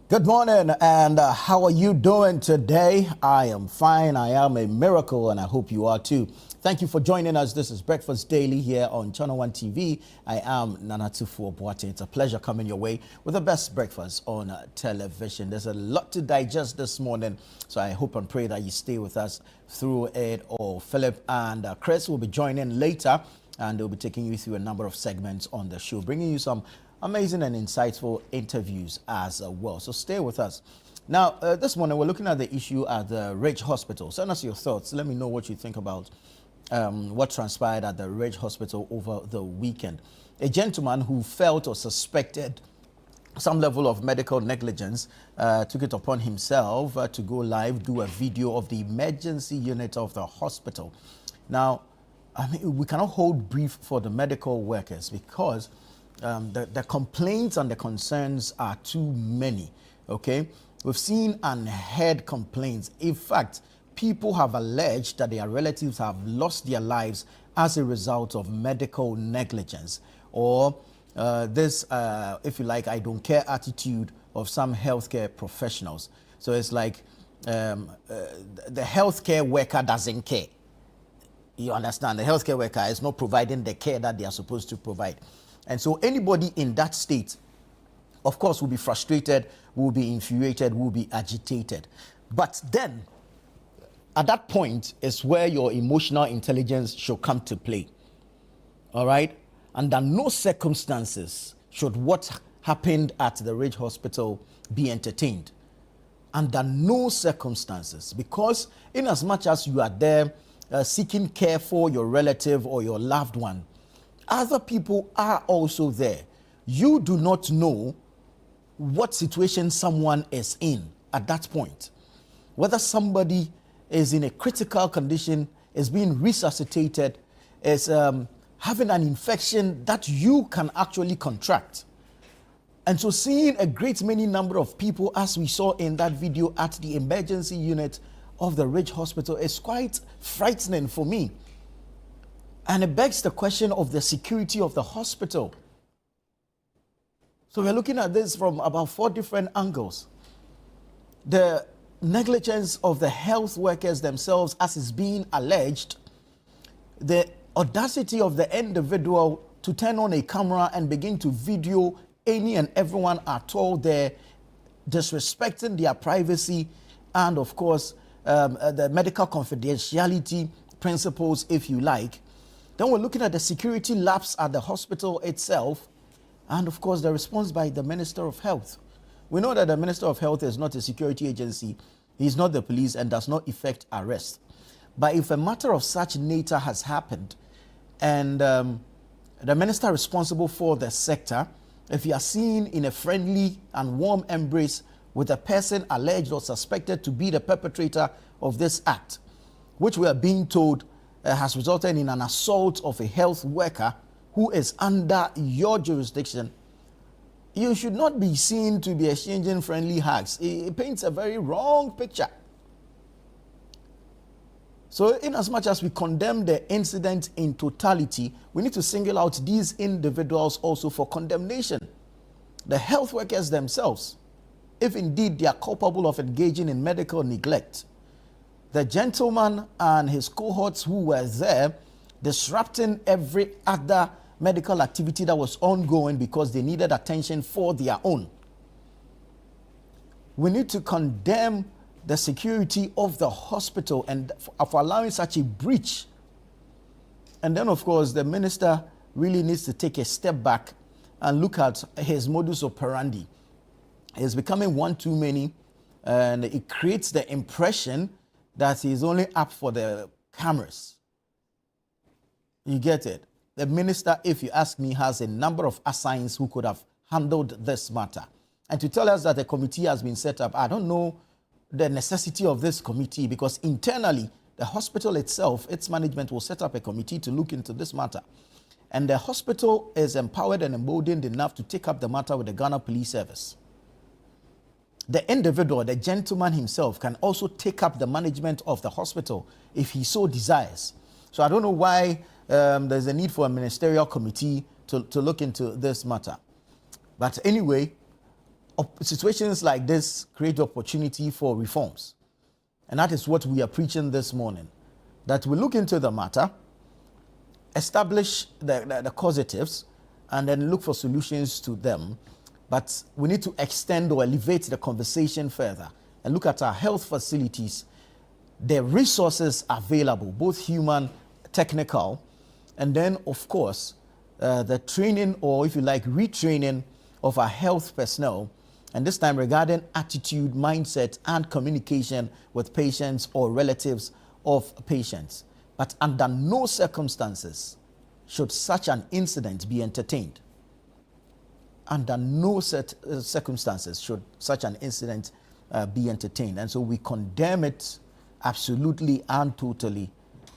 Good morning, and how are you doing today? I am fine. I am a miracle, and I hope you are too. Thank you for joining us. This is Breakfast Daily here on Channel 1 TV. I am Nanatufu Boate. It's a pleasure coming your way with the best breakfast on television. There's a lot to digest this morning, so I hope and pray that you stay with us through it all. Philip and Chris will be joining later, and they'll be taking you through a number of segments on the show, bringing you some amazing and insightful interviews as well. So stay with us. Now, this morning we're looking at the issue at the Ridge Hospital. Send us your thoughts. Let me know what you think about what transpired at the Ridge Hospital over the weekend. A gentleman who felt or suspected some level of medical negligence took it upon himself to go live, do a video of the emergency unit of the hospital. Now, I mean, we cannot hold brief for the medical workers because the complaints and the concerns are too many, okay? We've seen and heard complaints. In fact, people have alleged that their relatives have lost their lives as a result of medical negligence or this, if you like, I don't care attitude of some healthcare professionals. So it's like the healthcare worker doesn't care. You understand? The healthcare worker is not providing the care that they are supposed to provide. And so anybody in that state, of course, will be frustrated, will be infuriated, will be agitated. But then, at that point is where your emotional intelligence should come to play. All right? Under no circumstances should what happened at the Ridge Hospital be entertained. Under no circumstances. Because in as much as you are there seeking care for your relative or your loved one, other people are also there. You do not know what situation someone is in at that point. Whether somebody is in a critical condition, is being resuscitated, is having an infection that you can actually contract. And so seeing a great many number of people, as we saw in that video at the emergency unit of the Ridge Hospital, is quite frightening for me. And it begs the question of the security of the hospital. So we're looking at this from about 4 different angles. The negligence of the health workers themselves, as is being alleged, the audacity of the individual to turn on a camera and begin to video any and everyone at all there, disrespecting their privacy and, of course, the medical confidentiality principles, if you like. Then we're looking at the security lapse at the hospital itself and, of course, the response by the Minister of Health. We know that the Minister of Health is not a security agency. He's not the police and does not effect arrest. But if a matter of such nature has happened and the minister responsible for the sector, if you are seen in a friendly and warm embrace with a person alleged or suspected to be the perpetrator of this act, which we are being told has resulted in an assault of a health worker who is under your jurisdiction, you should not be seen to be exchanging friendly hugs. It paints a very wrong picture. So in as much as we condemn the incident in totality, we need to single out these individuals also for condemnation. The health workers themselves, if indeed they are culpable of engaging in medical neglect. The gentleman and his cohorts who were there disrupting every other medical activity that was ongoing because they needed attention for their own. We need to condemn the security of the hospital and for allowing such a breach. And then, of course, the minister really needs to take a step back and look at his modus operandi. It's becoming one too many, and it creates the impression that he's only up for the cameras. You get it? The minister, if you ask me, has a number of assigns who could have handled this matter. And to tell us that a committee has been set up, I don't know the necessity of this committee because internally, the hospital itself, its management will set up a committee to look into this matter. And the hospital is empowered and emboldened enough to take up the matter with the Ghana Police Service. The individual, the gentleman himself, can also take up the management of the hospital if he so desires. So I don't know why there's a need for a ministerial committee to look into this matter. But anyway, situations like this create opportunity for reforms. And that is what we are preaching this morning, that we look into the matter, establish the causatives, and then look for solutions to them. But we need to extend or elevate the conversation further and look at our health facilities, the resources available, both human, technical, and then, of course, the training, or if you like, retraining of our health personnel, and this time regarding attitude, mindset, and communication with patients or relatives of patients. But under no circumstances should such an incident be entertained. Under no circumstances should such an incident be entertained. And so we condemn it absolutely and totally,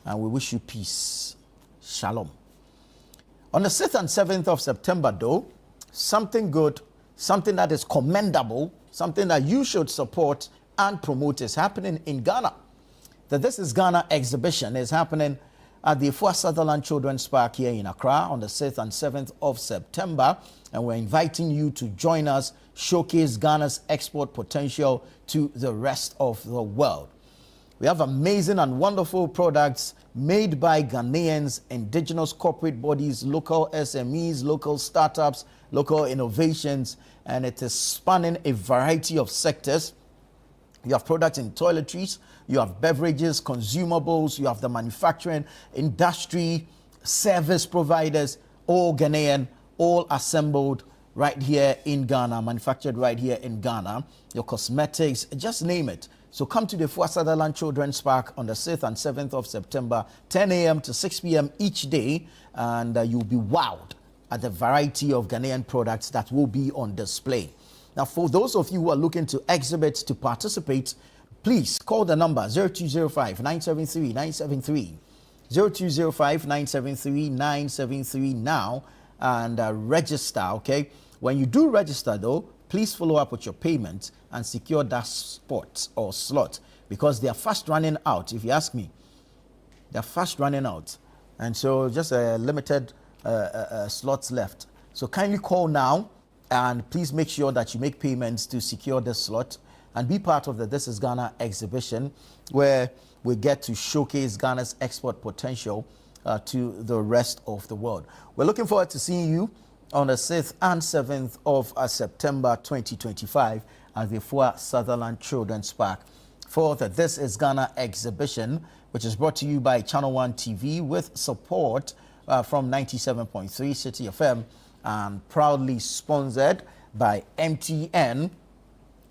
and we wish you peace. Shalom. On the 6th and 7th of September, though, something good, something that is commendable, something that you should support and promote is happening in Ghana. The This is Ghana exhibition is happening at the Afua Sutherland Children's Park here in Accra on the 6th and 7th of September. And we're inviting you to join us, showcase Ghana's export potential to the rest of the world. We have amazing and wonderful products made by Ghanaians, indigenous corporate bodies, local SMEs, local startups, local innovations, and it is spanning a variety of sectors. You have products in toiletries, you have beverages, consumables, you have the manufacturing industry, service providers, all Ghanaian, all assembled right here in Ghana, manufactured right here in Ghana. Your cosmetics, just name it. So come to the Afua Sutherland Children's Park on the 6th and 7th of September, 10 a.m. to 6 p.m. each day, and you'll be wowed at the variety of Ghanaian products that will be on display. Now, for those of you who are looking to exhibit, to participate, please call the number 0205-973-973, 0205-973-973 now, and register, okay? When you do register, though, please follow up with your payment and secure that spot or slot, because they are fast running out. If you ask me, they're fast running out. And so just a limited slots left. So kindly call now, and please make sure that you make payments to secure the slot and be part of the This is Ghana exhibition, where we get to showcase Ghana's export potential to the rest of the world. We're looking forward to seeing you on the 6th and 7th of September 2025 at the Afua Sutherland Children's Park for the This is Ghana exhibition, which is brought to you by Channel 1 TV with support from 97.3 City FM, and proudly sponsored by MTN,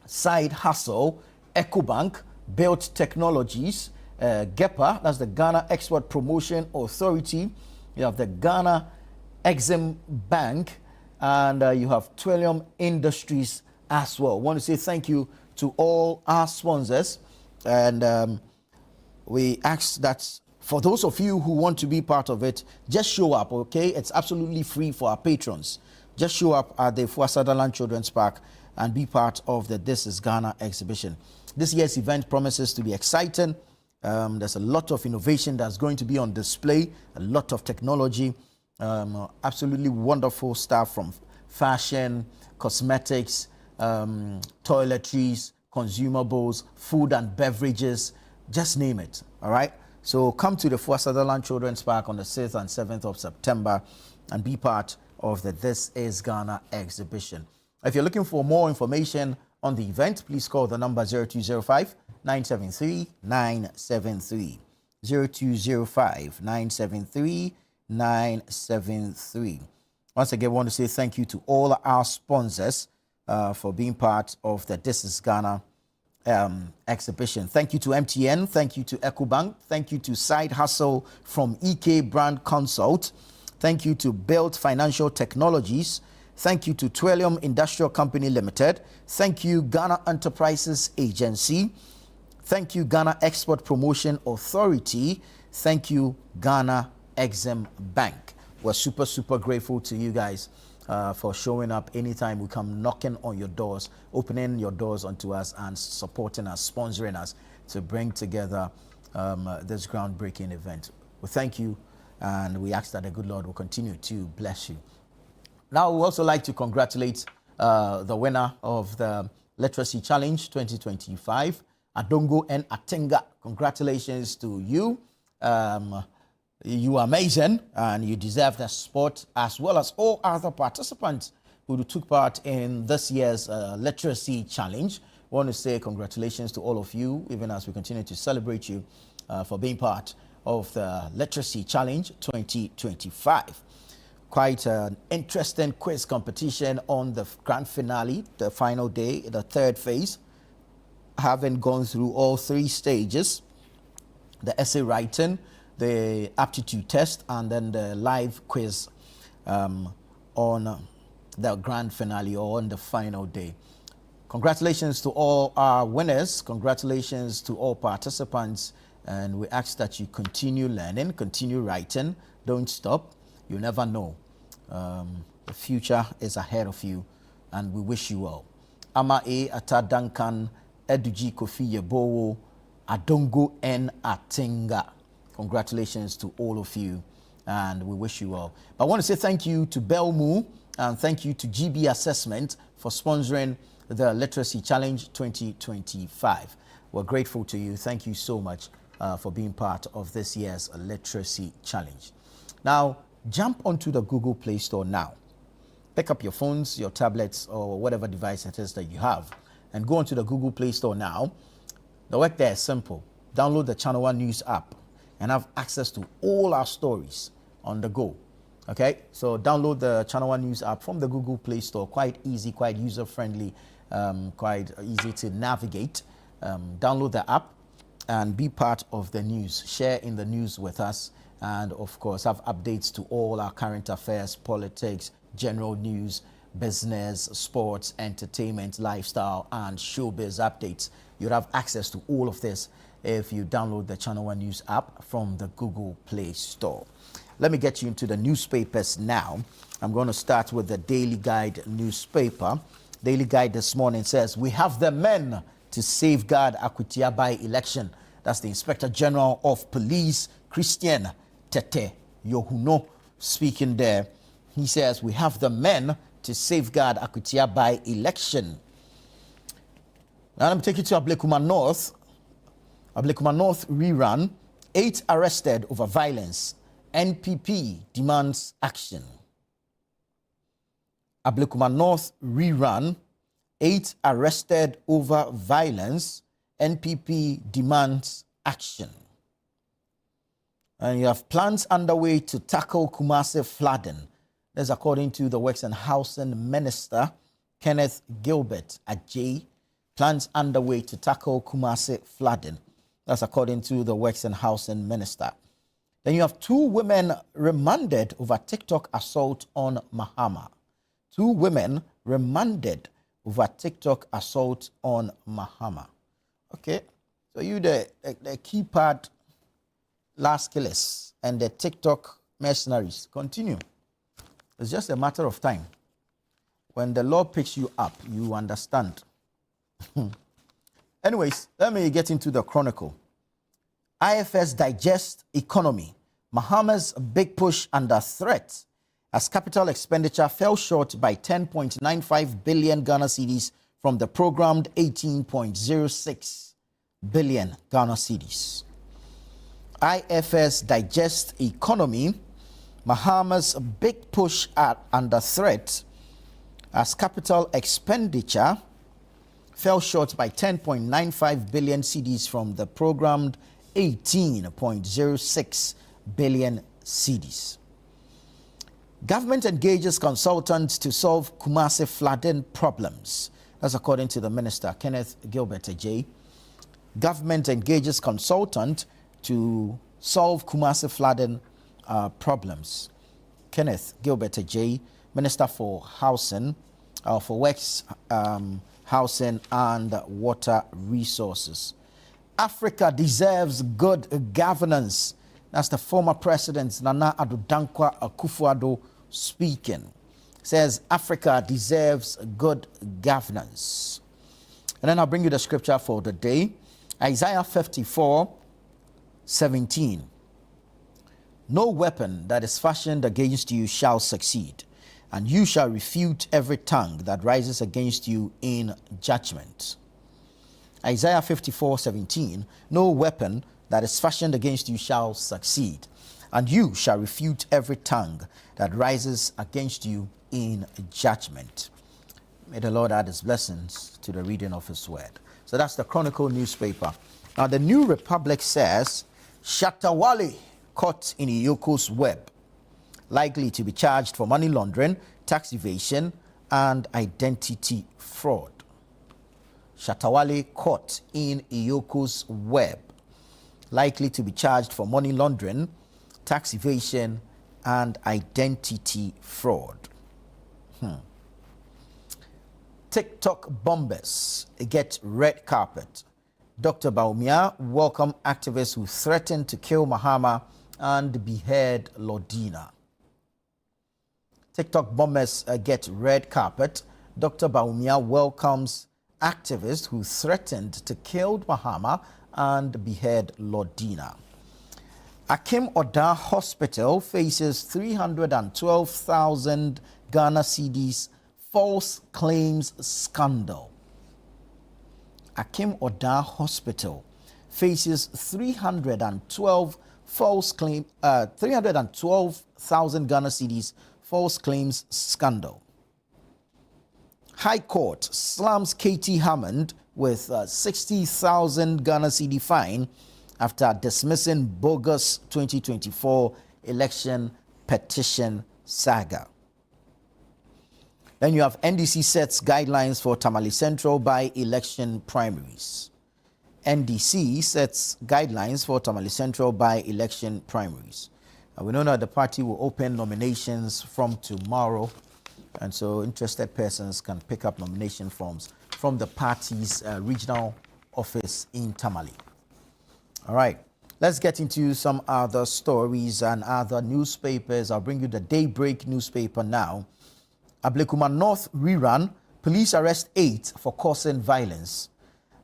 Side Hustle, EcoBank, Built Technologies, GEPA, that's the Ghana Export Promotion Authority. You have the Ghana Exim Bank, and you have Twillium Industries as well. I want to say thank you to all our sponsors, and we ask that for those of you who want to be part of it, just show up, okay? It's absolutely free for our patrons. Just show up at the Afua Sutherland Children's Park and be part of the This is Ghana exhibition. This year's event promises to be exciting. There's a lot of innovation that's going to be on display, a lot of technology, absolutely wonderful stuff from fashion, cosmetics, toiletries, consumables, food and beverages, just name it, all right? So come to the Afua Sutherland Children's Park on the 6th and 7th of September and be part of the This is Ghana exhibition. If you're looking for more information on the event, please call the number 0205-973-973. 0205-973-973. Once again, I want to say thank you to all our sponsors for being part of the This is Ghana exhibition. Thank you to MTN, thank you to EcoBank, thank you to Side Hustle from EK Brand Consult, thank you to Built Financial Technologies, thank you to Twillium Industrial Company Limited, thank you Ghana Enterprises Agency, thank you Ghana Export Promotion Authority, thank you Ghana Exim Bank. We're super grateful to you guys for showing up anytime we come knocking on your doors, opening your doors onto us and supporting us, sponsoring us to bring together this groundbreaking event. We thank you, and we ask that the good Lord will continue to bless you. Now, we also like to congratulate the winner of the Literacy Challenge 2025, Adongo and Atenga. Congratulations to you. You are amazing and you deserve the spot, as well as all other participants who took part in this year's Literacy Challenge. I want to say congratulations to all of you, even as we continue to celebrate you for being part of the Literacy Challenge 2025. Quite an interesting quiz competition on the grand finale, the final day, the third phase, having gone through all three stages: the essay writing, the aptitude test, and then the live quiz on the grand finale, or on the final day. Congratulations to all our winners. Congratulations to all participants. And we ask that you continue learning, continue writing. Don't stop. You never know. The future is ahead of you, and we wish you well. Ama E Ata Duncan, Eduji Kofi Yebowo, Adongo and Atenga. Congratulations to all of you, and we wish you well. But I want to say thank you to Belmu and thank you to GB Assessment for sponsoring the Literacy Challenge 2025. We're grateful to you. Thank you so much for being part of this year's Literacy Challenge. Now, jump onto the Google Play Store now. Pick up your phones, your tablets, or whatever device it is that you have, and go onto the Google Play Store now. The work there is simple. Download the Channel One News app and have access to all our stories on the go. Okay, so download the Channel One News app from the Google Play Store. Quite easy, quite user-friendly, quite easy to navigate. Download the app and be part of the news. Share in the news with us, and of course have updates to all our current affairs, politics, general news, business, sports, entertainment, lifestyle, and showbiz updates. You'll have access to all of this if you download the Channel One News app from the Google Play Store. Let me get you into the newspapers now. I'm going to start with the Daily Guide newspaper. Daily Guide this morning says, we have the men to safeguard Aetiba election. That's the Inspector General of Police, Christian Tete Yohuno, speaking there. He says, we have the men to safeguard Aetiba election. Now let me take you to Ablekuma North. Ablekuma North rerun, 8 arrested over violence. NPP demands action. Ablekuma North rerun, 8 arrested over violence. NPP demands action. And you have plans underway to tackle Kumasi flooding. That's according to the Works and Housing Minister, Kenneth Gilbert Ajay. Plans underway to tackle Kumasi flooding. That's according to the Works and Housing Minister. Then you have 2 women remanded over TikTok assault on Mahama. 2 women remanded over TikTok assault on Mahama. Okay, so you the key part, last killers and the TikTok mercenaries continue. It's just a matter of time. When the law picks you up, you understand. Anyways, let me get into the Chronicle. IFS digest economy. Mahama's big push under threat as capital expenditure fell short by 10.95 billion Ghana cedis from the programmed 18.06 billion Ghana cedis. IFS digest economy. Mahama's big push under threat as capital expenditure fell short by 10.95 billion cedis from the programmed 18.06 billion cedis. Government engages consultants to solve Kumasi flooding problems. That's according to the Minister, Kenneth Gilbert Ajay. Government engages consultant to solve Kumasi flooding problems. Kenneth Gilbert Ajay, Minister for Housing, for Works, Housing and Water Resources. Africa deserves good governance. That's the former President Nana Addo Dankwa Akufo-Addo speaking. Says Africa deserves good governance. And then I'll bring you the scripture for the day. Isaiah 54:17. No weapon that is fashioned against you shall succeed, and you shall refute every tongue that rises against you in judgment. Isaiah 54:17, no weapon that is fashioned against you shall succeed, and you shall refute every tongue that rises against you in judgment. May the Lord add his blessings to the reading of his word. So that's the Chronicle newspaper. Now the New Republic says, Shatta Wale caught in Iyoko's web, likely to be charged for money laundering, tax evasion, and identity fraud. Shatta Wale caught in Iyoko's web, likely to be charged for money laundering, tax evasion, and identity fraud. TikTok bombers get red carpet. Dr. Baumia welcome activists who threatened to kill Mahama and behead Lordina. TikTok bombers get red carpet. Dr. Baumia welcomes activists who threatened to kill Mahama and behead Lordina. Akim Oda Hospital faces 312,000 Ghana cedis false claims scandal. Akim Oda Hospital faces 312,000 Ghana cedis false claims scandal. High Court slams KT Hammond with 60,000 Ghana cedi fine after dismissing bogus 2024 election petition saga. Then you have NDC sets guidelines for Tamale Central by-election primaries. NDC sets guidelines for Tamale Central by-election primaries. We know that the party will open nominations from tomorrow, and so interested persons can pick up nomination forms from the party's regional office in Tamale. All right, let's get into some other stories and other newspapers. I'll bring you the Daybreak newspaper now. Ablekuma North rerun, police arrest 8 for causing violence.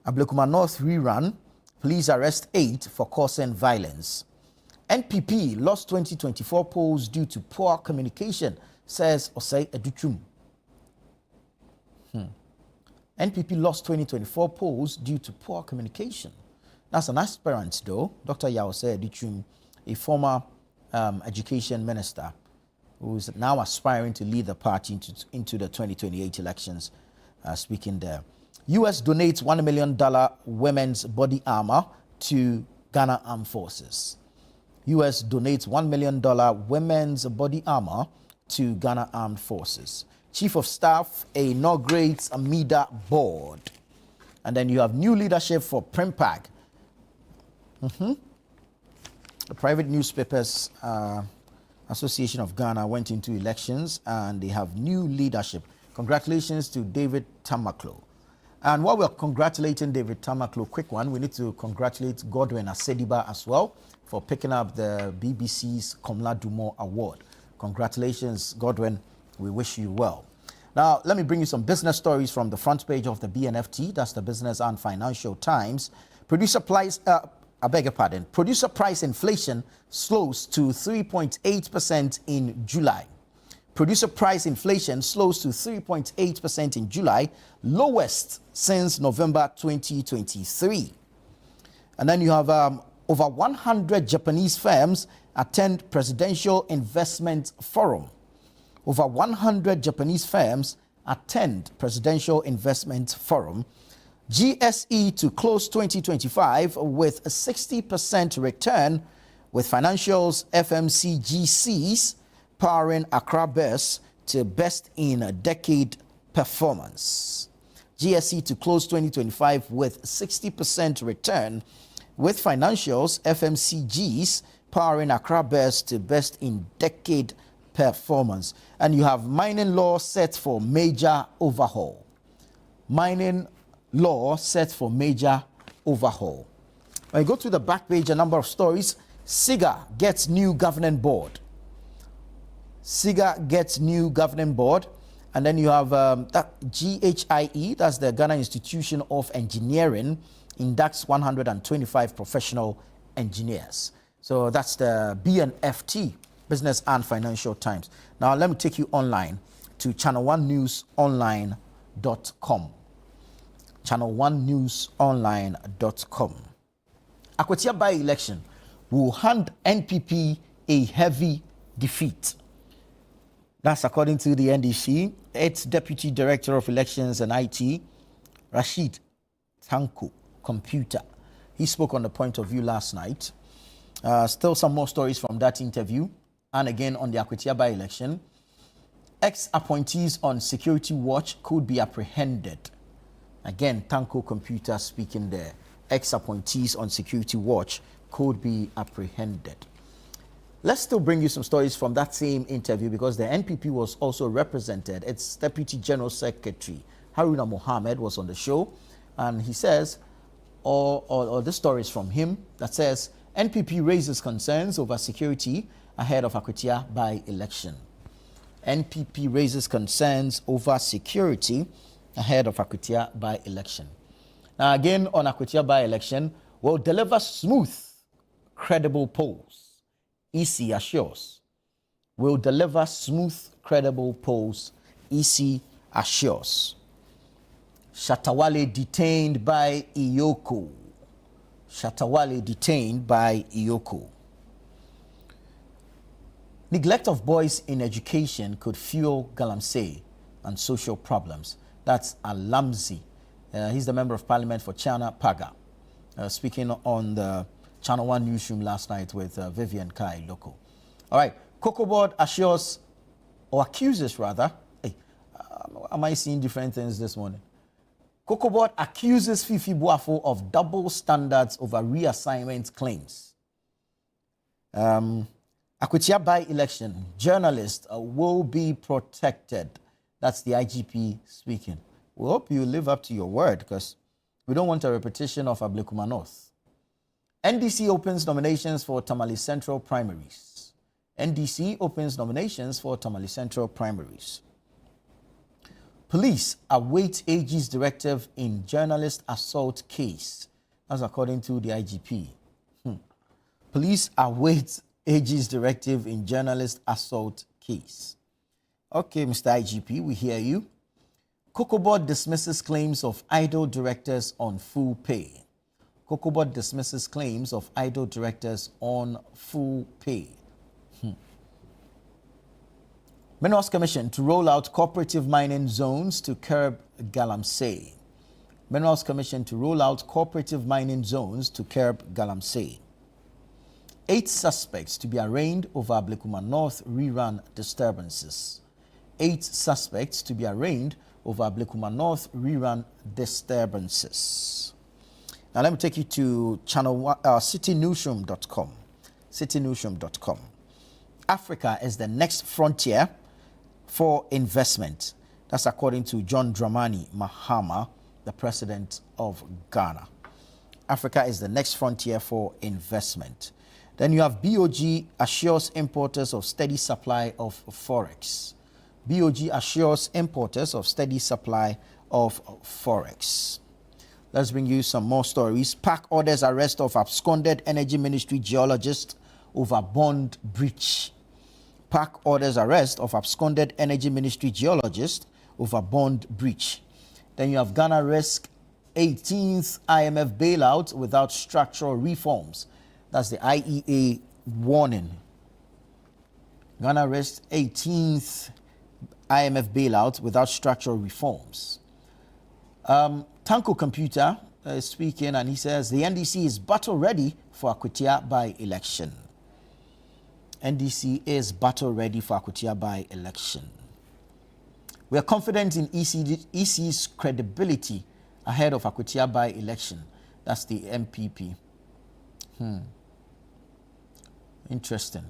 Ablekuma North rerun, police arrest 8 for causing violence. NPP lost 2024 polls due to poor communication, says Osei Educhum. NPP lost 2024 polls due to poor communication. That's an aspirant, though, Dr. Osei Educhum, a former education minister, who is now aspiring to lead the party into the 2028 elections, speaking there. U.S. donates $1 million women's body armor to Ghana Armed Forces. U.S. donates $1 million women's body armor to Ghana Armed Forces. Chief of Staff inaugurates a MEDA board. And then you have new leadership for Primpag. The private newspapers Association of Ghana went into elections and they have new leadership. Congratulations to David Tamaklo. And while we're congratulating David Tamaklo, quick one, we need to congratulate Godwin Aetiba as well for picking up the BBC's Komla Dumont Award. Congratulations, Godwin. We wish you well. Now, let me bring you some business stories from the front page of the BNFT. That's the Business and Financial Times. Producer price inflation slows to 3.8% in July. Producer price inflation slows to 3.8% in July, lowest since November 2023. And then you have over 100 Japanese firms attend Presidential Investment Forum. Over 100 Japanese firms attend Presidential Investment Forum. GSE to close 2025 with a 60% return, with financials FMCGCs powering Accra Best to best in a decade performance. GSE to close 2025 with 60% return, with financials FMCGs powering Accra Best to best in decade performance. And you have mining law set for major overhaul. Mining law set for major overhaul. When you go to the back page, a number of stories. SIGA gets new governing board. SIGA gets new governing board. And then you have that GHIE, that's the Ghana Institution of Engineering, inducts 125 professional engineers. So that's the BNFT, Business and Financial Times. Now let me take you online. to channel1newsonline.com. channel1newsonline.com. Akotia by-election will hand NPP a heavy defeat. That's according to the NDC. Its Deputy Director of Elections and IT, Rashid Tanko Computer. He spoke on the point of view last night. Still some more stories from that interview. And again on the Akotia by-election. Ex-appointees on security watch could be apprehended. Again, Tanko Computer speaking there. Ex-appointees on security watch could be apprehended. Let's still bring you some stories from that same interview because the NPP was also represented. Its Deputy General Secretary, Haruna Mohammed, was on the show. And he says, or the stories from him that says, NPP raises concerns over security ahead of Akotia by-election. NPP raises concerns over security ahead of Akotia by-election. Now again on Akotia by-election, will deliver smooth, credible polls. EC assures. Will deliver smooth, credible polls. EC assures. Shatta Wale detained by Iyoko. Shatta Wale detained by Iyoko. Neglect of boys in education could fuel galamsey and social problems. That's Alamzi. He's the Member of Parliament for Chana Paga, speaking on the Channel 1 newsroom last night with Vivian Kai Loko. All right, Cocoa Board assures, or accuses rather, hey, am I seeing different things this morning? Cocoa Board accuses Fifi Boafo of double standards over reassignment claims. Akotia by-election, journalists will be protected. That's the IGP speaking. We hope you live up to your word because we don't want a repetition of Ablekuma North. NDC opens nominations for Tamale Central primaries. NDC opens nominations for Tamale Central primaries. Police await AG's directive in journalist assault case. That's according to the IGP. Police await AG's directive in journalist assault case. Okay, Mr. IGP, we hear you. Cocoa Board dismisses claims of idle directors on full pay. Cocoa Board dismisses claims of idle directors on full pay. Minerals Commission to roll out cooperative mining zones to curb galamsey. Minerals Commission to roll out cooperative mining zones to curb galamsey. 8 suspects to be arraigned over Ablekuma North rerun disturbances. 8 suspects to be arraigned over Ablekuma North rerun disturbances. Now let me take you to citynewsroom.com. Citynewsroom.com. Africa is the next frontier for investment. That's according to John Dramani Mahama, the president of Ghana. Africa is the next frontier for investment. Then you have BOG assures importers of steady supply of forex. BOG assures importers of steady supply of forex. Let's bring you some more stories. PAC orders arrest of absconded Energy Ministry geologist over bond breach. PAC orders arrest of absconded Energy Ministry geologist over bond breach. Then you have Ghana risk 18th IMF bailout without structural reforms. That's the IEA warning. Ghana risks 18th IMF bailout without structural reforms. Tanko Computer is speaking and he says the NDC is battle ready for Akotia by-election. NDC is battle ready for Akotia by-election. We are confident in EC's credibility ahead of Akotia by-election. That's the MPP. Interesting.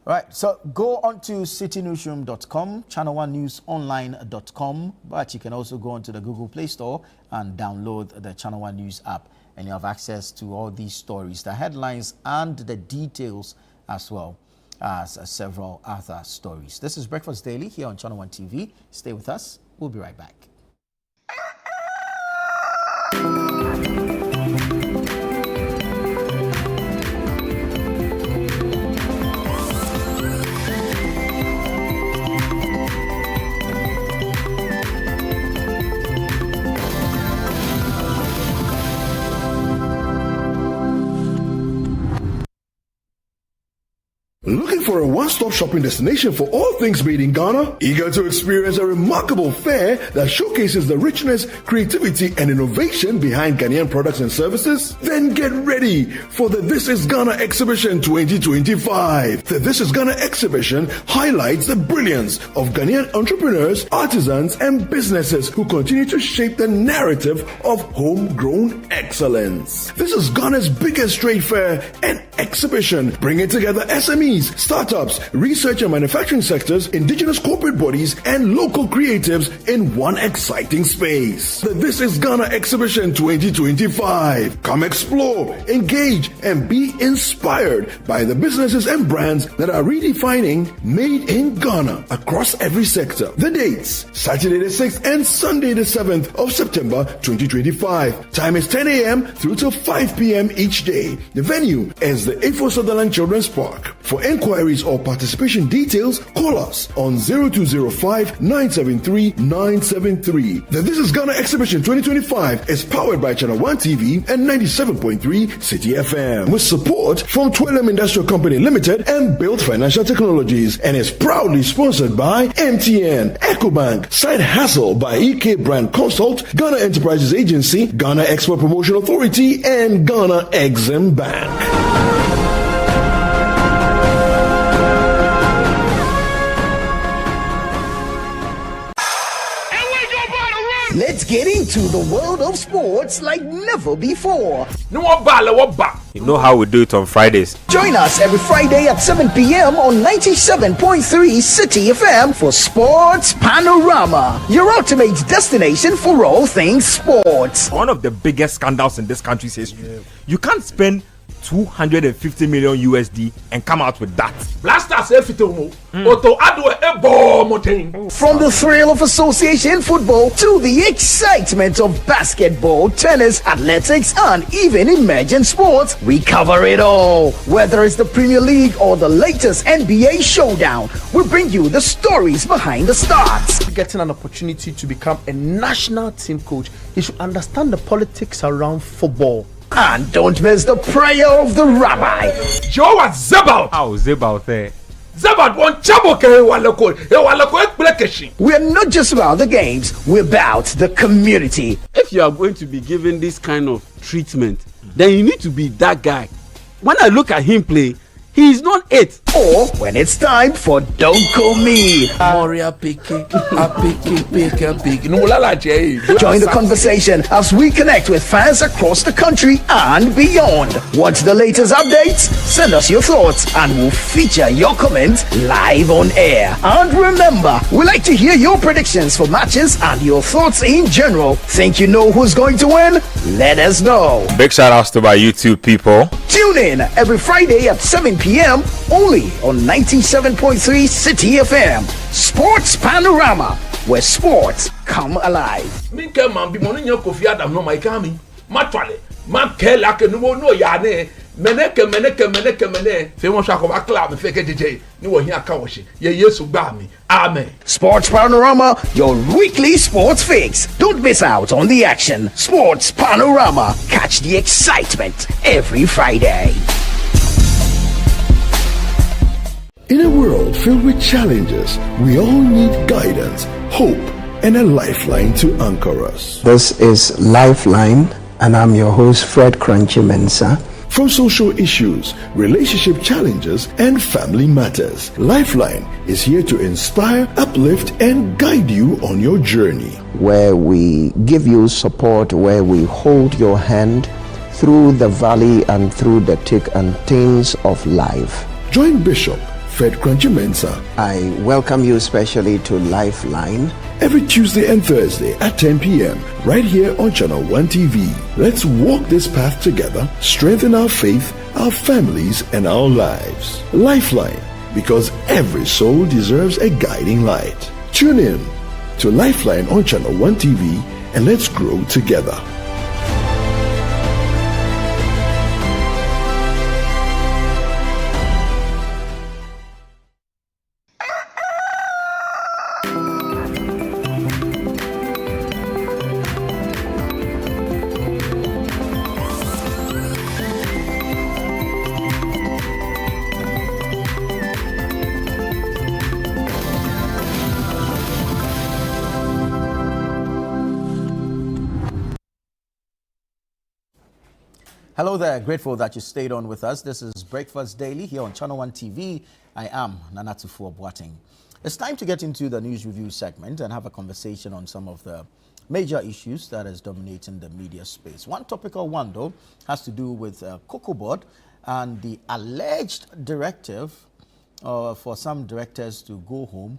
Right, so go on to citynewsroom.com, channel1newsonline.com, but you can also go onto the Google Play Store and download the Channel 1 News app, and you have access to all these stories, the headlines and the details, as well as several other stories. This is Breakfast Daily here on Channel 1 TV. Stay with us. We'll be right back. Looking for a one-stop shopping destination for all things made in Ghana? Eager to experience a remarkable fair that showcases the richness, creativity, and innovation behind Ghanaian products and services? Then get ready for the This is Ghana Exhibition 2025. The This is Ghana Exhibition highlights the brilliance of Ghanaian entrepreneurs, artisans, and businesses who continue to shape the narrative of homegrown excellence. This is Ghana's biggest trade fair and exhibition, bringing together SMEs, startups, research and manufacturing sectors, indigenous corporate bodies, and local creatives in one exciting space. The This is Ghana Exhibition 2025. Come explore, engage, and be inspired by the businesses and brands that are redefining made in Ghana across every sector. The dates: Saturday the 6th and Sunday the 7th of September 2025. Time is 10 a.m. through till 5 p.m. each day. The venue is the A4 Sutherland Children's Park. For inquiries or participation details, call us on 0205-973-973. The This is Ghana Exhibition 2025 is powered by Channel 1 TV and 97.3 City FM, with support from Twillium Industrial Company Limited and Build Financial Technologies, and is proudly sponsored by MTN, EcoBank, Side Hustle by EK Brand Consult, Ghana Enterprises Agency, Ghana Export Promotion Authority, and Ghana Exim Bank. Let's get into the world of sports like never before. You know how we do it on Fridays. Join us every Friday at 7 p.m. on 97.3 City FM for Sports Panorama, your ultimate destination for all things sports. One of the biggest scandals in this country's history. You can't spend 250 million USD and come out with that. From the thrill of association football to the excitement of basketball, tennis, athletics, and even emerging sports, we cover it all. Whether it's the Premier League or the latest NBA showdown, we bring you the stories behind the stars. Getting an opportunity to become a national team coach, he should understand the politics around football. And don't miss the prayer of the rabbi. Joe was Zebal. How Zebal there? Zebal won Chaboke. We're not just about the games, we're about the community. If you are going to be given this kind of treatment, then you need to be that guy. When I look at him play, he is not it. Or when it's time for Don't Call Me. Join the conversation as we connect with fans across the country and beyond. Want the latest updates? Send us your thoughts and we'll feature your comments live on air. And remember, we like to hear your predictions for matches and your thoughts in general. Think you know who's going to win? Let us know. Big shout outs to my YouTube people. Tune in every Friday at 7 p.m. only on 97.3 City FM. Sports Panorama, where sports come alive. Sports Panorama, your weekly sports fix. Don't miss out on the action. Sports Panorama, catch the excitement every Friday. In a world filled with challenges, we all need guidance, hope, and a lifeline to anchor us. This is Lifeline, and I'm your host, Fred Crunchy Mensa. From social issues, relationship challenges, and family matters, Lifeline is here to inspire, uplift, and guide you on your journey. Where we give you support, where we hold your hand through the valley and through the thick and thins of life. Join Bishop Fred Crunchy Mensa. I welcome you especially to Lifeline. Every Tuesday and Thursday at 10 p.m. right here on Channel 1 TV. Let's walk this path together, strengthen our faith, our families, and our lives. Lifeline, because every soul deserves a guiding light. Tune in to Lifeline on Channel 1 TV and let's grow together. Hello there, grateful that you stayed on with us. This is Breakfast Daily here on Channel 1 TV. I am Nanatufu Boateng. It's time to get into the news review segment and have a conversation on some of the major issues that is dominating the media space. One topical one, though, has to do with Cocoa Board and the alleged directive for some directors to go home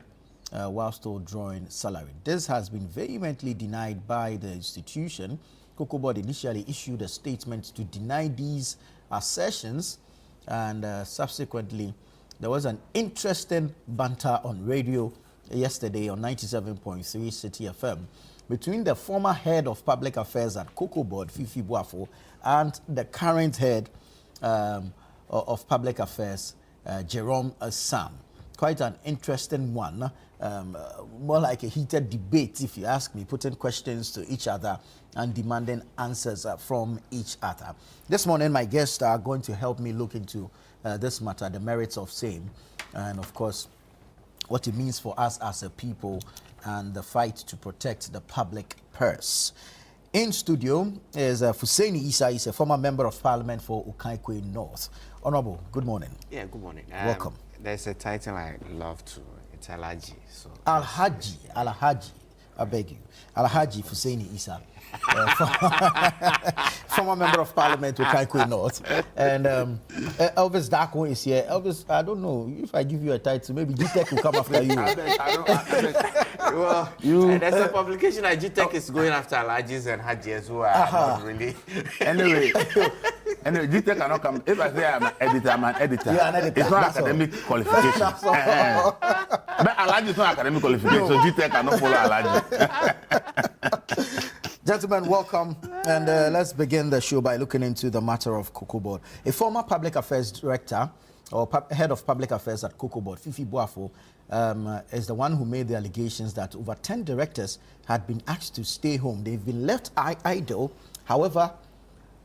while still drawing salary. This has been vehemently denied by the institution. Cocoa Board initially issued a statement to deny these assertions, and subsequently there was an interesting banter on radio yesterday on 97.3 City FM between the former head of public affairs at Cocoa Board, Fifi Boafo, and the current head of public affairs, Jerome Sam. Quite an interesting one, more like a heated debate, if you ask me, putting questions to each other and demanding answers from each other. This morning, my guests are going to help me look into this matter, the merits of same, and of course, what it means for us as a people and the fight to protect the public purse. In studio is Fusaini Isa. He's a former member of parliament for Okaikwe North. Honorable, good morning. Yeah, good morning. Welcome. There's a title I love to. It's Alhaji. So Alhaji, I beg you. Alhaji Fusaini Isa. Former member of parliament with Okaikwe North. And Elvis Darko is here. Elvis, I don't know if I give you a title, maybe GTech will come after you. Well, there's a publication that GTech is going after Alhajis and Hajis who are not really. Anyway, GTech cannot come. If I say I'm an editor, I'm an editor. You're an editor. It's not academic qualification. But Alhaji is not academic qualification, so GTech cannot follow Alhaji. Gentlemen, welcome. And let's begin the show by looking into the matter of Cocoa Board. A former public affairs director or head of public affairs at Cocoa Board, Fifi Boafo, is the one who made the allegations that over 10 directors had been asked to stay home. They've been left idle. However,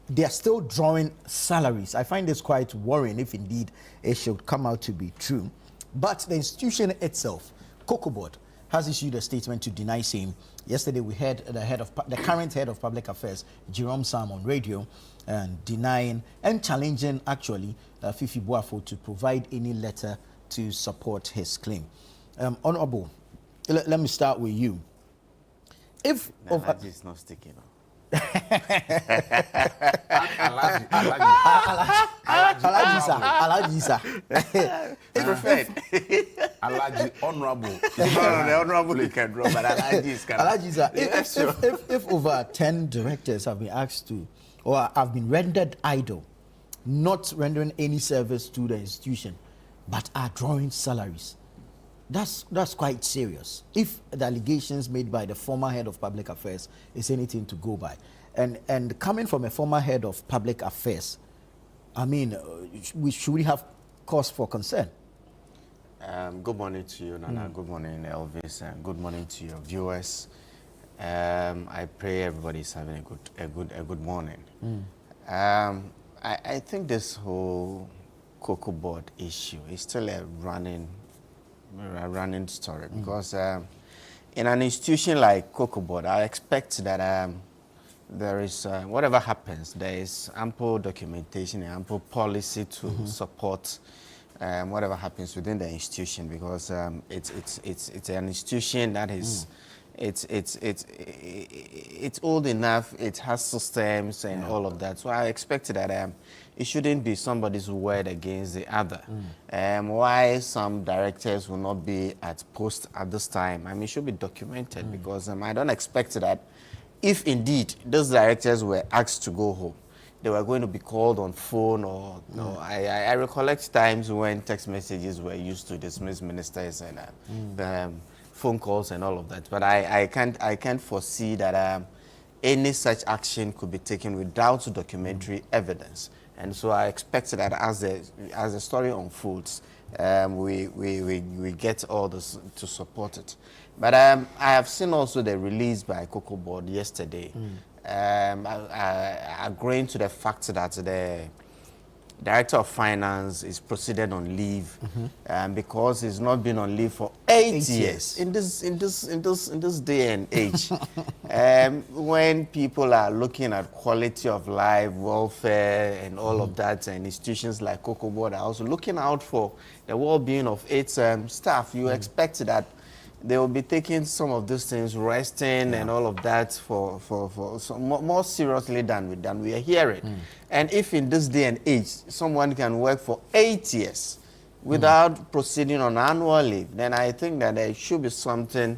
they are still drawing salaries. I find this quite worrying if indeed it should come out to be true. But the institution itself, Cocoa Board, has issued a statement to deny same. Yesterday, we heard the current head of public affairs, Jerome Sam, on radio, and denying and challenging actually Fifi Boafo to provide any letter to support his claim. Honorable, let me start with you. If Alhaji is not sticking up. Alhaji, sir. Alhaji, honorable. The honorable you can draw, but Alhaji is kind of. Alhaji, sir, if over 10 directors have been asked to, or have been rendered idle, not rendering any service to the institution, but are drawing salaries, that's quite serious. If the allegations made by the former head of public affairs is anything to go by, and coming from a former head of public affairs, I mean, should we have cause for concern? Good morning to you, Nana. Good morning, Elvis, and good morning to your viewers. I pray everybody's having a good morning. I think this whole Cocoa Board issue is still a running story because in an institution like Cocoa Board, I expect that there is whatever happens, there is ample documentation and ample policy to support whatever happens within the institution, because it's an institution that is it's old enough, it has systems and all of that. So I expect that it shouldn't be somebody's word against the other. Why some directors will not be at post at this time, I mean, it should be documented, because I don't expect that if indeed those directors were asked to go home, they were going to be called on phone or no. I recollect times when text messages were used to dismiss ministers and phone calls and all of that. But I can't foresee that any such action could be taken without documentary evidence. And so I expect that as the story unfolds, we get all this to support it. But I have seen also the release by Cocoa Board yesterday, agreeing to the fact that the Director of Finance is proceeded on leave because he's not been on leave for 8 years. In this day and age, when people are looking at quality of life, welfare, and all of that, and institutions like Cocoa Board are also looking out for the well-being of its staff, you expect that they will be taking some of these things, resting and all of that for more seriously than we are hearing. And if in this day and age someone can work for 8 years without proceeding on annual leave, then I think that there should be something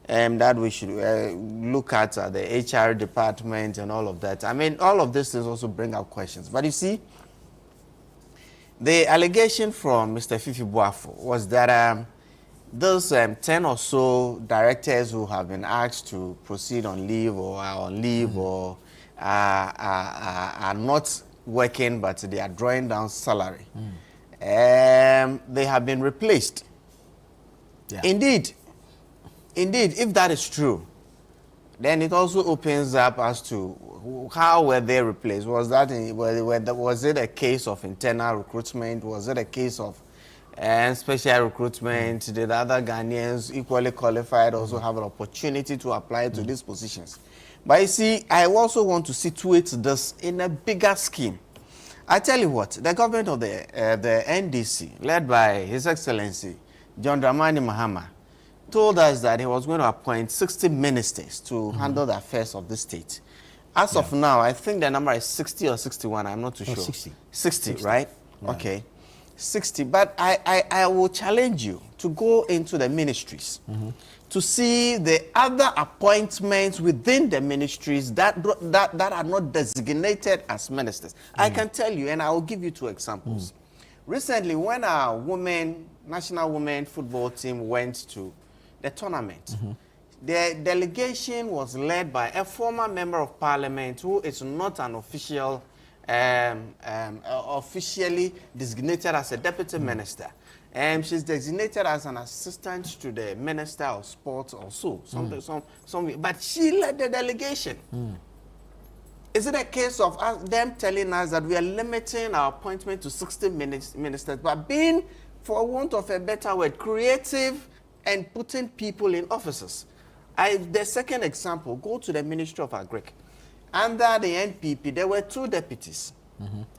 that we should look at the HR department and all of that. I mean, all of this things also bring up questions. But you see, the allegation from Mr. Fifi Boafo was that those 10 or so directors who have been asked to proceed on leave or are on leave or are not working, but they are drawing down salary. They have been replaced. Yeah. Indeed, if that is true, then it also opens up as to how were they replaced. Was it a case of internal recruitment? Was it a case of special recruitment? Did other Ghanaians equally qualified also have an opportunity to apply to these positions? But you see, I also want to situate this in a bigger scheme. I tell you what, the government of the NDC, led by His Excellency John Dramani Mahama, told us that he was going to appoint 60 ministers to handle the affairs of the state. As of now, I think the number is 60 or 61, I'm not too sure. 60, right? Yeah. Okay. 60, but I will challenge you to go into the ministries to see the other appointments within the ministries that are not designated as ministers. I can tell you, and I will give you 2 examples. Recently, when our national women football team went to the tournament, the delegation was led by a former member of parliament who is not an official officially designated as a deputy minister. She's designated as an assistant to the Minister of Sports or so. But she led the delegation. Is it a case of them telling us that we are limiting our appointment to 60 ministers, but being, for want of a better word, creative and putting people in offices? The second example, go to the Ministry of Agric. Under the NPP, there were 2 deputies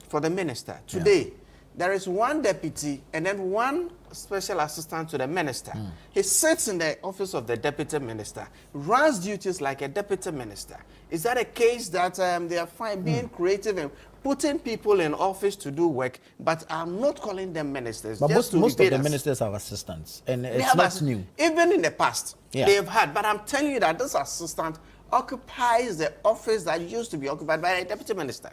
for the minister. Today, there is 1 deputy and then 1 special assistant to the minister. He sits in the office of the deputy minister, runs duties like a deputy minister. Is that a case that they are being creative and putting people in office to do work, but I'm not calling them ministers? But most of the ministers have assistants, and it's not new. Even in the past, they've had. But I'm telling you that this assistant occupies the office that used to be occupied by a deputy minister.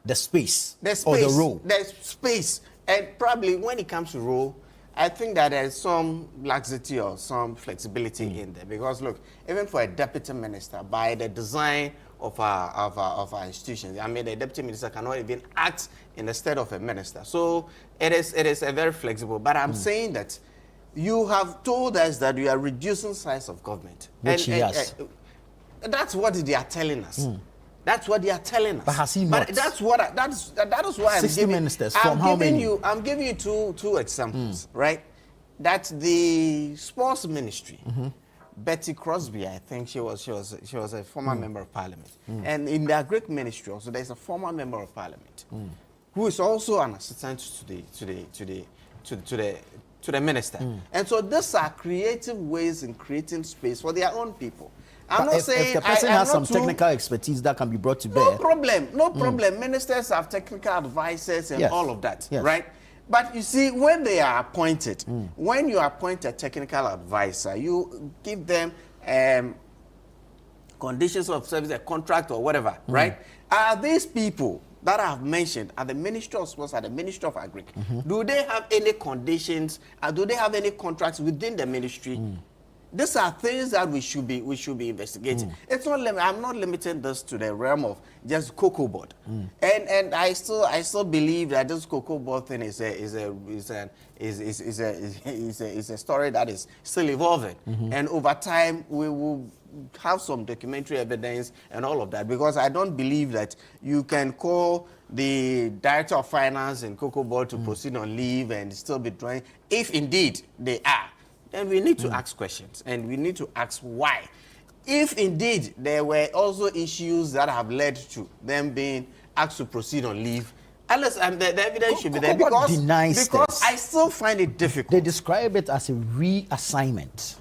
The space or the role. The space. And probably when it comes to role, I think that there's some laxity or some flexibility in there. Because look, even for a deputy minister, by the design of our institutions, I mean, the deputy minister cannot even act in the stead of a minister. So it is a very flexible. But I'm saying that you have told us that we are reducing size of government. Which yes. That's what they are telling us. That's what they are telling us. But has he not? But that is why 60 ministers from how many? I'm giving you two examples, right? That the sports ministry, Betty Crosby, I think she was a former member of parliament, and in the agric ministry also there's a former member of parliament who is also an assistant to the minister. And so these are creative ways in creating space for their own people. I'm not saying if the person has some technical expertise that can be brought to bear. No problem. Ministers have technical advisors and all of that, right? But you see, when they are appointed, when you appoint a technical advisor, you give them conditions of service, a contract or whatever, right? Are these people that I have mentioned at the Ministry of Sports, at the Ministry of Agric, do they have any conditions? Do they have any contracts within the ministry? These are things that we should be investigating. It's not. I'm not limiting this to the realm of just Cocoa Board, and I still believe that this Cocoa Board thing is a story that is still evolving, and over time we will have some documentary evidence and all of that, because I don't believe that you can call the director of finance in Cocoa Board to proceed on leave and still be drawing, if indeed they are. then we need to ask questions, and we need to ask why. If indeed there were also issues that have led to them being asked to proceed on leave, unless the evidence should be there, because I still find it difficult. They describe it as a reassignment.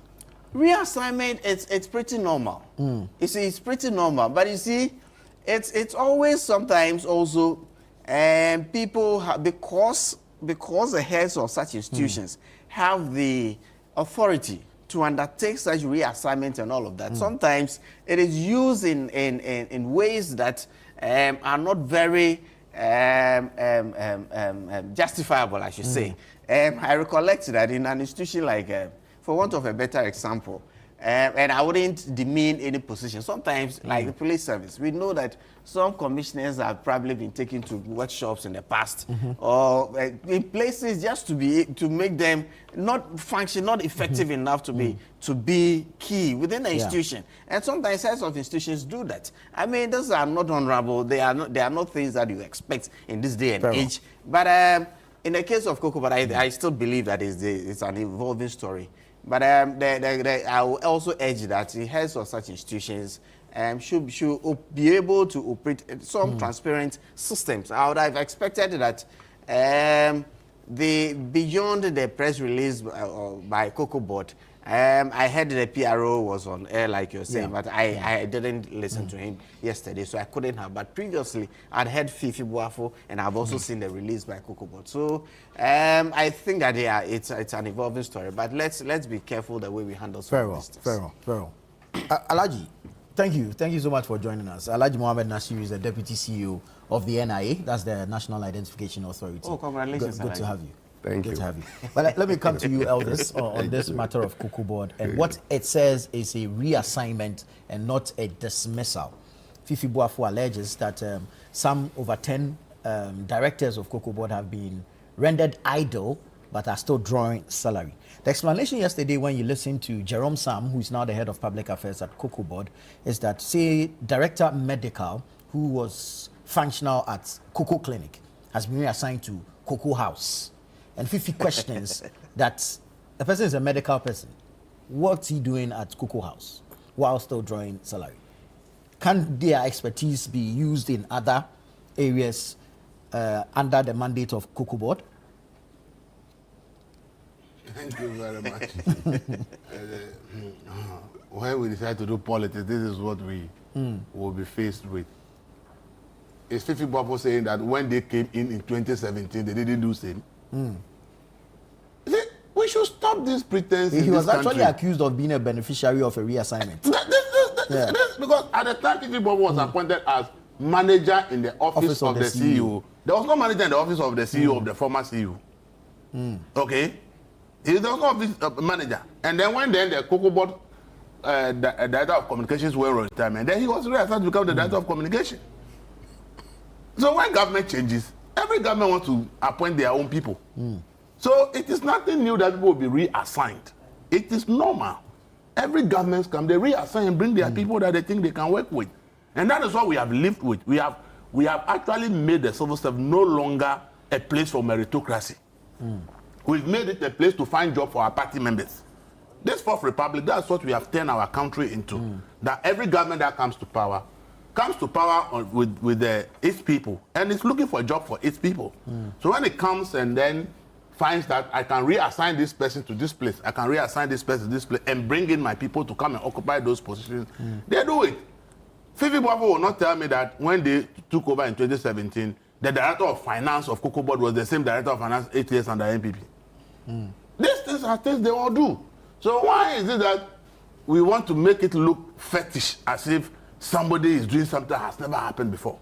Reassignment, it's pretty normal. You see, it's pretty normal. But you see, it's always sometimes also, people have, because the heads of such institutions have the authority to undertake such reassignment and all of that. Sometimes it is used in ways that are not very justifiable, I should say. I recollect that in an institution like, for want of a better example, and I wouldn't demean any position. Sometimes, like the police service, we know that some commissioners have probably been taken to workshops in the past, or in places just to make them not function, not effective enough to be key within the institution. And sometimes heads of institutions do that. I mean, those are not honorable. They are not things that you expect in this day and age. But in the case of Cocoa, but I still believe that it's an evolving story. But I will also urge that the heads of such institutions should be able to operate some transparent systems. I would have expected that beyond the press release by Cocoa Board, I heard the PRO was on air, like you're saying, but I didn't listen to him yesterday, so I couldn't have. But previously, I'd heard Fifi Boafo, and I've also seen the release by Cocoa Board. So I think that it's an evolving story. But let's be careful the way we handle some of these things. Very well. Alhaji, thank you so much for joining us. Alhaji Mohammed Nasir is the Deputy CEO of the NIA. That's the National Identification Authority. Oh, congratulations, Good to have you. Thank Good you. to have you. Well, let me come to you, Elders, on this matter of Cocoa Board. And what it says is a reassignment and not a dismissal. Fifi Boafo alleges that some over 10 directors of Cocoa Board have been rendered idle but are still drawing salary. The explanation yesterday when you listened to Jerome Sam, who is now the head of public affairs at Cocoa Board, is that, say, Director Medical, who was functional at Cocoa Clinic, has been reassigned to Cocoa House. And 50 questions that the person is a medical person. What's he doing at Cocoa House while still drawing salary? Can their expertise be used in other areas under the mandate of Cocoa Board? Thank you very much. When we decide to do politics, this is what we will be faced with. Is Fifi Boafo saying that when they came in 2017, they didn't do same? We should stop this pretense. He was actually accused of being a beneficiary of a reassignment. Because at the time Fifi Boafo was appointed as manager in the office of the CEO, there was no manager in the office of the CEO of the former CEO. Okay? He was no office manager. And then when the Cocoa Board director of communications were on retirement, then he was reassigned to become the director of communication. So when government changes, every government wants to appoint their own people. So it is nothing new that people will be reassigned. It is normal. Every government comes, they reassign and bring their people that they think they can work with. And that is what we have lived with. We have actually made the civil service no longer a place for meritocracy. We've made it a place to find jobs for our party members. This Fourth Republic, that's what we have turned our country into. That every government that comes to power with its people, and it's looking for a job for its people. So when it comes and then finds that I can reassign this person to this place, I can reassign this person to this place, and bring in my people to come and occupy those positions, they do it. Fifi Boafo will not tell me that when they took over in 2017, the director of finance of Cocoa Board was the same director of finance 8 years under NPP. These things are things they all do. So why is it that we want to make it look fetish, as if somebody is doing something that has never happened before?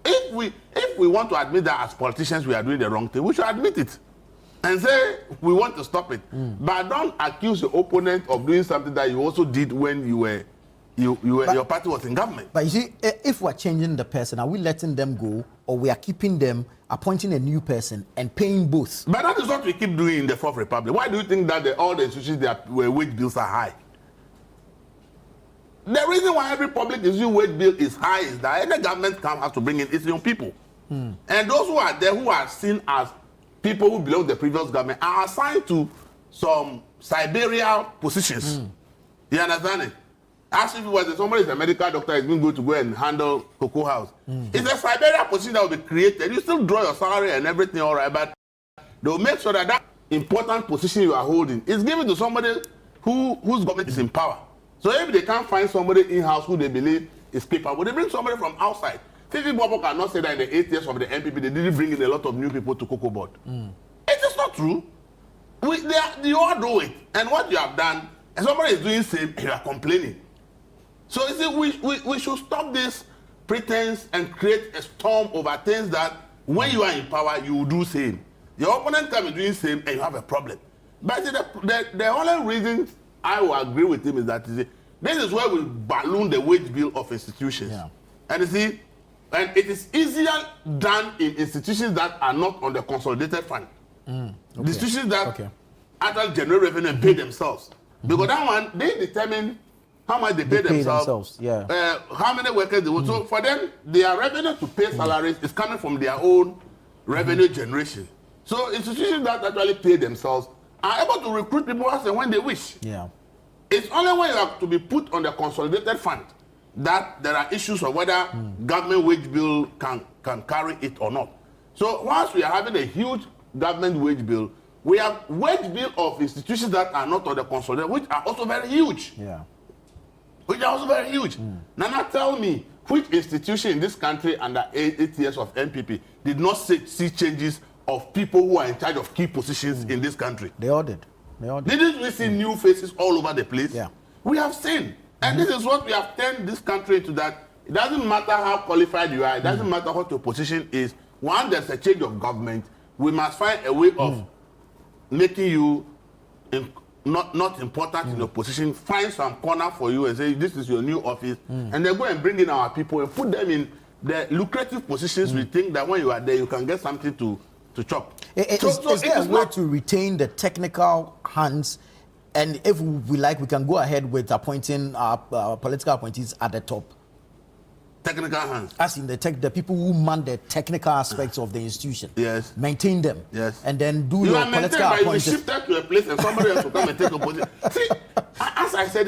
If we want to admit that as politicians we are doing the wrong thing, we should admit it and say we want to stop it. But don't accuse your opponent of doing something that you also did when your party was in government. But you see, if we're changing the person, are we letting them go, or we are keeping them, appointing a new person and paying both? But that is what we keep doing in the Fourth Republic. Why do you think that all the institutions where wage bills are high? The reason why every public issue wage bill is high is that any government has to bring in its own people. And those who are there, who are seen as people who belong to the previous government, are assigned to some Siberia positions. You understand it? As if it was somebody is a medical doctor is going to go and handle Cocoa House. It's a Siberia position that will be created. You still draw your salary and everything, all right, but they'll make sure that that important position you are holding is given to somebody whose government is in power. So if they can't find somebody in-house who they believe is capable, they bring somebody from outside. Fifi Bobo cannot say that in the 8 years of the NPP, they didn't bring in a lot of new people to Cocoa Board. It is not true. You all do it. And what you have done, and somebody is doing the same, and you are complaining. So you see, we should stop this pretense and create a storm over things that when you are in power, you will do same. Your opponent can be doing same, and you have a problem. But the only reason I will agree with him is that this is where we balloon the wage bill of institutions. Yeah. And you see, and it is easier done in institutions that are not on the consolidated fund. The institutions that actually generate revenue and pay themselves. Because that one, they determine how much they pay themselves. Yeah. How many workers they want. So for them, their revenue to pay salaries is coming from their own revenue generation. So institutions that actually pay themselves are able to recruit people as and when they wish. Yeah. It's only when you have to be put on the consolidated fund that there are issues of whether government wage bill can carry it or not. So once we are having a huge government wage bill, we have wage bill of institutions that are not on the consolidated, which are also very huge. Yeah. Which are also very huge. Nana, tell me, which institution in this country under 8 years of NPP did not see changes of people who are in charge of key positions in this country? They all did. Didn't we see new faces all over the place? Yeah. We have seen. And this is what we have turned this country into, that it doesn't matter how qualified you are, it doesn't matter what your position is. Once there's a change of government, we must find a way of making you not important in your position, find some corner for you and say, this is your new office, and then go and bring in our people and put them in the lucrative positions. We think that when you are there, you can get something to chop. Is there a way to retain the technical hands? And if we like, we can go ahead with appointing political appointees at the top. Technical hands. As in the people who man the technical aspects of the institution. Yes. Maintain them. Yes. And then do your political appointments. You shifted to a place and somebody else will come and take a position. See, as I said,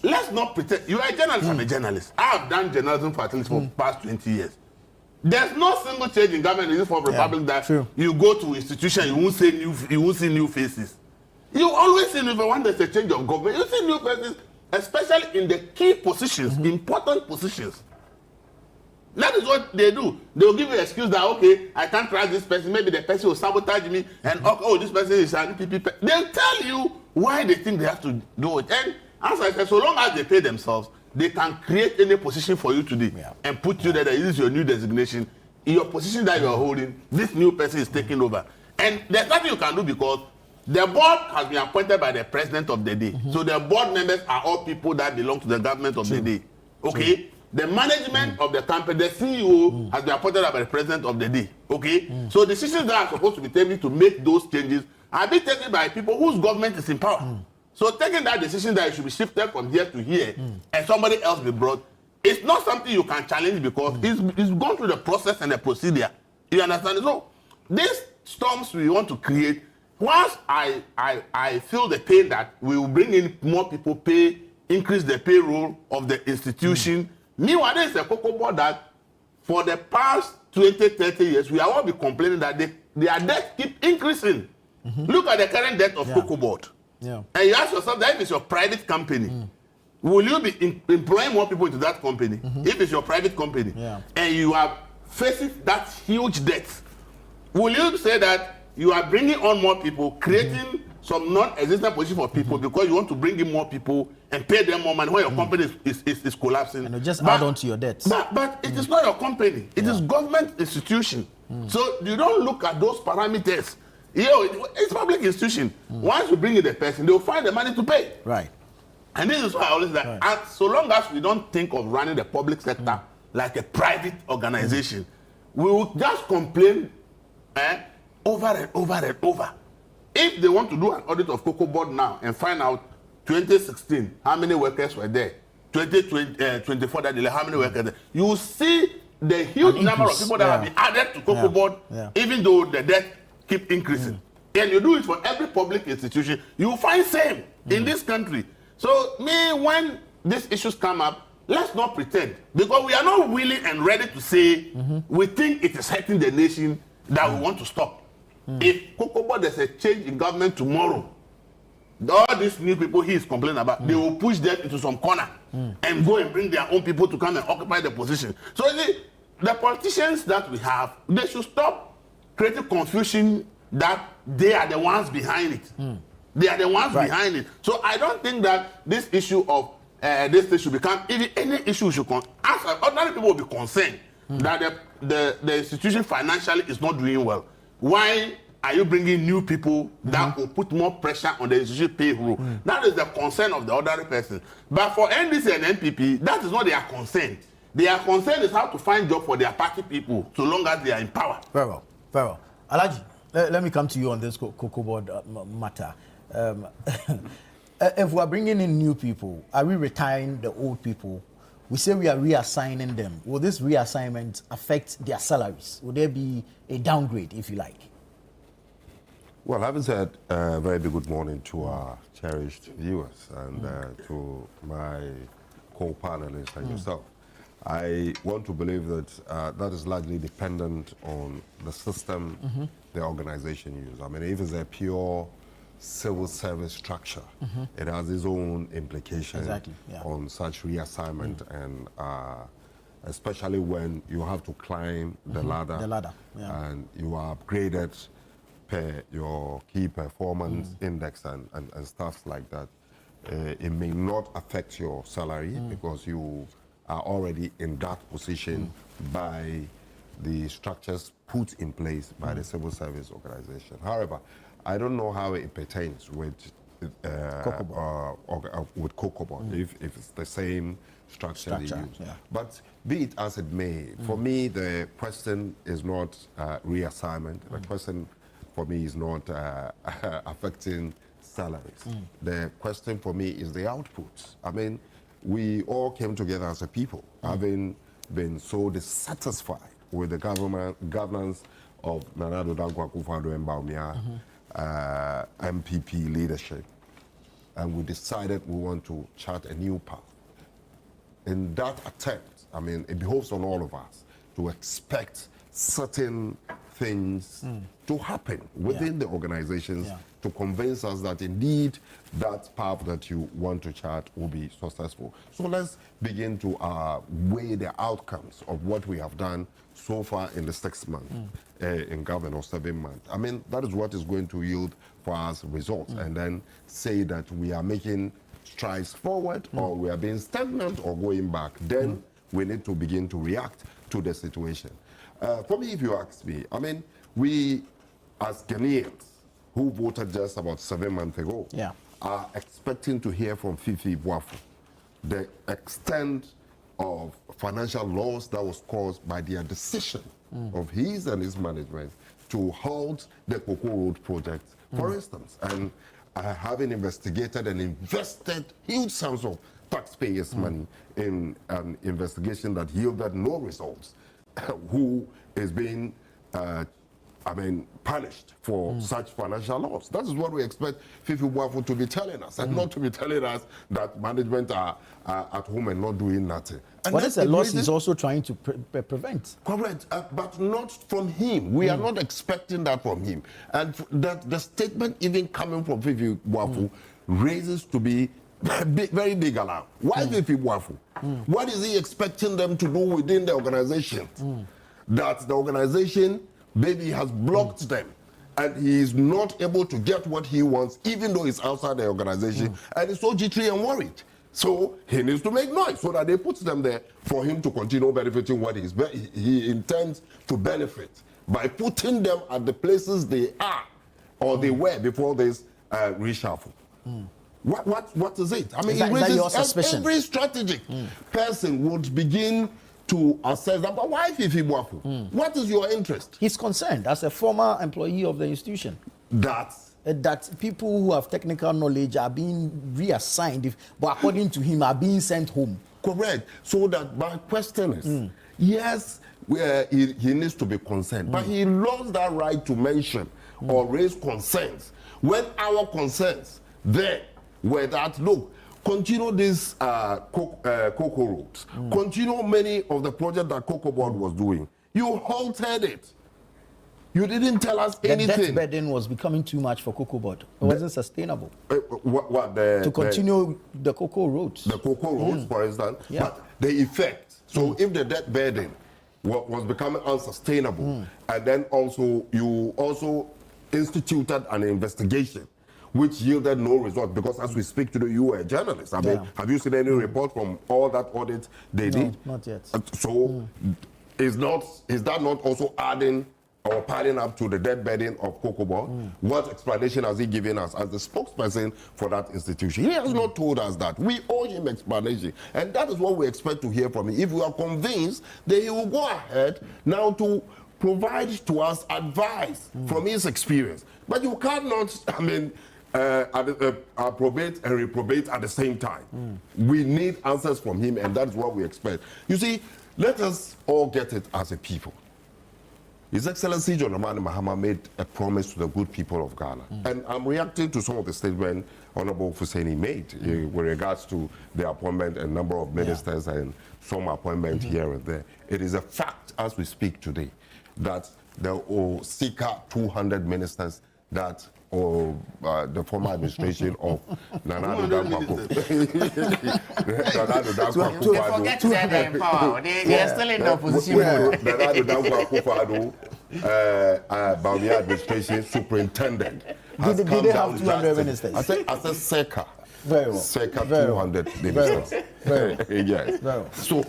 let's not pretend. You are a journalist, I'm a journalist. I have done journalism for at least for the past 20 years. There's no single change in government in this form of republic that you go to institution, you won't see new faces. You always see new faces. When there's a change of government, you see new faces, especially in the key positions, important positions. That is what they do. They will give you an excuse that, okay, I can't trust this person, maybe the person will sabotage me, and oh, this person is an NPP. They'll tell you why they think they have to do it. And as I said, so long as they pay themselves, they can create any position for you today and put you there. This is your new designation. In your position that you are holding, this new person is taking over. And there's nothing you can do because the board has been appointed by the president of the day. So the board members are all people that belong to the government of the day. Okay? The management of the company, the CEO has been appointed by the president of the day. Okay? So decisions that are supposed to be taken to make those changes are being taken by people whose government is in power. So taking that decision that it should be shifted from here to here and somebody else be brought, it's not something you can challenge because it's gone through the process and the procedure. You understand? So these storms we want to create, once I feel the pain that we will bring in more people, increase the payroll of the institution. Meanwhile, there is a Cocoa Board that for the past 20, 30 years, we have all been complaining that their debt keep increasing. Look at the current debt of Cocoa Board. Yeah. And you ask yourself that if it's your private company, will you be employing more people into that company? If it's your private company and you are facing that huge debt, will you say that you are bringing on more people, creating some non-existent position for people because you want to bring in more people and pay them more money when your company is collapsing? And you just add on to your debts. But it is not your company. It is government institution. So you don't look at those parameters. It's public institution. Once you bring in the person, they'll find the money to pay. Right. And this is why I always say that. And so long as we don't think of running the public sector like a private organization, we will just complain over and over and over. If they want to do an audit of Cocoa Board now and find out 2016 how many workers were there, 2024 that how many workers there, you will see the huge number of people that have been added to Cocoa Board, even though the debt keep increasing. and you do it for every public institution, you will find same in this country. So when these issues come up, let's not pretend, because we are not willing and ready to say we think it is hurting the nation that we want to stop. If Kokobo there's a change in government tomorrow, all these new people he is complaining about, they will push them into some corner and go and bring their own people to come and occupy the position. So the politicians that we have, they should stop creating confusion that they are the ones behind it. They are the ones behind it. So I don't think that this issue of this thing should become, if any issue should come, as ordinary people will be concerned that the institution financially is not doing well. Why are you bringing new people that will put more pressure on the institution payroll? That is the concern of the ordinary person. But for NDC and NPP, that is not their concern. Their concern is how to find job for their party people, so long as they are in power. Very well, very well. Alhaji, let me come to you on this Cocoa Board matter. If we are bringing in new people, are we retiring the old people? We say we are reassigning them. Will this reassignment affect their salaries? Will there be a downgrade, if you like? Well, having said a very good morning to our cherished viewers and to my co-panelists and yourself, I want to believe that that is largely dependent on the system the organization uses. I mean, if it's a pure civil service structure, it has its own implications on such reassignment and especially when you have to climb the ladder, and you are upgraded per your key performance index and stuff like that. It may not affect your salary because you are already in that position by the structures put in place by the civil service organization. However, I don't know how it pertains with Kokobo, if it's the same structure they use. But be it as it may, for me the question is not reassignment. The question for me is not affecting salaries. The question for me is the output. I mean, we all came together as a people, having been so dissatisfied with the governance of Nana Addo Dankwa Akufo-Addo and Bawumia MPP leadership, and we decided we want to chart a new path. In that attempt, I mean, it behoves on all of us to expect certain things to happen within the organizations to convince us that indeed that path that you want to chart will be successful. So let's begin to weigh the outcomes of what we have done so far in the 6 months in government, or 7 months. I mean, that is what is going to yield for us results, and then say that we are making strides forward or we are being stagnant or going back. Then we need to begin to react to the situation. For me, if you ask me, I mean, we as Ghanaians who voted just about 7 months ago are expecting to hear from Fifi Boafo the extent of financial loss that was caused by their decision of his and his management to halt the Cocoa Road project, for instance, and having investigated and invested huge sums of taxpayers' money in an investigation that yielded no results. Who is being, punished for such financial loss? That is what we expect Fifi Boafo to be telling us, and not to be telling us that management are at home and not doing nothing. And what is the loss he's also trying to prevent? Correct, but not from him. We are not expecting that from him. And that the statement even coming from Fifi Boafo raises to be very big alarm. Why Fifi Boafo? What is he expecting them to do within the organization? That the organization maybe has blocked them, and he is not able to get what he wants, even though he's outside the organization, and he's so jittery and worried. So he needs to make noise so that they put them there for him to continue benefiting what he intends to benefit by putting them at the places they are or they were before this reshuffle. What is it? I mean, is that your suspicion? Every strategic person would begin to assess that. But why Fifi Boafo? What is your interest? He's concerned as a former employee of the institution that people who have technical knowledge are being reassigned, but according to him, are being sent home. Correct. So that my question is, yes, he needs to be concerned, but he lost that right to mention or raise concerns when our concerns there were that, look, continue this cocoa roads, continue many of the projects that Cocoa Board was doing. You halted it. You didn't tell us anything. The debt burden was becoming too much for Cocoa Board. It wasn't sustainable. To continue the cocoa roads. The cocoa roads, for instance, but the effect. So if the debt burden was becoming unsustainable, and then also you also instituted an investigation which yielded no result, because as we speak today, you were a journalist. I mean, have you seen any report from all that audit they did? Not yet. So is that not also adding or piling up to the debt burden of Cocoa Board? What explanation has he given us as the spokesperson for that institution? He has not told us that. We owe him explanation, and that is what we expect to hear from him. If we are convinced, then he will go ahead now to provide to us advice from his experience. But you cannot, I mean, approbate and reprobate at the same time. We need answers from him, and that is what we expect. You see, let us all get it as a people. His Excellency John Dramani Mahama made a promise to the good people of Ghana. And I'm reacting to some of the statements Honorable Fuseni made with regards to the appointment and number of ministers and some appointment here and there. It is a fact as we speak today that there are circa 200 ministers that the former administration of Nana Addo Forget them power. They are still in the opposition. Nana Addo Bawumia administration superintendent. Did they have 200 ministers? I said circa. Very well. Circa 200 ministers. Very well. Yes. Very well. So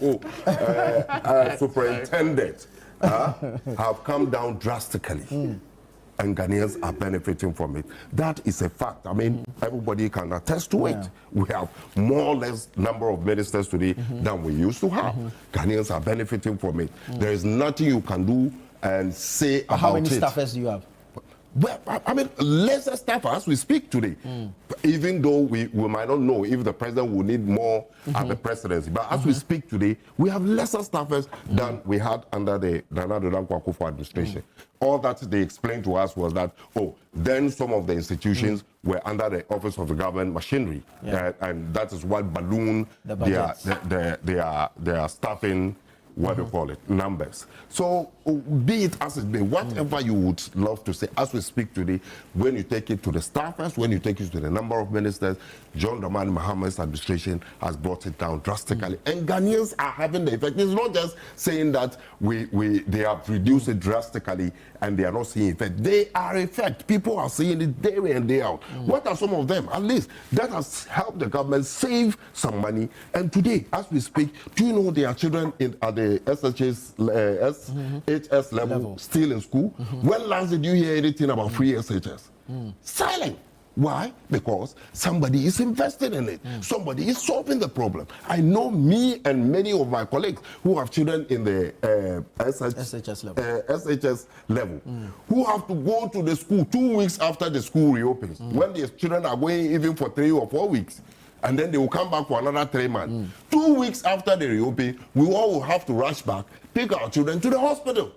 superintendent have come down drastically. And Ghanaians are benefiting from it. That is a fact. I mean, everybody can attest to it. We have more or less number of ministers today than we used to have. Ghanaians are benefiting from it. There is nothing you can do and say about it. How many staffers do you have? Well, I mean, lesser staff as we speak today. Even though we might not know if the president will need more at the presidency. But as we speak today, we have lesser staffers than we had under the Nana Addo Akufo administration. All that they explained to us was that, then some of the institutions were under the office of the government machinery. And that is what ballooned their staffing, what do you call it, numbers. So be it as it may, whatever you would love to say, as we speak today, when you take it to the staffers, when you take it to the number of ministers, John Dramani Mahama's administration has brought it down drastically. And Ghanaians are having the effect. It's not just saying that they have reduced it drastically and they are not seeing effect. They are effect. People are seeing it day in and day out. What are some of them? At least that has helped the government save some money. And today, as we speak, do you know there are children at the SHS level still in school? When last did you hear anything about free SHS? Silent. Why? Because somebody is invested in it. Somebody is solving the problem. I know me and many of my colleagues who have children in the SHS level who have to go to the school 2 weeks after the school reopens. When their children are going even for 3 or 4 weeks. And then they will come back for another 3 months. 2 weeks after they reopen, we all will have to rush back, pick our children to the hospital.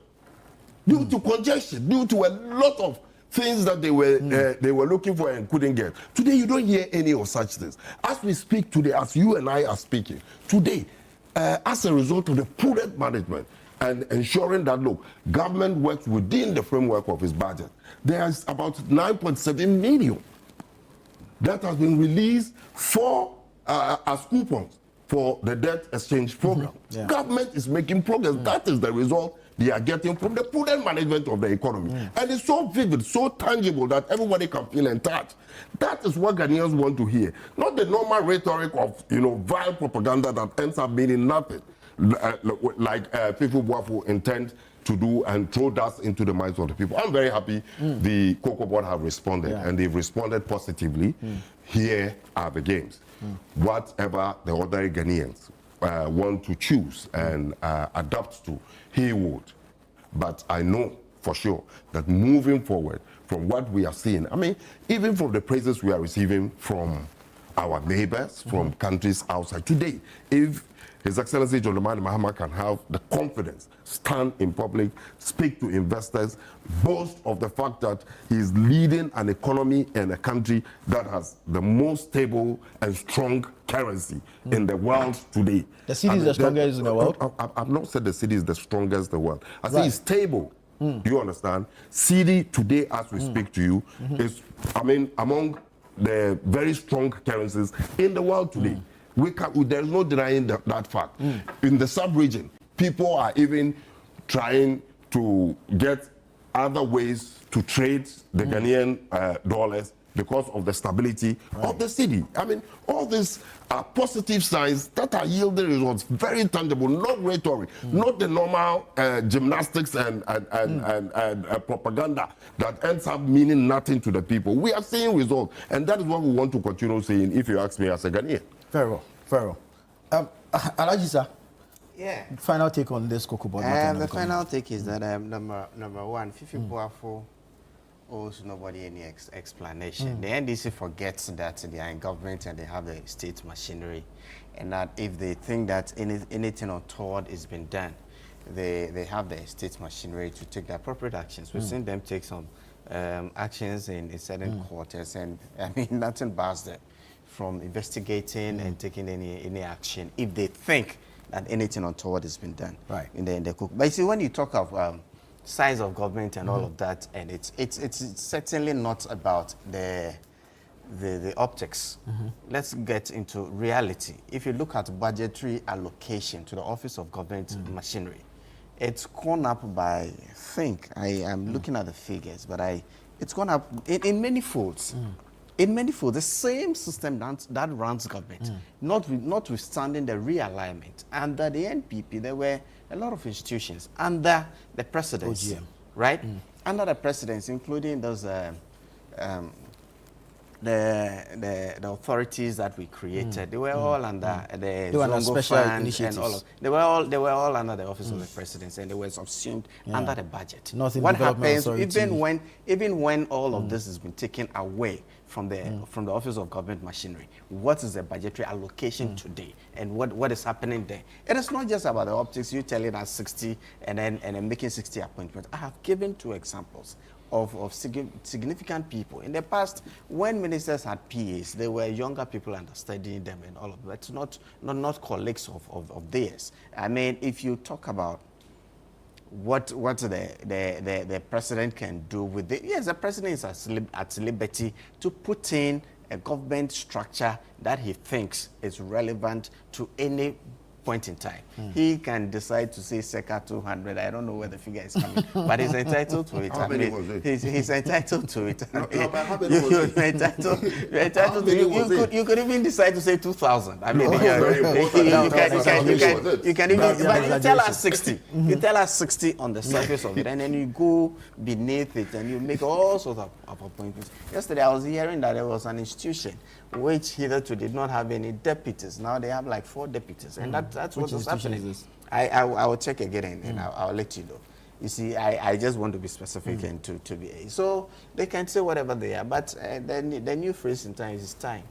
Due to congestion, due to a lot of things that they were looking for and couldn't get. Today, you don't hear any of such things. As we speak today, as you and I are speaking, today, as a result of the prudent management and ensuring that, look, government works within the framework of its budget, there's about 9.7 million that has been released for as coupons for the debt exchange program. Government is making progress. That is the result they are getting from the prudent management of the economy. And it's so vivid, so tangible that everybody can feel and touch. That is what Ghanaians want to hear. Not the normal rhetoric of, vile propaganda that ends up meaning nothing. Like people who intend to do and throw dust into the minds of the people. I'm very happy the Cocoa Board have responded, and they've responded positively. Here are the games. Whatever the ordinary Ghanaians want to choose and adapt to, he would. But I know for sure that moving forward from what we are seeing, I mean, even from the praises we are receiving from our neighbors, from countries outside today, if His Excellency John Dramani Mahama can have the confidence, stand in public, speak to investors, boast of the fact that he's leading an economy and a country that has the most stable and strong currency in the world today. The city is the strongest in the world? I've not said the city is the strongest in the world. I say it's stable. Do you understand? CD today, as we speak to you, is, I mean, among the very strong currencies in the world today. There's no denying that fact. In the sub-region, people are even trying to get other ways to trade the Ghanaian dollars because of the stability of the city. I mean, all these are positive signs that are yielding results, very tangible, not rhetoric, not the normal gymnastics and propaganda that ends up meaning nothing to the people. We are seeing results, and that is what we want to continue saying, if you ask me as a Ghanaian. Very well, very well. Alhaji sir, Yeah. final take on this cocoa board. The final take is that number one, Fifi Boafo owes nobody any explanation. The NDC forgets that they are in government and they have the state machinery, and that if they think that anything untoward is being done, they have the state machinery to take the appropriate actions. We've seen them take some actions in certain quarters, and I mean nothing bars them from investigating and taking any action if they think that anything untoward has been done in the cook. But you see, when you talk of size of government and all of that, and it's certainly not about the optics. Let's get into reality. If you look at budgetary allocation to the Office of Government Machinery, it's gone up by, I think, I am looking at the figures, but it's gone up in many folds. In many folds, the same system that runs government, notwithstanding the realignment. Under the NPP, there were a lot of institutions under the presidency, right? Under the presidency, including those the authorities that we created, they were all under the Zongo Fund and all of. They were all under the Office of the Presidency, and they were subsumed under the budget. What happens even when all of this has been taken away from the Office of Government Machinery? What is the budgetary allocation today, and what is happening there? It is not just about the optics. You telling us 60 and then making 60 appointments. I have given 2 examples of significant people. In the past, when ministers had PAs, they were younger people understudying them and all of that, not colleagues of theirs. I mean, if you talk about what the president can do with it, yes, the president is at liberty to put in a government structure that he thinks is relevant to any point in time. He can decide to say circa 200. I don't know where the figure is coming, but he's entitled to it. How many was it? He's entitled to it. You're entitled to. You could even decide to say 2,000. I mean, you can even. But you tell us 60. You tell us 60 on the surface of it, and then you go beneath it and you make all sorts of appointments. Yesterday, I was hearing that there was an institution which hitherto did not have any deputies. Now they have like 4 deputies, and that's what is happening. I will check again and I'll let you know. You see, I just want to be specific and to be. So they can say whatever they are, but the new phrase in time is time.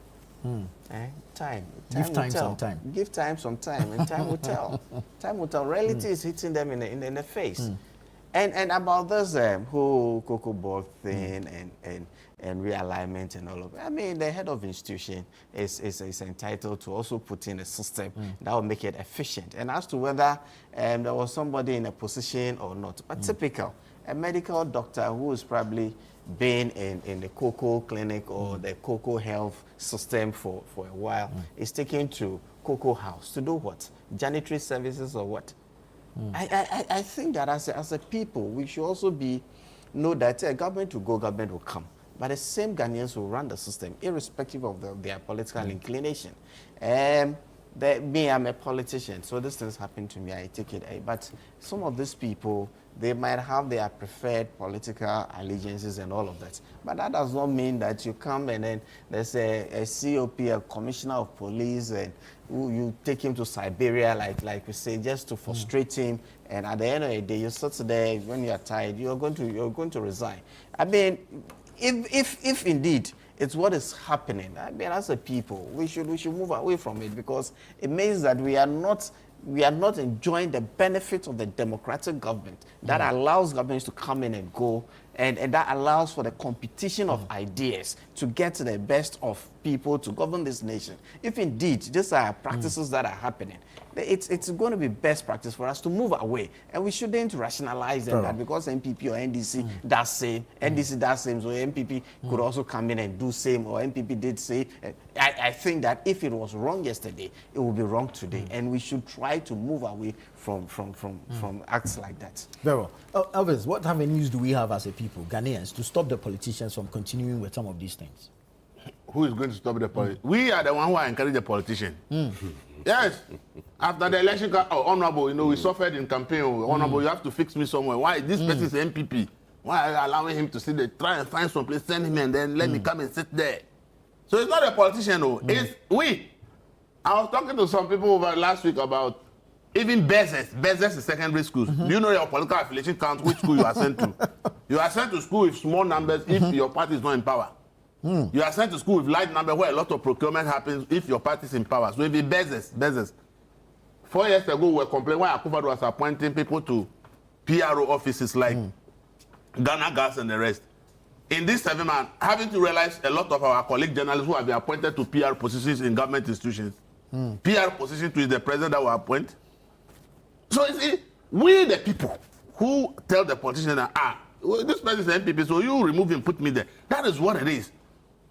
Time. Give time some time. Give time some time, and time will tell. Time will tell. Reality is hitting them in the face. And about this whole cocoa board thing and realignment and all of it, I mean, the head of institution is entitled to also put in a system that will make it efficient. And as to whether there was somebody in a position or not, but typical, a medical doctor who is probably been in the cocoa clinic or the cocoa health system for a while is taken to cocoa house to do what? Janitary services or what? I think that as a people, we should also know that government will go, government will come. But the same Ghanaians will run the system, irrespective of their political inclination. Me, I'm a politician, so these things happen to me, I take it. But some of these people, they might have their preferred political allegiances and all of that. But that does not mean that you come and then there's a COP, a commissioner of police, and you take him to Siberia, like we say, just to frustrate him. And at the end of the day, you sit there, when you are tired, you're going to resign. I mean, if indeed it's what is happening, I mean, as a people, we should move away from it, because it means that we are not we are not enjoying the benefits of the democratic government that allows governments to come in and go, and that allows for the competition of ideas to get to the best of people to govern this nation. If indeed these are practices that are happening, it's going to be best practice for us to move away, and we shouldn't rationalize them that because MPP or NDC does same, NDC does same, so MPP could also come in and do same, or MPP did say. I think that if it was wrong yesterday, it will be wrong today, and we should try to move away from acts like that. Very well. Elvis, what avenues do we have as a people, Ghanaians, to stop the politicians from continuing with some of these things? Who is going to stop the politician? We are the one who are encouraging the politician. Yes. After the election, honorable, we suffered in campaign. Honorable, you have to fix me somewhere. Why? This person is MPP. Why are you allowing him to sit there? Try and find some place, send him, and then let me come and sit there. So it's not a politician, no. It's we. I was talking to some people over last week about even Bezes is secondary schools. Do you know your political affiliation counts which school you are sent to? You are sent to school with small numbers if your party is not in power. You are sent to school with large numbers where a lot of procurement happens if your party is in power. So if it Bezes. 4 years ago, we were complaining why Akufo was appointing people to PRO offices like Ghana Gas and the rest. In this 7 months, having to realize a lot of our colleague journalists who have been appointed to PR positions in government institutions, PR position to the president that will appoint. So you see, we the people who tell the politician that, this person is MPP, so you remove him, put me there. That is what it is.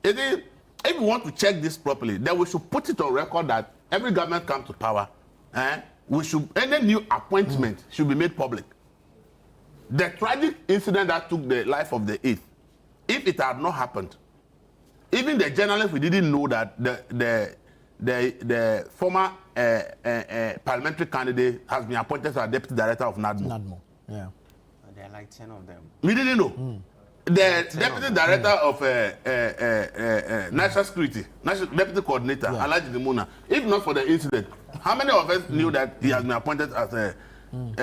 If we want to check this properly, then we should put it on record that every government comes to power, any new appointment should be made public. The tragic incident that took the life of the 8th, if it had not happened, even the journalists, we didn't know that the former parliamentary candidate has been appointed as deputy director of NADMO. There are like 10 of them. We didn't know. The deputy director of national security, deputy coordinator, Alhaji Dimuna, if not for the incident, how many of us knew that he has been appointed as a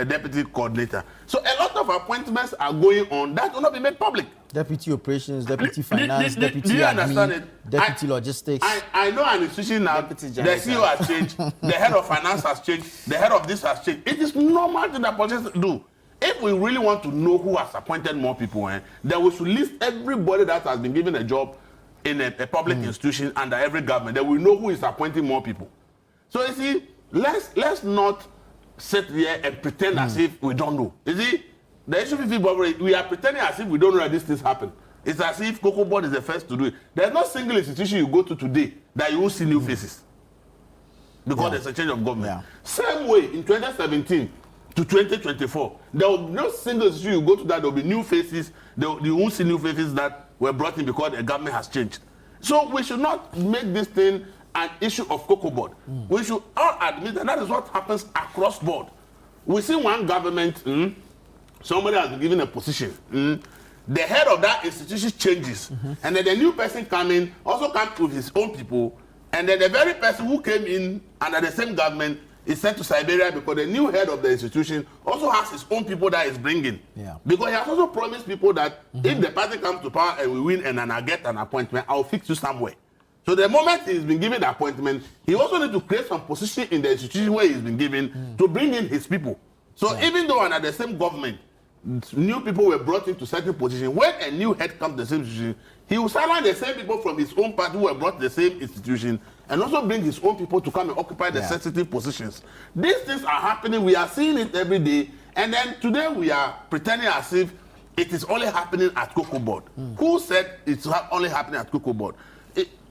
deputy coordinator? So a lot of appointments are going on that will not be made public. Deputy operations, deputy finance, deputy do you understand it? Deputy logistics. I know an institution now, the CEO has changed, the head of finance has changed, the head of this has changed. It is normal thing that politicians do. If we really want to know who has appointed more people, then we should list everybody that has been given a job in a public institution under every government. Then we know who is appointing more people. So you see, let's not sit here and pretend as if we don't know. You see, the issue with we are pretending as if we don't know that these things happen. It's as if Cocoa Board is the first to do it. There's no single institution you go to today that you won't see new faces because there's a change of government. Same way in 2017 to 2024, there will be no single institution you go to that there will be new faces. You won't see new faces that were brought in because the government has changed. So we should not make this thing an issue of Cocoa Board. We should all admit that is what happens across board. We see one government, somebody has been given a position. The head of that institution changes, and then the new person coming also comes with his own people, and then the very person who came in under the same government is sent to Siberia because the new head of the institution also has his own people that he's bringing. Because he has also promised people that if the party comes to power and we win and then I get an appointment, I'll fix you somewhere. So the moment he's been given the appointment, he also needs to create some position in the institution where he's been given to bring in his people. So even though under the same government, new people were brought into certain positions, when a new head comes to the same institution, he will silence the same people from his own party who were brought to the same institution and also bring his own people to come and occupy the sensitive positions. These things are happening. We are seeing it every day. And then today we are pretending as if it is only happening at Cocoa Board. Who said it's only happening at Cocoa Board?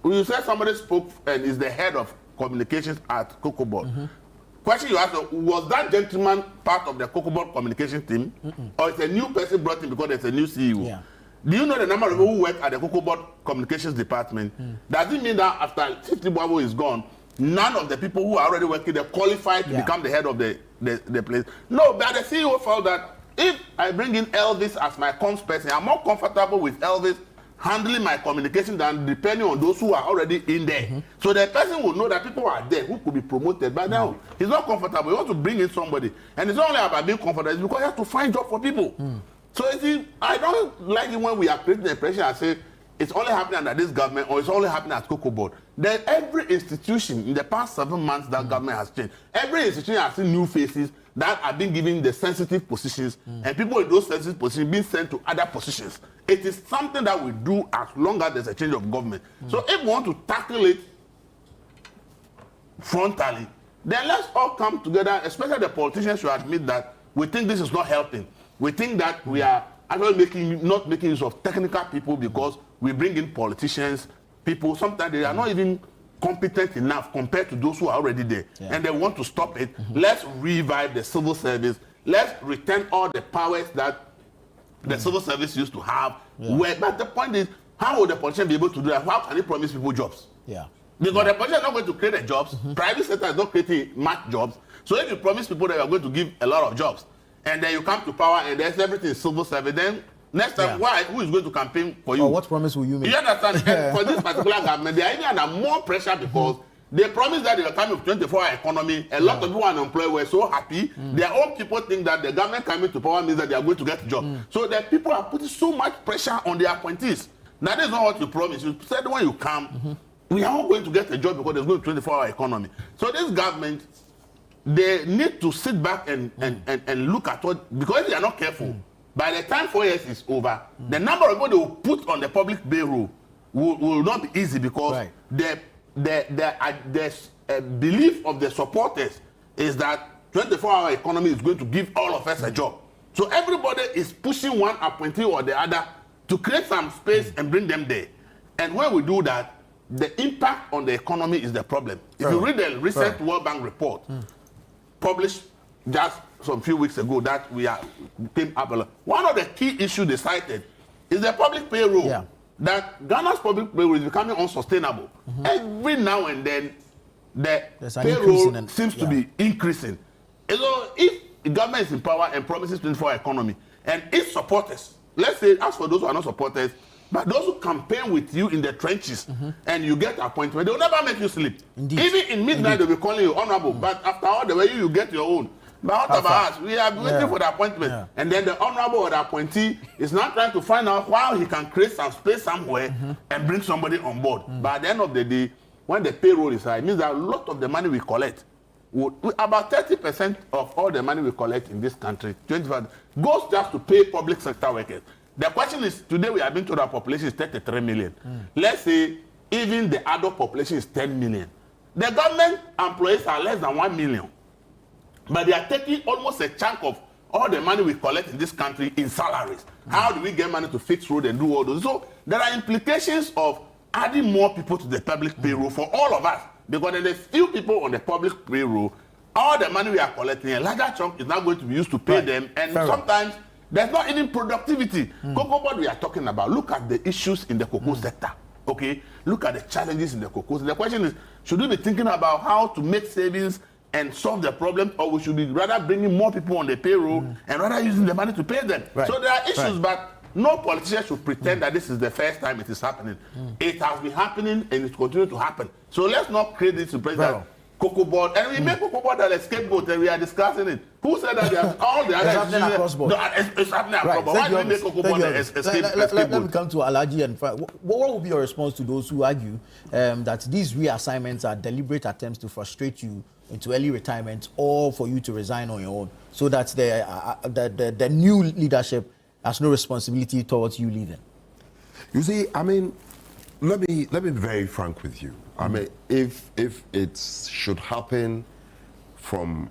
You said somebody spoke and is the head of communications at Cocoa Board. Question you asked, was that gentleman part of the Cocoa Board communication team? Or it's a new person brought in because there's a new CEO? Do you know the number of people who work at the Cocoa Board communications department? Does it mean that after Aetiba is gone, none of the people who are already working there qualified to become the head of the place? No, but the CEO felt that if I bring in Elvis as my comms person, I'm more comfortable with Elvis handling my communication than depending on those who are already in there. So the person will know that people are there who could be promoted. But now, he's not comfortable. He wants to bring in somebody. And it's not only about being comfortable, it's because he has to find job for people. So you see, I don't like it when we are creating the impression and say, it's only happening under this government or it's only happening at Cocoa Board. Then every institution in the past 7 months that government has changed. Every institution has seen new faces that are being given the sensitive positions and people in those sensitive positions being sent to other positions. It is something that we do as long as there's a change of government. So if we want to tackle it frontally, then let's all come together, especially the politicians should admit that we think this is not helping. We think that we are actually not making use of technical people because we bring in politicians, people, sometimes they are not even competent enough compared to those who are already there. And they want to stop it. Let's revive the civil service. Let's return all the powers that the civil service used to have. But the point is, how will the politician be able to do that? How can he promise people jobs? Because the politician is not going to create the jobs. Private sector is not creating much jobs. So if you promise people that you are going to give a lot of jobs, and then you come to power and there's everything civil service, then next time, who is going to campaign for you? What promise will you make? You understand? And for this particular government, they are even under more pressure because they promised that they will come with 24-hour economy. A lot of people unemployed were so happy. Their own people think that the government coming to power means that they are going to get a job. So the people are putting so much pressure on their appointees. Now, that's not what you promised. You said when you come, we are all going to get a job because there's going to 24-hour economy. So this government, they need to sit back and look at what, because if they are not careful, by the time 4 years is over, the number of people they will put on the public payroll will not be easy because the belief of the supporters is that 24-hour economy is going to give all of us a job. So everybody is pushing one appointee or the other to create some space and bring them there. And when we do that, the impact on the economy is the problem. If you read the recent World Bank report, published just some few weeks ago, that came up a lot. One of the key issues they cited is the public payroll. That Ghana's public payroll is becoming unsustainable. Every now and then, the payroll seems to be increasing. And so if the government is in power and promises 24-hour economy, and its supporters, let's say, as for those who are not supporters, but those who campaign with you in the trenches and you get appointment, they will never make you sleep. Even in midnight, they'll be calling you honorable. But after all the way, you get your own. But what about us? We are waiting for the appointment. And then the honorable or the appointee is now trying to find out how he can create some space somewhere and bring somebody on board. But at the end of the day, when the payroll is high, it means that a lot of the money we collect, about 30% of all the money we collect in this country, 25, goes just to pay public sector workers. The question is, today we have been told our population is 33 million. Let's say even the adult population is 10 million. The government employees are less than 1 million. But they are taking almost a chunk of all the money we collect in this country in salaries. How do we get money to fix road and do all those? So there are implications of adding more people to the public payroll for all of us. Because there are few people on the public payroll, all the money we are collecting, a larger chunk is not going to be used to pay them. And sometimes there's not even productivity. Cocoa Board we are talking about, look at the issues in the cocoa sector. Okay, look at the challenges in the cocoa. The question is, should we be thinking about how to make savings and solve the problem, or we should be rather bringing more people on the payroll and rather using the money to pay them? So there are issues, but no politician should pretend that this is the first time it is happening. It has been happening and it continues to happen. So let's not create this impression. Cocoa Board, and we make Cocoa Board as a scapegoat, and we are discussing it. Who said that? All the other it's happening across board. No, it's happening across board. Why do we make Cocoa Board a scapegoat? Let me come to Alhaji and what will be your response to those who argue that these reassignments are deliberate attempts to frustrate you into early retirement or for you to resign on your own, so that the new leadership has no responsibility towards you leaving? You see, I mean, let me be very frank with you. I mean, if it should happen from,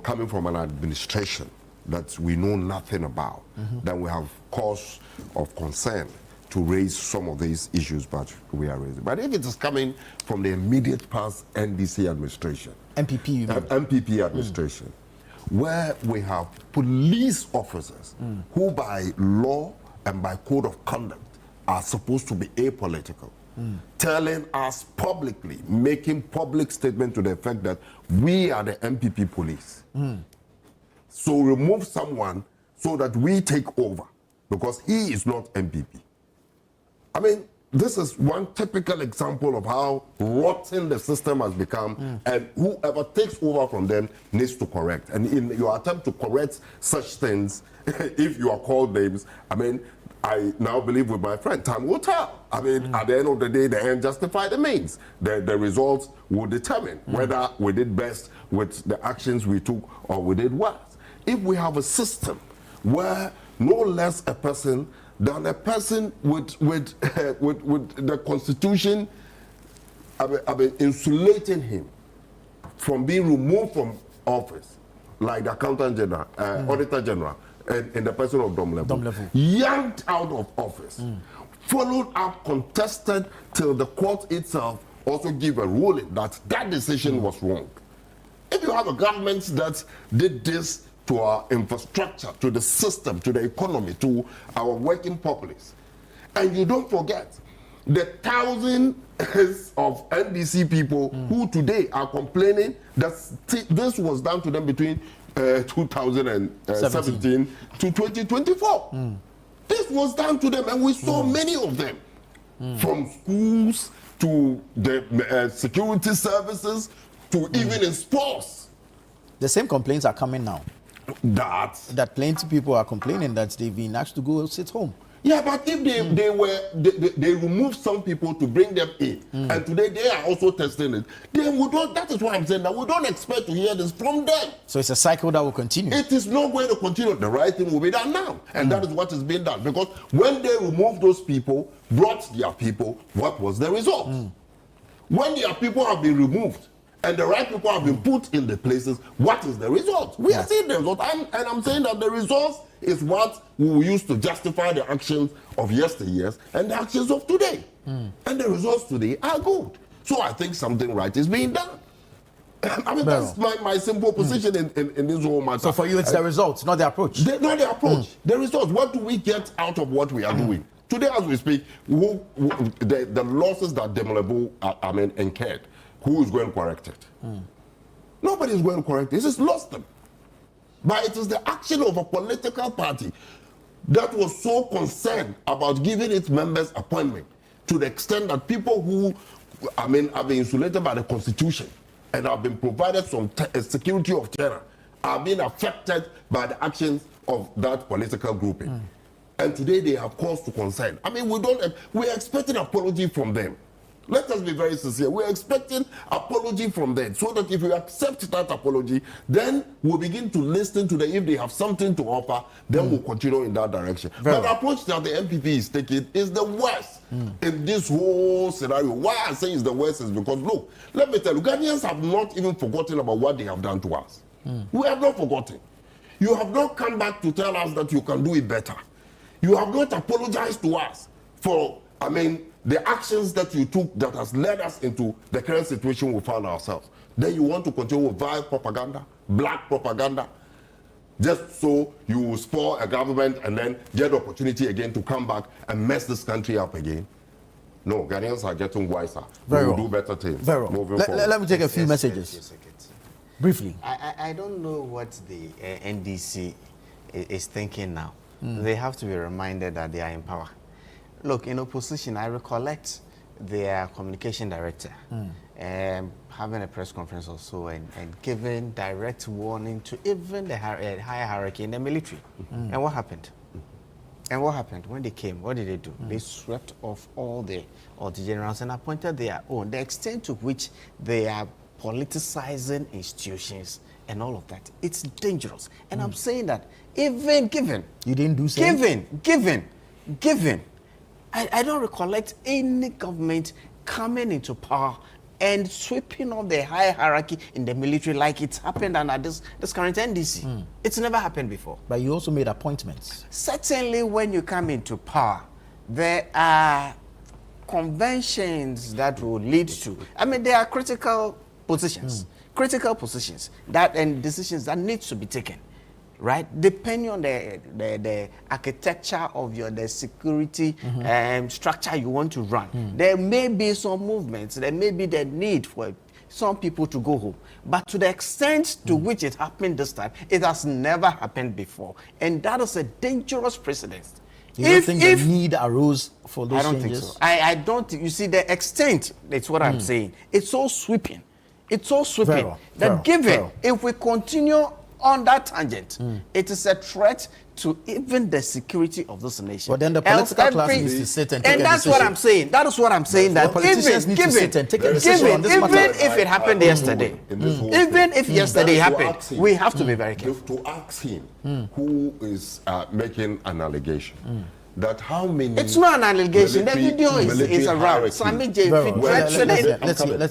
coming from an administration that we know nothing about, then we have cause of concern to raise some of these issues that we are raising. But if it is coming from the immediate past NDC administration, MPP, you mean? MPP administration, where we have police officers who by law and by code of conduct are supposed to be apolitical, telling us publicly, making public statement to the effect that we are the MPP police. So remove someone so that we take over, because he is not MPP. I mean, this is one typical example of how rotten the system has become, and whoever takes over from them needs to correct. And in your attempt to correct such things, if you are called names, I mean, I now believe with my friend, time will tell. I mean, at the end of the day, the end justify the means. The results will determine whether we did best with the actions we took or we did worse. If we have a system where no less a person than a person with the Constitution, I mean, insulating him from being removed from office, like the Accountant General, Auditor General, in the person of Dom Level, yanked out of office, followed up, contested till the court itself also give a ruling that that decision was wrong. If you have a government that did this to our infrastructure, to the system, to the economy, to our working populace, and you don't forget the thousands of NDC people who today are complaining that this was done to them between 2017 to 2024. This was done to them, and we saw many of them, from schools to the security services to even in sports. The same complaints are coming now. That plenty people are complaining that they've been asked to go sit home. Yeah, but if they removed some people to bring them in, and today they are also testing it, then we don't. That is why I'm saying that we don't expect to hear this from them. So it's a cycle that will continue. It is not going to continue. The right thing will be done now, and that is what is being done. Because when they removed those people, brought their people, what was the result? When their people have been removed and the right people have been put in the places, what is the result? We are seeing the result, and I'm saying that the results is what we will use to justify the actions of yesteryears and the actions of today. And the results today are good. So I think something right is being done. I mean, that's my simple position in this whole matter. So for you, it's the results, not the approach. Not the approach. The results. What do we get out of what we are doing? Today, as we speak, the losses that Demolebo, incurred, who is going to correct it? Nobody is going to correct it. It's just lost them. But it is the action of a political party that was so concerned about giving its members appointment to the extent that people who, have been insulated by the Constitution and have been provided some security of terror are being affected by the actions of that political grouping. And today they have cause to concern. I mean, we're expecting apology from them. Let us be very sincere. We're expecting apology from them, so that if we accept that apology, then we'll begin to listen to them. If they have something to offer, then we'll continue in that direction. But the approach that the MPP is taking is the worst in this whole scenario. Why I say it's the worst is because, look, let me tell you, Ghanaians have not even forgotten about what they have done to us. We have not forgotten. You have not come back to tell us that you can do it better. You have not apologized to us for, the actions that you took that has led us into the current situation we found ourselves. Then you want to continue with vile propaganda, black propaganda, just so you will spoil a government and then get the opportunity again to come back and mess this country up again. No, Ghanaians are getting wiser. We will do better things. Let me take a few messages. Briefly. I don't know what the NDC is thinking now. They have to be reminded that they are in power. Look, in opposition, I recollect their communication director having a press conference or so and giving direct warning to even the higher hierarchy in the military. And what happened? And what happened when they came? What did they do? They swept off all the generals and appointed their own. The extent to which they are politicizing institutions and all of that, it's dangerous. And I'm saying that even given, you didn't do so. Given. I don't recollect any government coming into power and sweeping off the high hierarchy in the military like it's happened under this current NDC. It's never happened before. But you also made appointments. Certainly when you come into power, there are conventions that will lead to, there are critical positions that and decisions that need to be taken. Right, depending on the architecture of the security structure you want to run, there may be some movements. There may be the need for some people to go home, but to the extent to which it happened this time, it has never happened before, and that is a dangerous precedent. You don't think the need arose for those changes? I don't think so. I don't. You see, the extent. That's what I'm saying. It's so sweeping. It's so sweeping that if we continue on that tangent, it is a threat to even the security of this nation. But then the political class needs to sit and take and a that's decision. what I'm saying. That is what I'm saying. That politicians need to sit and take a decision on this even matter. if it happened yesterday, even if yesterday happened, we have to be very careful. To ask him who is making an allegation. That how many... It's not an allegation. The video is around.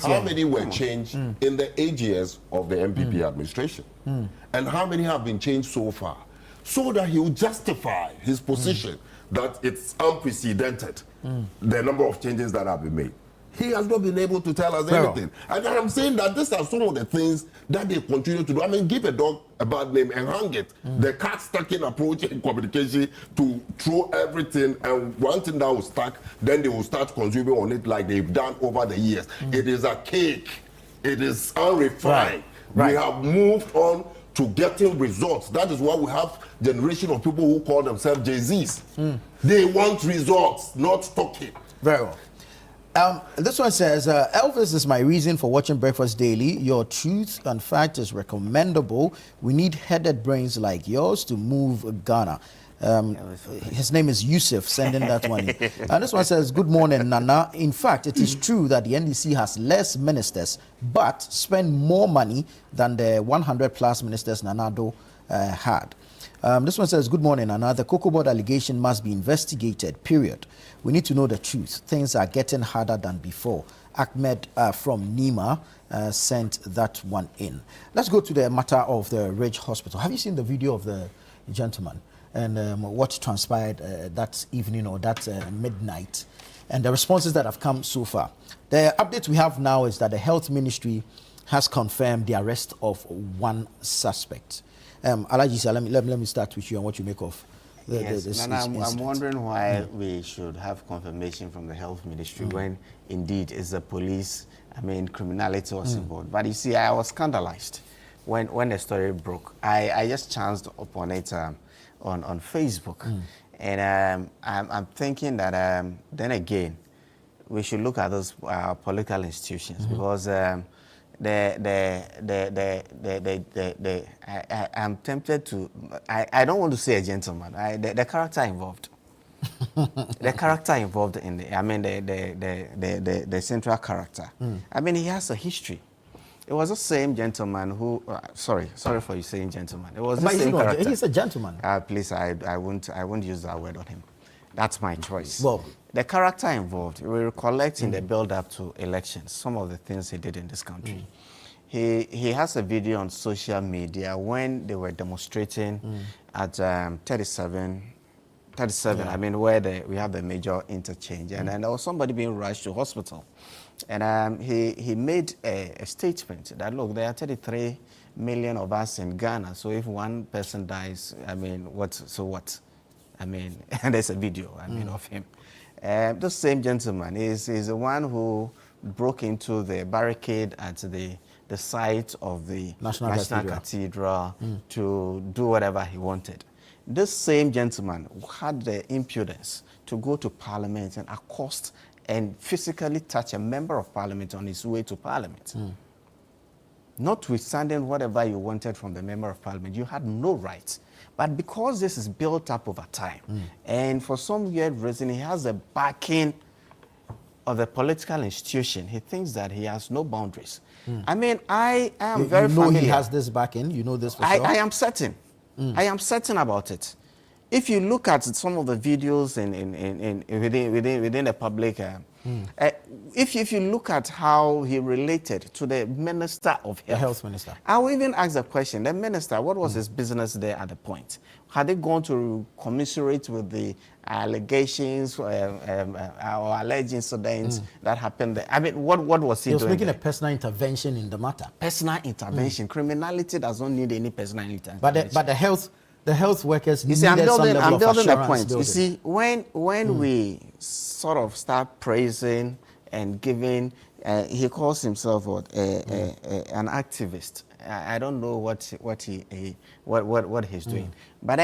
How many were changed in the 8 years of the MPP administration? And how many have been changed so far? So that he will justify his position that it's unprecedented, the number of changes that have been made. He has not been able to tell us anything. And I'm saying that these are some of the things that they continue to do. I mean, give a dog a bad name and hang it. The cat-stacking approach in communication to throw everything, and one thing that will stack, then they will start consuming on it like they've done over the years. It is a cake. It is unrefined. We have moved on to getting results. That is why we have generation of people who call themselves Jay-Z's. They want results, not talking. Very well. This one says, Elvis is my reason for watching Breakfast Daily. Your truth and fact is recommendable. We need headed brains like yours to move Ghana. His name is Yusuf, sending that one in. And this one says, good morning, Nana. In fact, it is true that the NDC has less ministers, but spend more money than the 100 plus ministers Nanado had. This one says, good morning, Nana. The Cocoa Board allegation must be investigated, period. We need to know the truth. Things are getting harder than before. Ahmed from Nima sent that one in. Let's go to the matter of the Ridge Hospital. Have you seen the video of the gentleman and what transpired that evening or that midnight and the responses that have come so far? The update we have now is that the Health Ministry has confirmed the arrest of one suspect. Alajisa, let me start with you on what you make of this I'm wondering why we should have confirmation from the Health Ministry when indeed it's the police, criminality was involved. But you see, I was scandalized when the story broke. I just chanced upon it on Facebook. And I'm thinking that then again, we should look at those political institutions because I'm tempted to. I don't want to say a gentleman. The character involved. The character involved in the central character. He has a history. It was the same gentleman who. Sorry for you saying gentleman. It was the same character. He's a gentleman. Please, I won't use that word on him. That's my choice. Well, the character involved, we recollect in the build-up to elections, some of the things he did in this country. He has a video on social media when they were demonstrating at 37, where we have the major interchange. And then there was somebody being rushed to hospital. And he made a statement that, look, there are 33 million of us in Ghana, so if one person dies, what? And there's a video, of him. The same gentleman is the one who broke into the barricade at the site of the National Cathedral to do whatever he wanted. This same gentleman had the impudence to go to Parliament and accost and physically touch a member of Parliament on his way to Parliament. Notwithstanding whatever you wanted from the member of Parliament, you had no right. But because this is built up over time, and for some weird reason, he has the backing of the political institution, he thinks that he has no boundaries. I am very familiar. He has this backing? You know this for sure? I am certain. I am certain about it. If you look at some of the videos within the public, if you look at how he related to the Minister of Health, the Health Minister, I will even ask the question: the Minister, what was his business there at the point? Had they gone to commiserate with the allegations or alleged incidents that happened there? What was he doing? He was making there? a personal intervention in the matter. Personal intervention. Criminality does not need any personal intervention. But the health workers you see, I'm building a point. You see, when we sort of start praising and giving, he calls himself an activist. I don't know what he's doing. But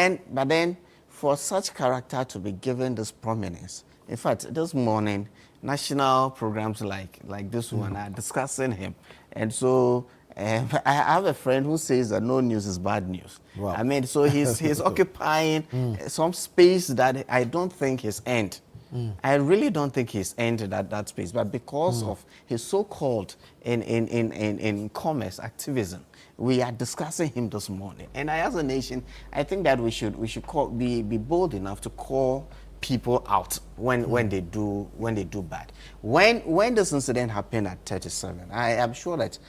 then for such character to be given this prominence, in fact, this morning national programs like this one are discussing him, and so I have a friend who says that no news is bad news. Wow. I mean, so he's occupying some space that I don't think he's earned. I really don't think he's entered that space, but because of his so-called in commerce activism, we are discussing him this morning. And as a nation, I think that we should be bold enough to call people out when they do bad. When this incident happened at 37, I am sure that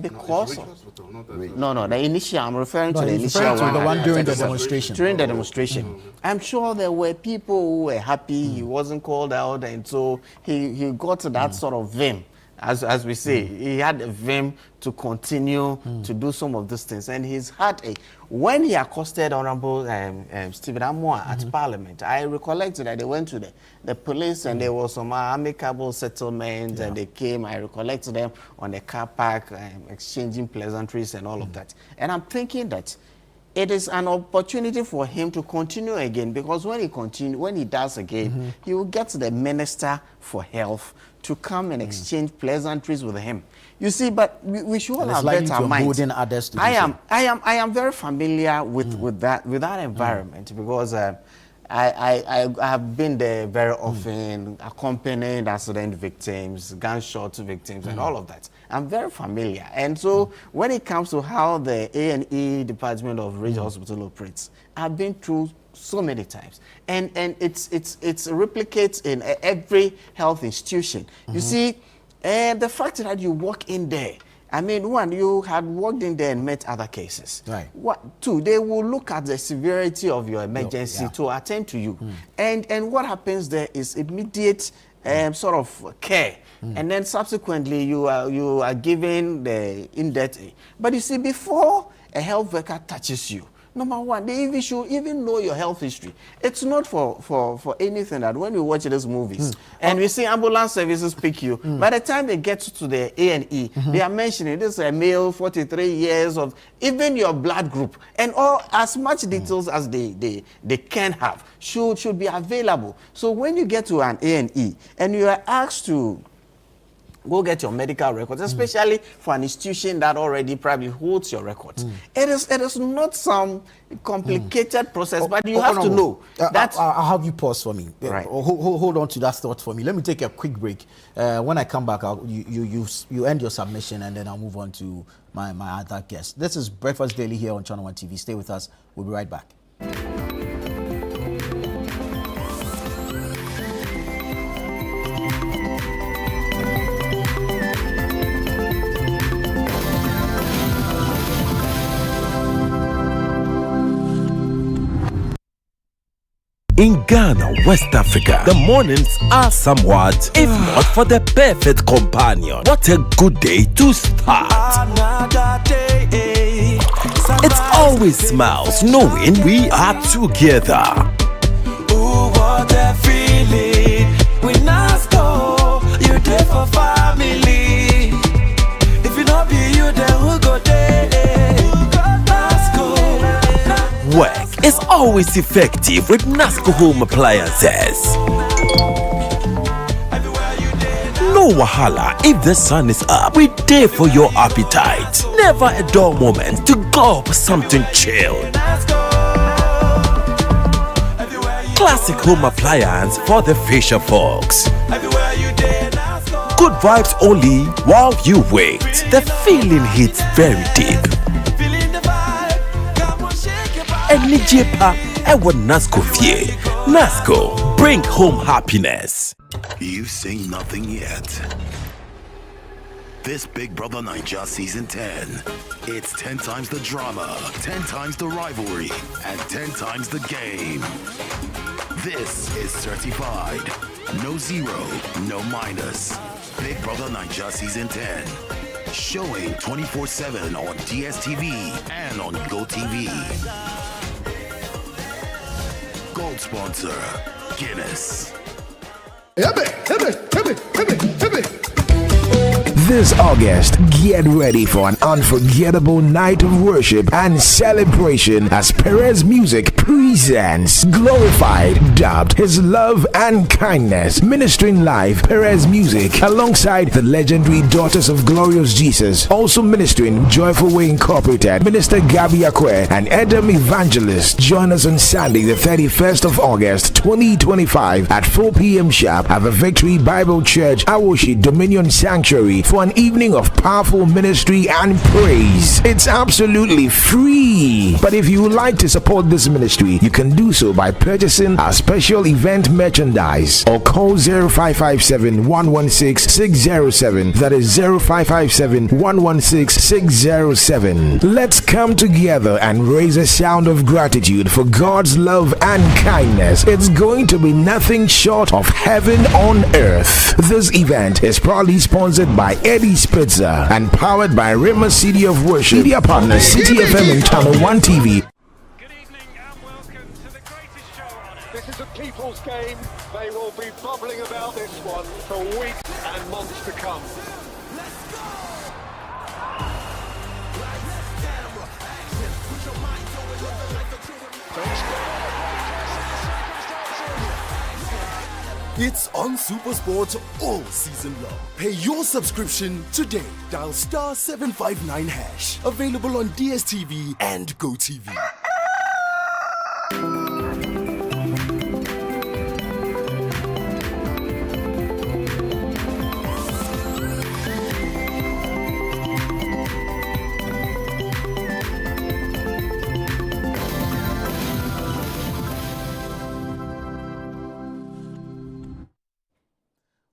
because the initial, I'm referring to the initial one, the one during the demonstration. During the demonstration, I'm sure there were people who were happy he wasn't called out, and so he got that sort of vim. As we say, he had a vim to continue to do some of these things. And he's had when he accosted Honorable Stephen Amoa at Parliament, I recollect that they went to the police and there was some amicable settlement and they came, I recollect them on the car park, exchanging pleasantries and all of that. And I'm thinking that it is an opportunity for him to continue again, because when he does again, he will get the Minister for Health to come and exchange pleasantries with him. You see, but we should all have better minds. I am very familiar with that environment because I have been there very often, accompanying accident victims, gunshot victims, and all of that. I'm very familiar. And so when it comes to how the A&E Department of Regional Hospital operates, I've been through so many times. And it's replicates in every health institution. You see, the fact that you walk in there, I mean, one, you had walked in there and met other cases. Right. Two, they will look at the severity of your emergency to attend to you. And what happens there is immediate sort of care. And then subsequently you are given the in-depth. But you see, before a health worker touches you, number one, they should even know your health history. It's not for anything that when we watch these movies and we see ambulance services pick you, by the time they get to the A&E, they are mentioning this is a male, 43 years of, even your blood group, and all as much details as they can have should be available. So when you get to an A&E and you are asked to go get your medical records, especially for an institution that already probably holds your records. It is not some complicated process, but you have to know that. I'll have you pause for me. Right. Hold on to that thought for me. Let me take a quick break. When I come back, you end your submission, and then I'll move on to my other guest. This is Breakfast Daily here on Channel One TV. Stay with us. We'll be right back. In Ghana, West Africa, the mornings are somewhat, if not for the perfect companion. What a good day to start. Another day. It's always smiles knowing we are together. Ooh, what a feeling. We not go, you there for family. If you not be you, then who go there? Work is always effective with NASCO home appliances. No wahala if the sun is up. We there for your appetite. Never a dull moment to go for something chilled. Classic home appliance for the fisher folks. Good vibes only while you wait. The feeling hits very deep. Enijepa ewa NASCO fie. NASCO, bring home happiness. You've seen nothing yet. This Big Brother Naija Season 10. It's 10 times the drama, 10 times the rivalry, and 10 times the game. This is certified. No zero, no minus. Big Brother Naija Season 10. Showing 24/7 on DSTV and on GoTV. Gold sponsor, Guinness. This August, get ready for an unforgettable night of worship and celebration as Perez Music presents Glorified, dubbed His Love and Kindness, ministering live Perez Music alongside the legendary Daughters of Glorious Jesus, also ministering Joyful Way Incorporated, Minister Gabi Akwe and Edom Evangelist. Join us on Sunday the 31st of August 2025 at 4 p.m. sharp at the Victory Bible Church, Awoshi Dominion Sanctuary for an evening of powerful ministry and praise. It's absolutely free. But if you would like to support this ministry, you can do so by purchasing our special event merchandise or call 0557 116 607. That is 0557 116 607. Let's come together and raise a sound of gratitude for God's love and kindness. It's going to be nothing short of heaven on earth. This event is proudly sponsored by Eddie's Pizza and powered by Rima City of Worship. Media partner CTFM and Channel 1 TV. Good evening and welcome to the greatest show on earth. This is a people's game. They will be bubbling about this one for weeks and months to come. Let's go! It's on SuperSport all season long. Pay your subscription today. Dial star 759 hash. Available on DSTV and GoTV.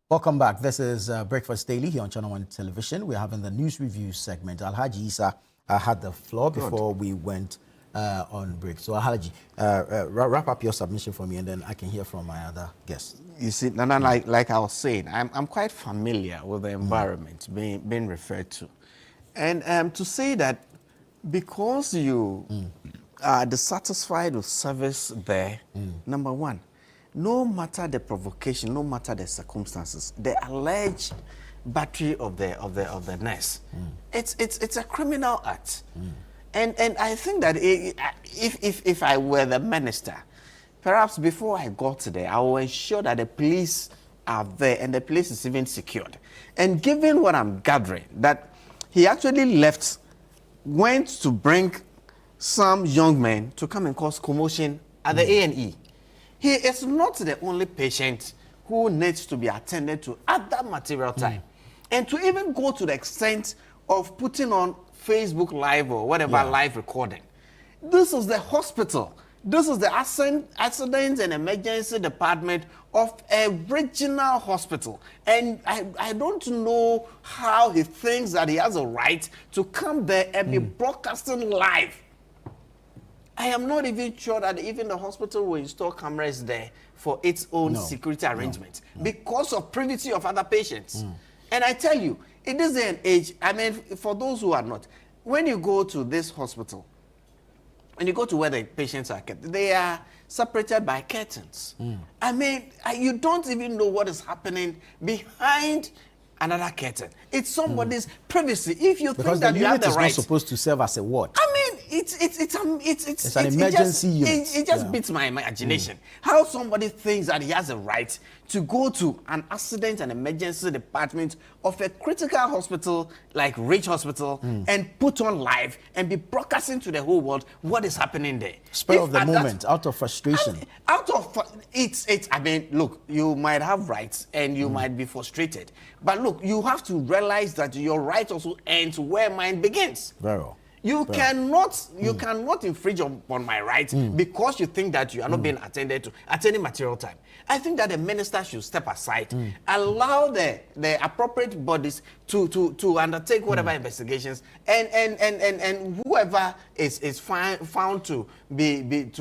Welcome back. This is Breakfast Daily here on Channel 1 Television. We're having the news review segment. Alhaji Isa had the floor before we went on break. So Alhaji, wrap up your submission for me and then I can hear from my other guests. You see, Nana, like I was saying, I'm quite familiar with the environment being referred to. And to say that because you are dissatisfied with service there, number one, no matter the provocation, no matter the circumstances, the alleged battery of the nurse, it's a criminal act. And I think that if I were the minister, perhaps before I got there, I will ensure that the police are there and the place is even secured. And given what I'm gathering, that he actually went to bring some young men to come and cause commotion at the A&E. He is not the only patient who needs to be attended to at that material time. And to even go to the extent of putting on Facebook Live or whatever live recording. This is the hospital. This is the accident and emergency department of a regional hospital. And I don't know how he thinks that he has a right to come there and be broadcasting live. I am not even sure that even the hospital will install cameras there for its own security arrangements because of privacy of other patients. And I tell you, in this day and age, I mean, for those who are not, when you go to this hospital, when you go to where the patients are kept, they are separated by curtains. I mean, you don't even know what is happening behind another curtain. It's somebody's privacy. If you think that you have the right, because the unit is not supposed to serve as a ward. I mean, it's an emergency unit. It just beats my imagination. How somebody thinks that he has a right to go to an accident and emergency department of a critical hospital like Rich Hospital and put on live and be broadcasting to the whole world what is happening there. Spur of the moment, out of frustration. I mean, look, you might have rights and you might be frustrated. But look, you have to realize that your right also ends where mine begins. Very well. You cannot infringe upon my rights because you think that you are not being attended to at any material time. I think that the minister should step aside, allow the appropriate bodies to undertake whatever investigations, and whoever is found to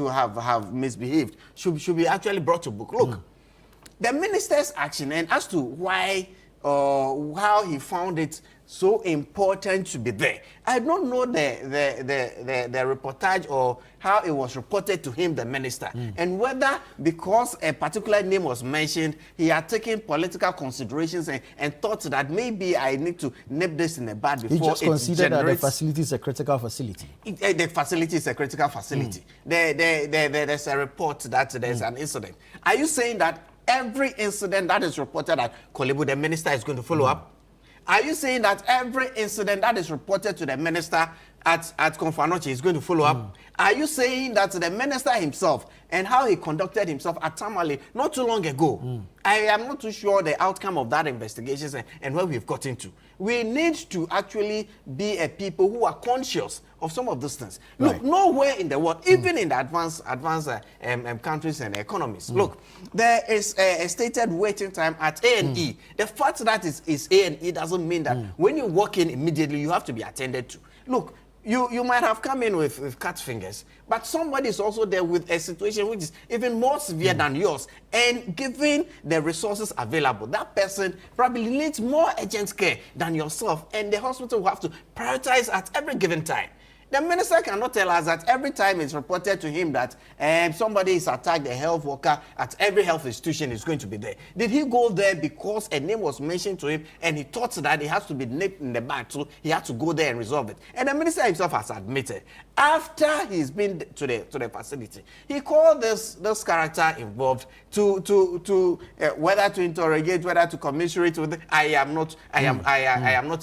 have misbehaved should be actually brought to book. Look, the minister's action, and as to why or how he found it so important to be there. I don't know the reportage or how it was reported to him, the minister, and whether because a particular name was mentioned, he had taken political considerations and thought that maybe I need to nip this in the bud before he just it considered that the generates. facility is a critical facility. The facility is a critical facility. There's a report that there's an incident. Are you saying that every incident that is reported at Kolebu, the minister is going to follow up? Are you saying that every incident that is reported to the minister at Konfanoche is going to follow up? Are you saying that the minister himself and how he conducted himself at Tamale not too long ago? I am not too sure the outcome of that investigation and where we've gotten to. We need to actually be a people who are conscious of some of these things. Right. Look, nowhere in the world, even in the advanced countries and economies, look, there is a stated waiting time at A&E. The fact that it's A&E doesn't mean that when you walk in immediately, you have to be attended to. Look, you might have come in with cut fingers, but somebody is also there with a situation which is even more severe than yours. And given the resources available, that person probably needs more urgent care than yourself, and the hospital will have to prioritize at every given time. The minister cannot tell us that every time it's reported to him that somebody is attacked, a health worker at every health institution is going to be there. Did he go there because a name was mentioned to him and he thought that it has to be nipped in the bud, so he had to go there and resolve it? And the minister himself has admitted, after he's been to the facility, he called this character involved to whether to interrogate, whether to commiserate with. I am not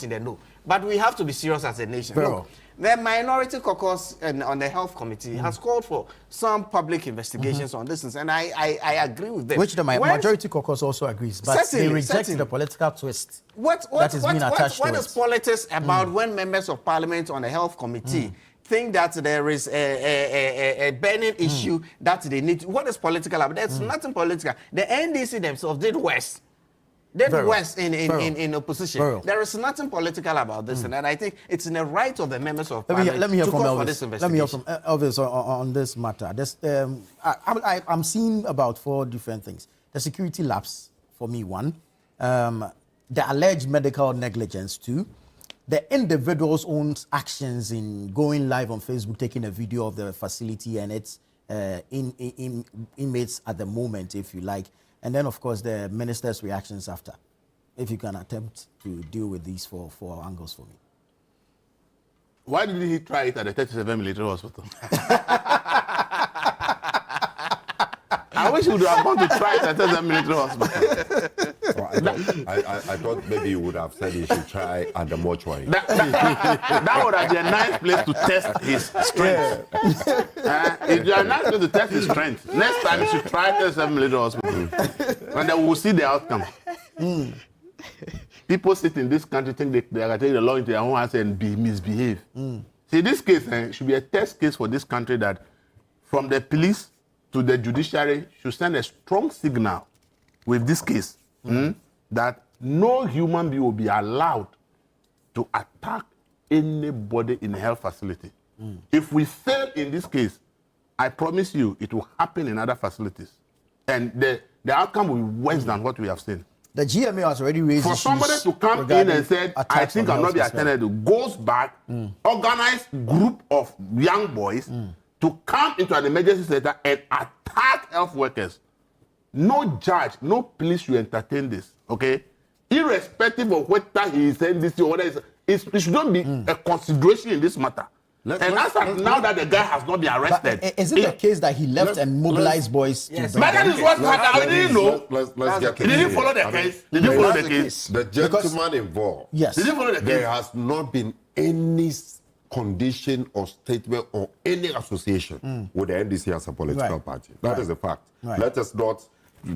in the know. But we have to be serious as a nation. Look, the Minority Caucus on the Health Committee has called for some public investigations on this, and I agree with them. Which the Majority Caucus also agrees, but they reject the political twist that is being attached to it. What is politics about when members of parliament on the Health Committee think that there is a burning issue that they need? What is political about? There's nothing political. The NDC themselves did worse. In opposition. There is nothing political about this, and I think it's in the right of the members of parliament to call for this investigation. Let me hear from Elvis on this matter. I'm seeing about 4 different things. The security lapse, for me, 1. The alleged medical negligence, 2. The individual's own actions in going live on Facebook, taking a video of the facility and its inmates at the moment, if you like. And then, of course, the minister's reactions after. If you can attempt to deal with these four angles for me. Why did he try it at the 37 military hospital? I wish he would have gone to try it at the 37 military hospital. I thought maybe you would have said he should try at the mortuary. That would have been a nice place to test his strength. It's a nice place to test his strength. Next time, you should try at the 37 military hospital. And then we'll see the outcome. People sit in this country think they are going to take the law into their own hands and misbehave. See, this case should be a test case for this country that from the police to the judiciary should send a strong signal with this case that no human being will be allowed to attack anybody in a health facility. If we fail in this case, I promise you it will happen in other facilities. And the outcome will be worse than what we have seen. The GMA has already raised for somebody to come in and say, I think I'll not be attended to, goes back, organized group of young boys to come into an emergency center and attack health workers. No judge, no police should entertain this, okay? Irrespective of whether he is saying this or whether it should not be a consideration in this matter. Now that the guy has not been arrested. Is it the case that he left and mobilized boys? Yes. But that is what I didn't know. Let's get he didn't follow the case. Did you follow the case? The gentleman involved. Yes. Did you follow the case? There has not been any condition or statement or any association with the NDC as a political party. That is a fact. Let us not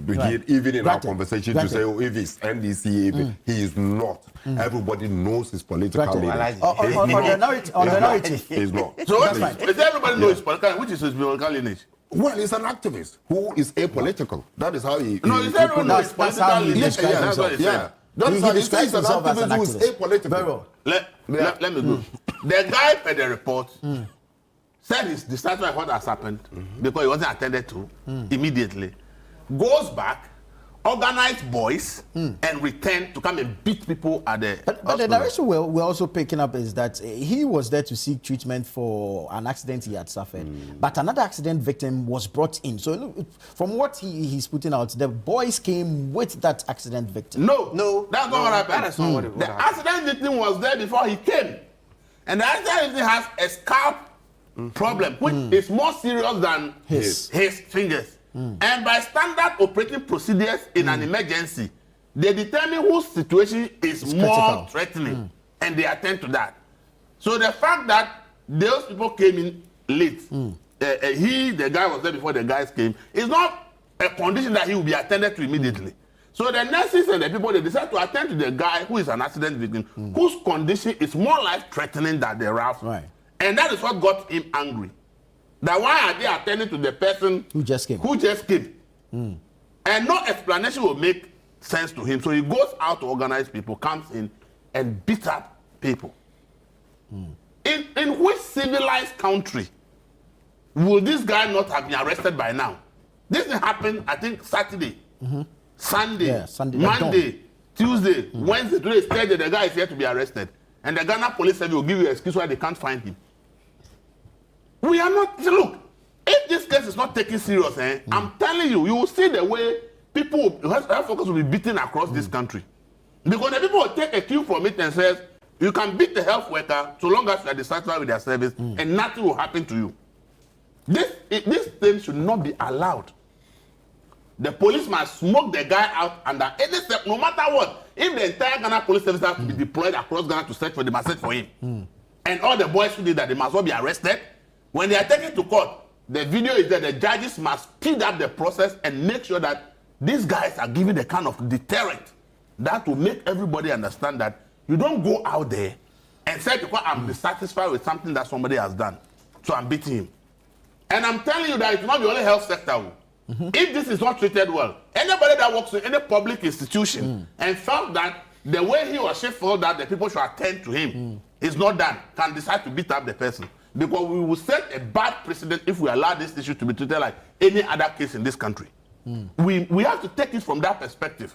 begin even in our conversation to say, oh, if it's NDC, he is not. Everybody knows his political lineage. On the narrative. He's not. So is everybody knows his political, which is his political lineage? Well, he's an activist who is apolitical. That is how he... No, is everyone knows his political lineage? That's what he said. That's how he describes himself as an activist who is apolitical. Let me go. The guy per the report said he's dissatisfied with what has happened because he wasn't attended to immediately. Goes back, organize boys and return to come and beat people at the But the direction we're also picking up is that he was there to seek treatment for an accident he had suffered. But another accident victim was brought in. So look, from what he's putting out, the boys came with that accident victim. No, that's not what happened. That's not what the accident victim was there before he came. And the accident victim has a scalp problem, which is more serious than his fingers. And by standard operating procedures in an emergency, they determine whose situation is more threatening, and they attend to that. So the fact that those people came in late, the guy was there before the guys came, is not a condition that he will be attended to immediately. So the nurses and the people, they decide to attend to the guy who is an accident victim, whose condition is more life-threatening than the RAF. Right. And that is what got him angry. That why are they attending to the person who just came? And no explanation will make sense to him. So he goes out to organize people, comes in and beats up people. In which civilized country would this guy not have been arrested by now? This happened, I think, Saturday, Sunday, Monday, Tuesday, Wednesday, today is Thursday, the guy is here to be arrested. And the Ghana police service will give you an excuse why they can't find him. We are not, look, if this case is not taken serious, I'm telling you, you will see the way people, health workers will be beaten across this country. Because the people will take a cue from it and says, you can beat the health worker so long as you are dissatisfied with their service and nothing will happen to you. This thing should not be allowed. The police must smoke the guy out under any step, no matter what. If the entire Ghana police service has to be deployed across Ghana to search for, they must search for him. And all the boys who did that, they must all be arrested. When they are taken to court, the video is that the judges must speed up the process and make sure that these guys are given the kind of deterrent that will make everybody understand that you don't go out there and say, because I'm dissatisfied with something that somebody has done, so I'm beating him. And I'm telling you that it's not the only health sector. If this is not treated well, anybody that works in any public institution and felt that the way he or she felt that the people should attend to him is not done, can decide to beat up the person. Because we will set a bad precedent if we allow this issue to be treated like any other case in this country. We have to take it from that perspective.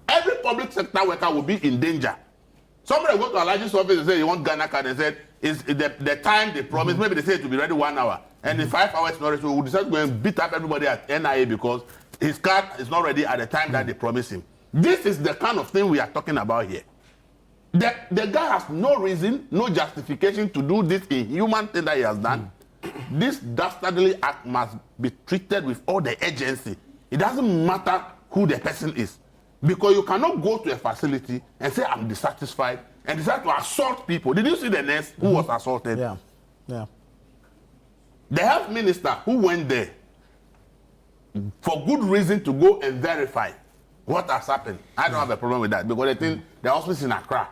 Every public sector worker will be in danger. Somebody will go to a largest office and say, you want Ghana card, and said, is the time they promised, maybe they say it will be ready 1 hour. And in 5 hours, not ready, so we will decide to go and beat up everybody at NIA because his card is not ready at the time that they promised him. This is the kind of thing we are talking about here. The guy has no reason, no justification to do this inhuman thing that he has done. This dastardly act must be treated with all the urgency. It doesn't matter who the person is. Because you cannot go to a facility and say, I'm dissatisfied, and decide to assault people. Did you see the nurse who was assaulted? Yeah. The health minister who went there for good reason to go and verify what has happened. I don't have a problem with that because I think the hospital is in Accra.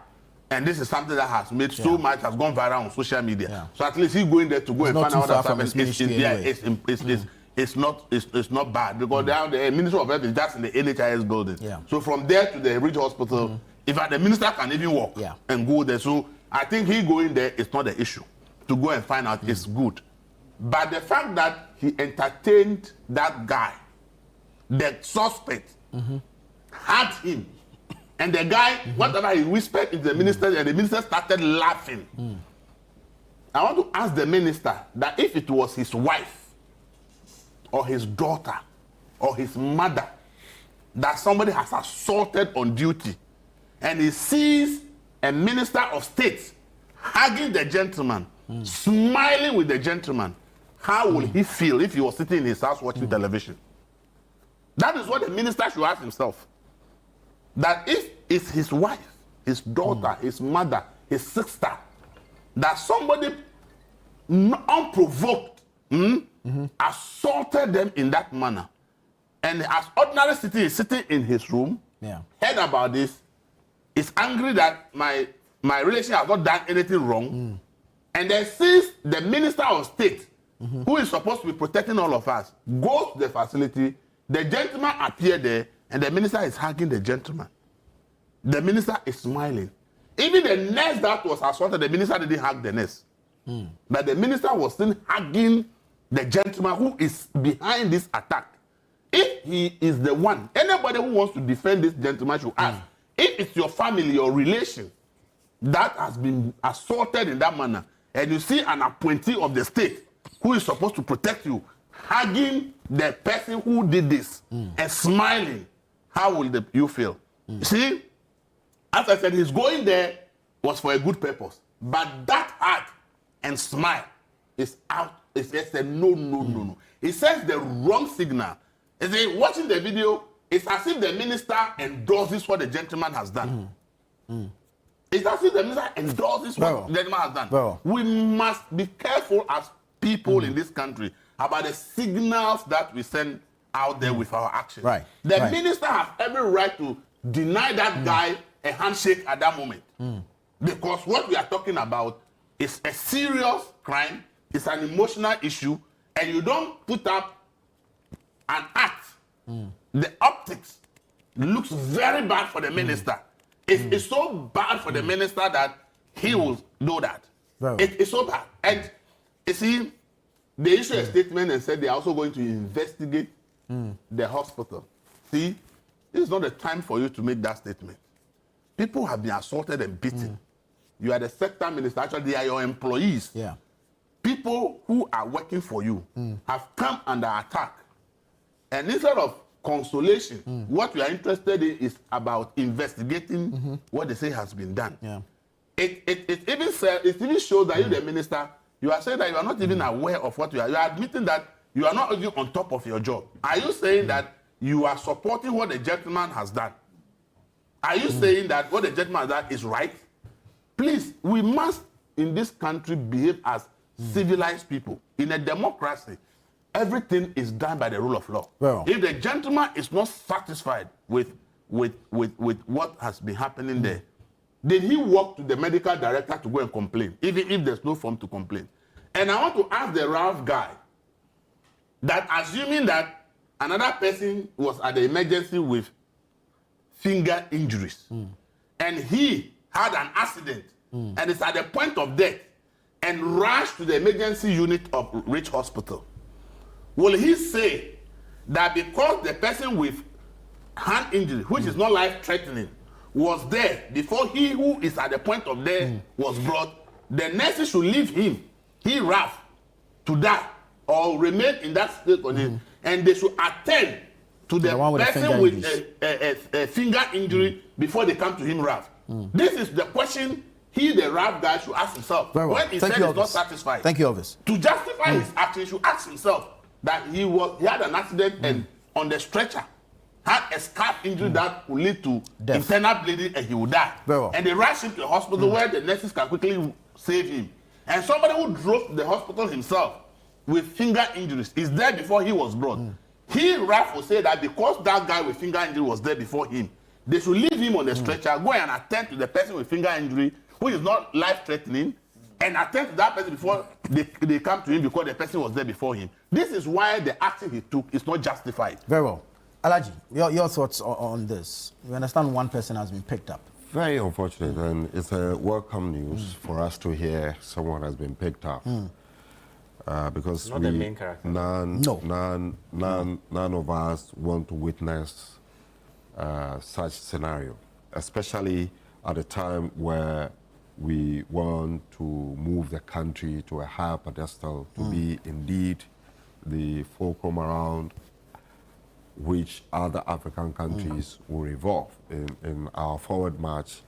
And this is something that has made so much, has gone viral on social media. So at least he's going there to go and find out what has happened. It's not bad because the Ministry of Health is just in the NHIS building. So from there to the Ridge Hospital, if the minister can even walk and go there. So I think he going there is not the issue. To go and find out is good. But the fact that he entertained that guy, the suspect, had him, and the guy, whatever he whispered into the minister, and the minister started laughing. I want to ask the minister that if it was his wife, or his daughter, or his mother, that somebody has assaulted on duty, and he sees a minister of state hugging the gentleman, smiling with the gentleman, how will he feel if he was sitting in his house watching television? That is what the minister should ask himself. That if it's his wife, his daughter, his mother, his sister, that somebody unprovoked assaulted them in that manner, and as ordinary city is sitting in his room, heard about this, is angry that my relation has not done anything wrong, and then sees the minister of state, who is supposed to be protecting all of us, goes to the facility, the gentleman appeared there, and the minister is hugging the gentleman. The minister is smiling. Even the nurse that was assaulted, the minister didn't hug the nurse. But the minister was still hugging the gentleman who is behind this attack. If he is the one. Anybody who wants to defend this gentleman should ask. If it's your family or relation that has been assaulted in that manner, and you see an appointee of the state who is supposed to protect you, hugging the person who did this and smiling, how will you feel? See, as I said, his going there was for a good purpose. But that heart and smile is out. It's a no. It sends the wrong signal. You see, watching the video, it's as if the minister endorses what the gentleman has done. It's as if the minister endorses what the gentleman has done. We must be careful as people in this country about the signals that we send out there with our actions. The minister has every right to deny that guy a handshake at that moment. Because what we are talking about is a serious crime, it's an emotional issue, and you don't put up an act. The optics looks very bad for the minister. It's so bad for the minister that he will do that. It's so bad. And you see, they issued a statement and said they are also going to investigate the hospital. See, this is not the time for you to make that statement. People have been assaulted and beaten. You are the sector minister. Actually, they are your employees. People who are working for you have come under attack. And instead of consolation, what we are interested in is about investigating what they say has been done. It even shows that you, the minister, you are saying that you are not even aware of what you are. You are admitting that you are not even on top of your job. Are you saying that you are supporting what the gentleman has done? Are you saying that what the gentleman has done is right? Please, we must in this country behave as civilized people. In a democracy, everything is done by the rule of law. If the gentleman is not satisfied with what has been happening there, did he walk to the medical director to go and complain, even if there's no form to complain? And I want to ask the Ralph guy that, assuming that another person was at the emergency with finger injuries, and he had an accident and is at the point of death and rushed to the emergency unit of Rich Hospital, will he say that because the person with hand injury, which is not life-threatening, was there before he who is at the point of death was brought, the nurses should leave him, Ralph, to die or remain in that state condition, and they should attend to the person with a finger injury before they come to him, Ralph? This is the question the Ralph guy should ask himself. When he said he's not satisfied. Thank you, Elvis. To justify his action, he should ask himself that he had an accident and on the stretcher had a scalp injury that will lead to internal bleeding and he will die. And they rushed him to the hospital where the nurses can quickly save him. And somebody who drove to the hospital himself with finger injuries is there before he was brought. Ralph will say that because that guy with finger injury was there before him, they should leave him on the stretcher, go and attend to the person with finger injury, who is not life-threatening, and attend to that person before they come to him because the person was there before him. This is why the action he took is not justified. Very well. Alaji, your thoughts on this? We understand one person has been picked up. Very unfortunate, and it's a welcome news for us to hear someone has been picked up. Because not the main character. None of us want to witness such scenario, especially at a time where we want to move the country to a higher pedestal, to be indeed the fulcrum around which other African countries will revolve in our forward march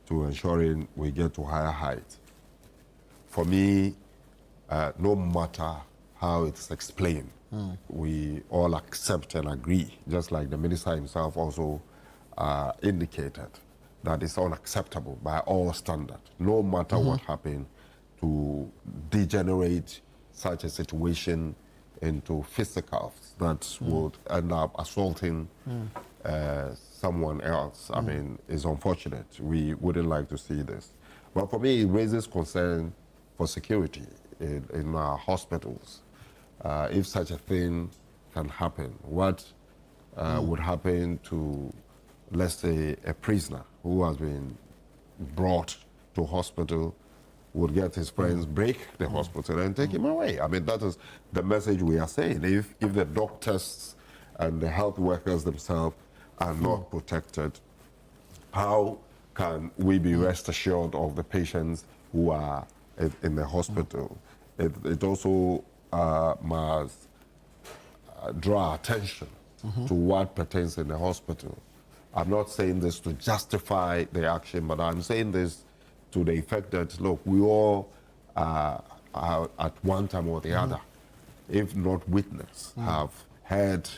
to ensuring we get to higher heights. For me, no matter how it's explained, we all accept and agree, just like the minister himself also indicated, that it's unacceptable by all standards, no matter what happened, to degenerate such a situation into fisticuffs that would end up assaulting someone else. I mean, it's unfortunate. We wouldn't like to see this. But for me, it raises concern for security in our hospitals. If such a thing can happen, what would happen to, let's say, a prisoner who has been brought to hospital, would get his friends, break the hospital and take him away? I mean, that is the message we are saying. If the doctors and the health workers themselves are not protected, how can we be rest assured of the patients who are in the hospital? It also must draw attention to what pertains in the hospital. I'm not saying this to justify the action, but I'm saying this to the effect that, look, we all are at one time or the other, if not witness, have heard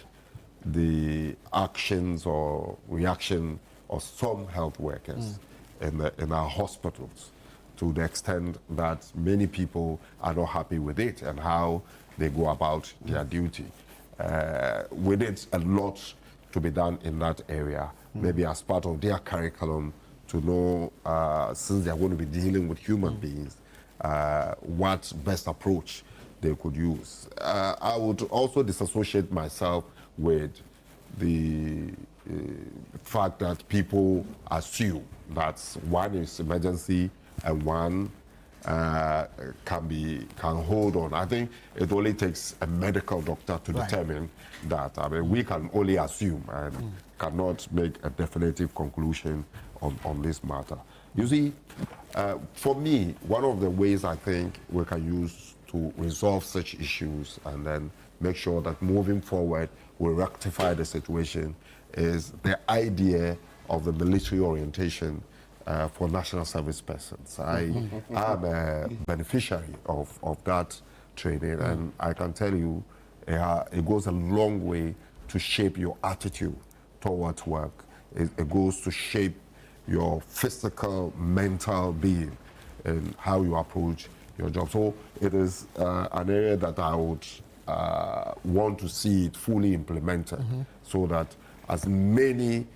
the actions or reaction of some health workers in our hospitals, to the extent that many people are not happy with it and how they go about their duty. We need a lot to be done in that area, maybe as part of their curriculum, to know, since they are going to be dealing with human beings, what best approach they could use. I would also disassociate myself with the fact that people assume that one is emergency and one can hold on. I think it only takes a medical doctor to determine that. I mean, we can only assume and cannot make a definitive conclusion on this matter. You see, for me, one of the ways I think we can use to resolve such issues and then make sure that moving forward we rectify the situation is the idea of the military orientation for national service persons. I am a beneficiary of that training, and I can tell you it goes a long way to shape your attitude towards work. It goes to shape your physical, mental being and how you approach your job. So it is an area that I would want to see it fully implemented so that as many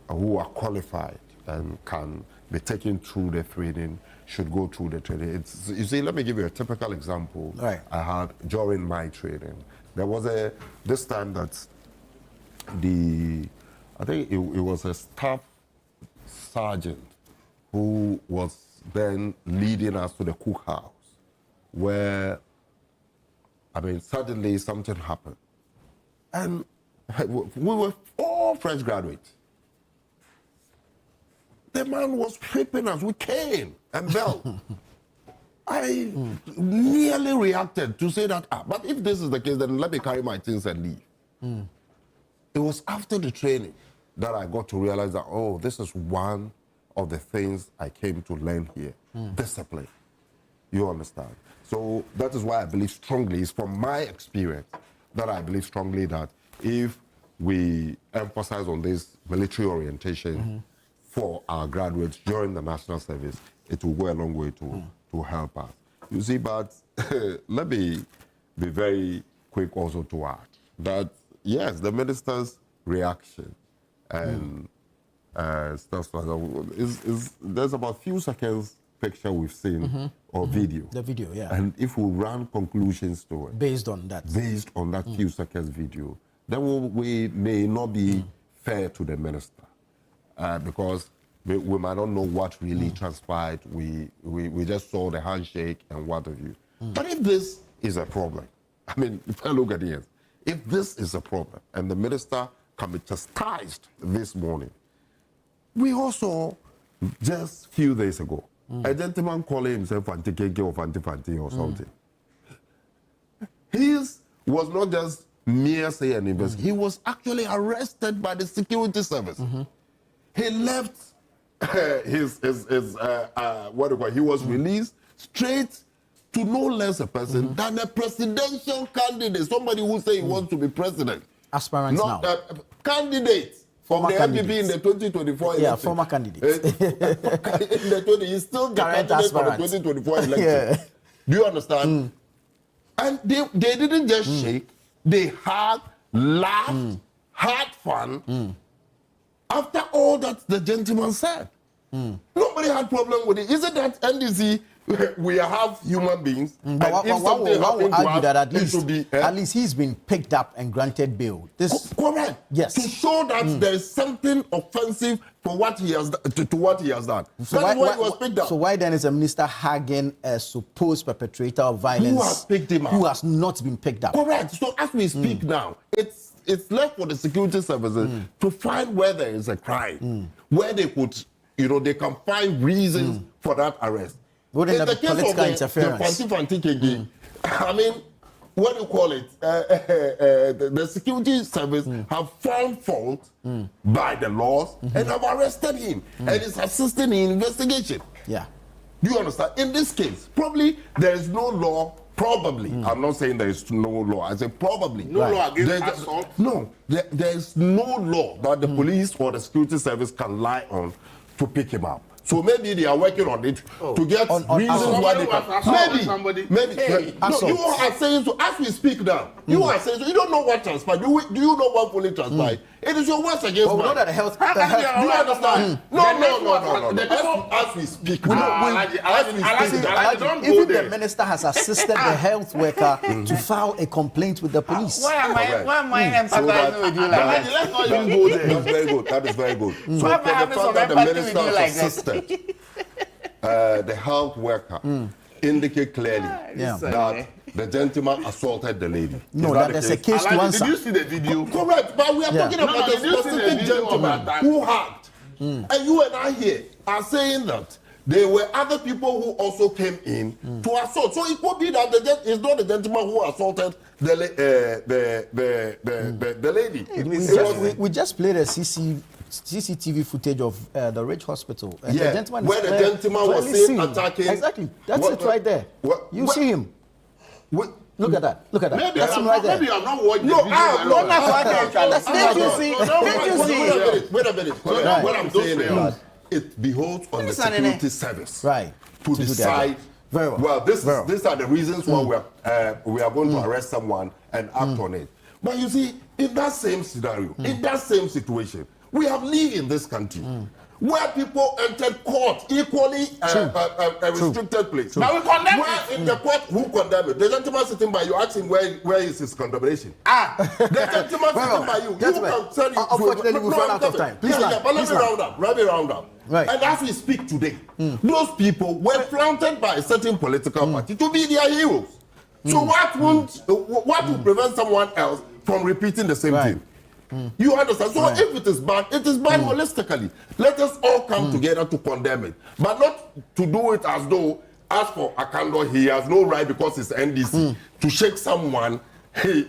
who are qualified and can be taken through the training should go through the training. You see, let me give you a typical example I had during my training. There was this time that I think it was a staff sergeant who was then leading us to the cookhouse, where, I mean, suddenly something happened. And we were all fresh graduates. The man was whipping us with cane and belt. I nearly reacted to say that, but if this is the case, then let me carry my things and leave. It was after the training that I got to realize that, oh, this is one of the things I came to learn here, discipline. You understand? So that is why I believe strongly, it's from my experience, that I believe strongly that if we emphasize on this military orientation for our graduates during the national service, it will go a long way to help us. You see, but let me be very quick also to add that, yes, the minister's reaction and stuff like that there's about few seconds picture we've seen or video. The video, yeah. And if we run conclusions to it based on that few seconds video, then we may not be fair to the minister because we might not know what really transpired. We just saw the handshake and what have you. But if this is a problem, I mean, if I look at it, if this is a problem and the minister can be chastised this morning, we also, just a few days ago, a gentleman calling himself Antikeke or Fanti or something. His was not just mere say an investigation. He was actually arrested by the security service. He left his what do you call it? He was released straight to no less a person than a presidential candidate, somebody who say he wants to be president. Aspirant not now. Candidate from the FPP in the 2024 election. Yeah, former candidate. He's still the candidate for the 2024 election. Do you understand? And they didn't just shake, they had laughed, had fun. After all that the gentleman said, nobody had problem with it. Is it that NDC, we have human beings, and if something happens to us, that at least he's been picked up and granted bail. Correct. Yes. To show that there is something offensive for what he has to what he has done. So that is why he was picked up. So why then is a minister hugging a supposed perpetrator of violence who has picked him up? Who has not been picked up? Correct. So as we speak now, it's left for the security services to find where there is a crime, where they could, they can find reasons for that arrest. Wouldn't In the case political of interference. I mean, what do you call it? The security service have found fault by the laws and have arrested him and is assisting in investigation. Yeah. Do you understand? In this case, probably there is no law. Probably, I'm not saying there is no law. I say probably. No law against assault? No, there is no law that the police or the security service can rely on to pick him up. So maybe they are working on it to get reasons why they can. Maybe. Hey, no, you are saying so. As we speak now, you are saying so. You don't know what transpired. Do you know what fully transpired? It is your words against mine. We know that the health. Do you understand? No. The person, as we speak now, even the minister has assisted the health worker to file a complaint with the police. Why am I empathizing with you like that? Let's not even go there. That's very good. That is very good. So Why am I for the having fact some that the empathy minister with you like has assisted the health worker indicate clearly that the gentleman assaulted the lady. No, that there's a case to answer. Did you see the video? Correct, but we are talking about a specific gentleman who hacked. And you and I here are saying that there were other people who also came in to assault. So it could be that it's not the gentleman who assaulted the lady. We just played a CCTV footage of the Ridge Hospital. And Yeah, the gentleman where the gentleman was seen attacking. Exactly. That's it right there. You see him. Look at that. Look at that. Maybe That's him right there. Maybe I'm not watching the video. Wait a minute. What I'm saying is it beholds on the security service to decide. Well, these are the reasons why we are going to arrest someone and act on it. But you see, in that same scenario, in that same situation, we have lived in this country where people entered court equally a restricted place. But we condemn it. In the court, who condemned it? The gentleman sitting by you, ask him where is his condemnation. The gentleman sitting by you, unfortunately, we've run out of time. Please, let me round up. Right. And as we speak today, those people were planted by a certain political party to be their heroes. So what will prevent someone else from repeating the same thing? You understand? So if it is bad holistically. Let us all come together to condemn it. But not to do it as though, as for Akando, he has no right because it's NDC to shake someone we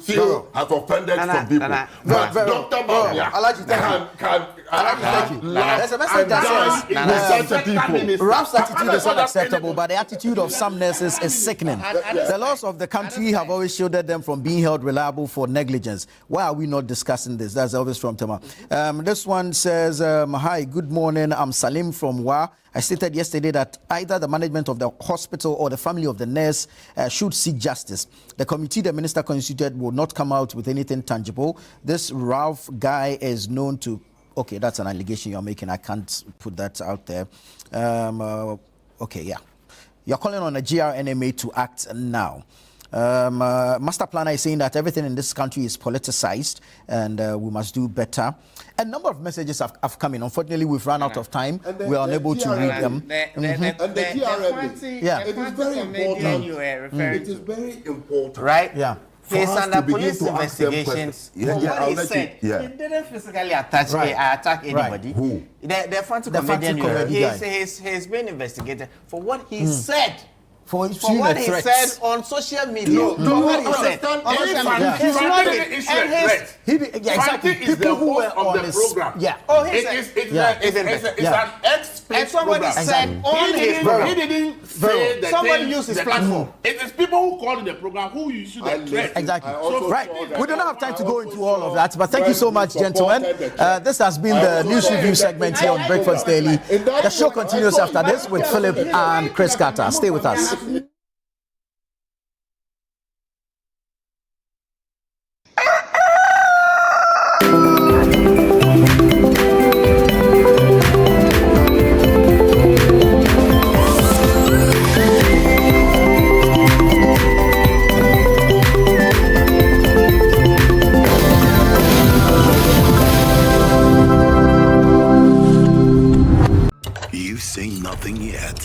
feel has offended some people. But Dr. Mawia can there's a message that says Ralph's attitude is unacceptable, but the attitude of some nurses is sickening. The laws of the country have always shielded them from being held reliable for negligence. Why are we not discussing this? That's always from Tema. This one says, hi, good morning. I'm Salim from Wa. I stated yesterday that either the management of the hospital or the family of the nurse should seek justice. The committee the minister constituted will not come out with anything tangible. This Ralph guy is known to... Okay, that's an allegation you're making. I can't put that out there. Okay, yeah. You're calling on the GRNMA to act now. Master Planner is saying that everything in this country is politicized and we must do better. A number of messages have come in. Unfortunately, we've run out of time. We are unable to read them. It is very important. It is very important. Right? Yeah. He's under police investigations. What he said, he didn't physically attack anybody. Who? The Fancy comedian. He's been investigated for what he said. For what he said on social media. What he said. People who were on the program. It's an ex-speech and somebody said on he didn't say that somebody used his platform. It is people who call the program who you should address. Exactly. Right. We don't have time to go into all of that, but thank you so much, gentlemen. This has been the news review segment here on Breakfast Daily. The show continues after this with Philip and Chris Carter. Stay with us. You say nothing yet.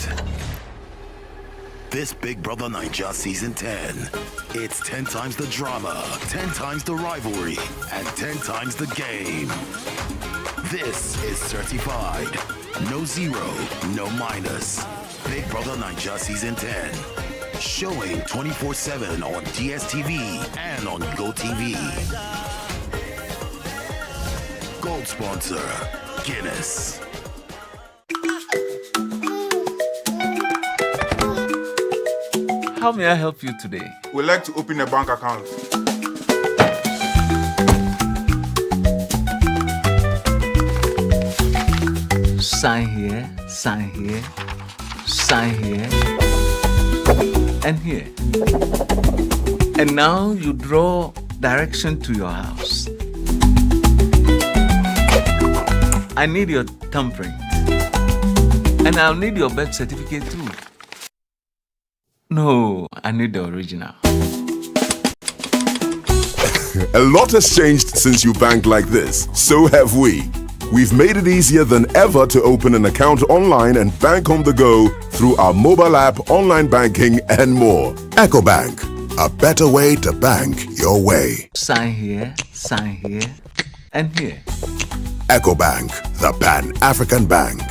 This Big Brother Naija Season 10. It's 10 times the drama, 10 times the rivalry, and 10 times the game. This is certified. No zero, no minus. Big Brother Naija Season 10. Showing 24/7 on DSTV and on GoTV. Gold sponsor, Guinness. How may I help you today? We'd like to open a bank account. Sign here, sign here, sign here, and here. And now you draw direction to your house. I need your thumbprint. And I'll need your birth certificate too. No, I need the original. A lot has changed since you banked like this. So have we. We've made it easier than ever to open an account online and bank on the go through our mobile app, online banking, and more. EcoBank, a better way to bank your way. Sign here, and here. EcoBank, the Pan-African Bank.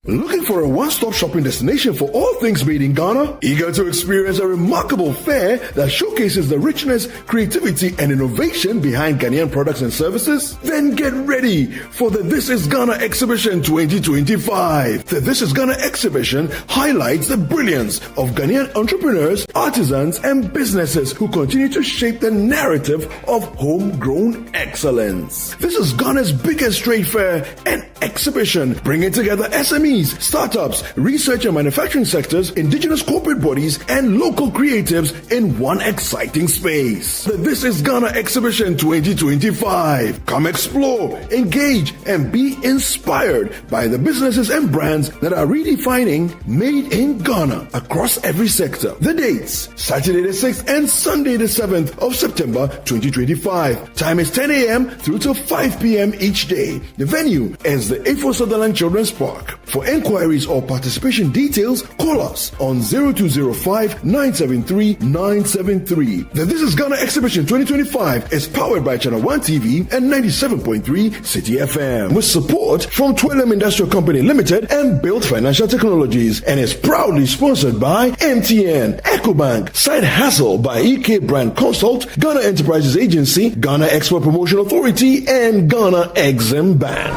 Looking for a one-stop shopping destination for all things made in Ghana? Eager to experience a remarkable fair that showcases the richness, creativity, and innovation behind Ghanaian products and services? Then get ready for the This is Ghana Exhibition 2025. The This is Ghana Exhibition highlights the brilliance of Ghanaian entrepreneurs, artisans, and businesses who continue to shape the narrative of homegrown excellence. This is Ghana's biggest trade fair and exhibition, bringing together SMEs, startups, research and manufacturing sectors, indigenous corporate bodies, and local creatives in one exciting space. The This is Ghana Exhibition 2025. Come explore, engage, and be inspired by the businesses and brands that are redefining Made in Ghana across every sector. The dates: Saturday the 6th and Sunday the 7th of September 2025. Time is 10 a.m. through to 5 p.m. each day. The venue is the A4 Sutherland Children's Park. For inquiries or participation details, call us on 0205 973 973. The This is Ghana Exhibition 2025 is powered by Channel 1 TV and 97.3 City FM with support from Twillium Industrial Company Limited and Build Financial Technologies, and is proudly sponsored by MTN, EcoBank, Side Hustle by EK Brand Consult, Ghana Enterprises Agency, Ghana Export Promotion Authority, and Ghana Exim Bank.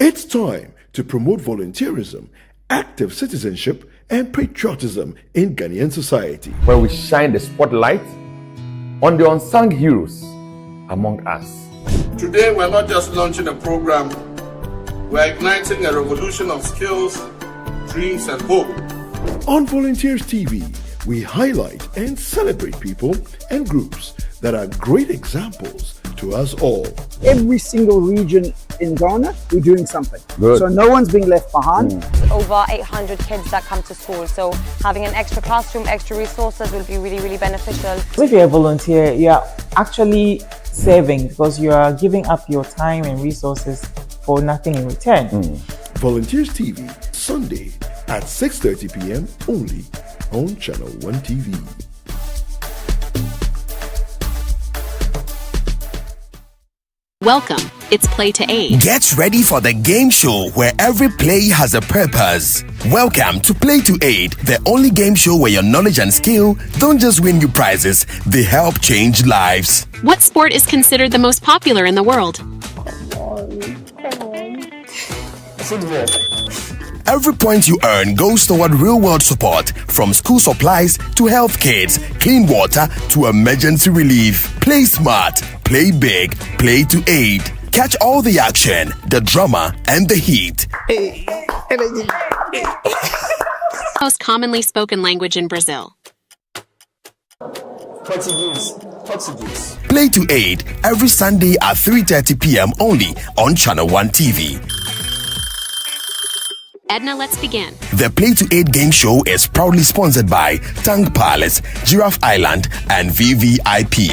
It's time to promote volunteerism, active citizenship, and patriotism in Ghanaian society, where we shine the spotlight on the unsung heroes among us. Today, we're not just launching a program, we're igniting a revolution of skills, dreams, and hope. On Volunteers TV, we highlight and celebrate people and groups that are great examples to us all. Every single region in Ghana, we're doing something. Good. So no one's being left behind. Over 800 kids that come to school. So having an extra classroom, extra resources will be really, really beneficial. If you're a volunteer, you're actually serving, because you are giving up your time and resources for nothing in return. Volunteers TV, Sunday at 6:30 p.m. only on Channel 1 TV. Welcome. It's Play to Aid. Get ready for the game show where every play has a purpose. Welcome to Play to Aid, the only game show where your knowledge and skill don't just win you prizes, they help change lives. What sport is considered the most popular in the world? Football. Every point you earn goes toward real-world support, from school supplies to health kits, clean water to emergency relief. Play smart, play big, play to aid. Catch all the action, the drama, and the heat. Most commonly spoken language in Brazil. Portuguese. Play to Aid every Sunday at 3:30 p.m. only on Channel 1 TV. Edna, let's begin. The Play to Aid game show is proudly sponsored by Tang Palace, Giraffe Island, and VVIP.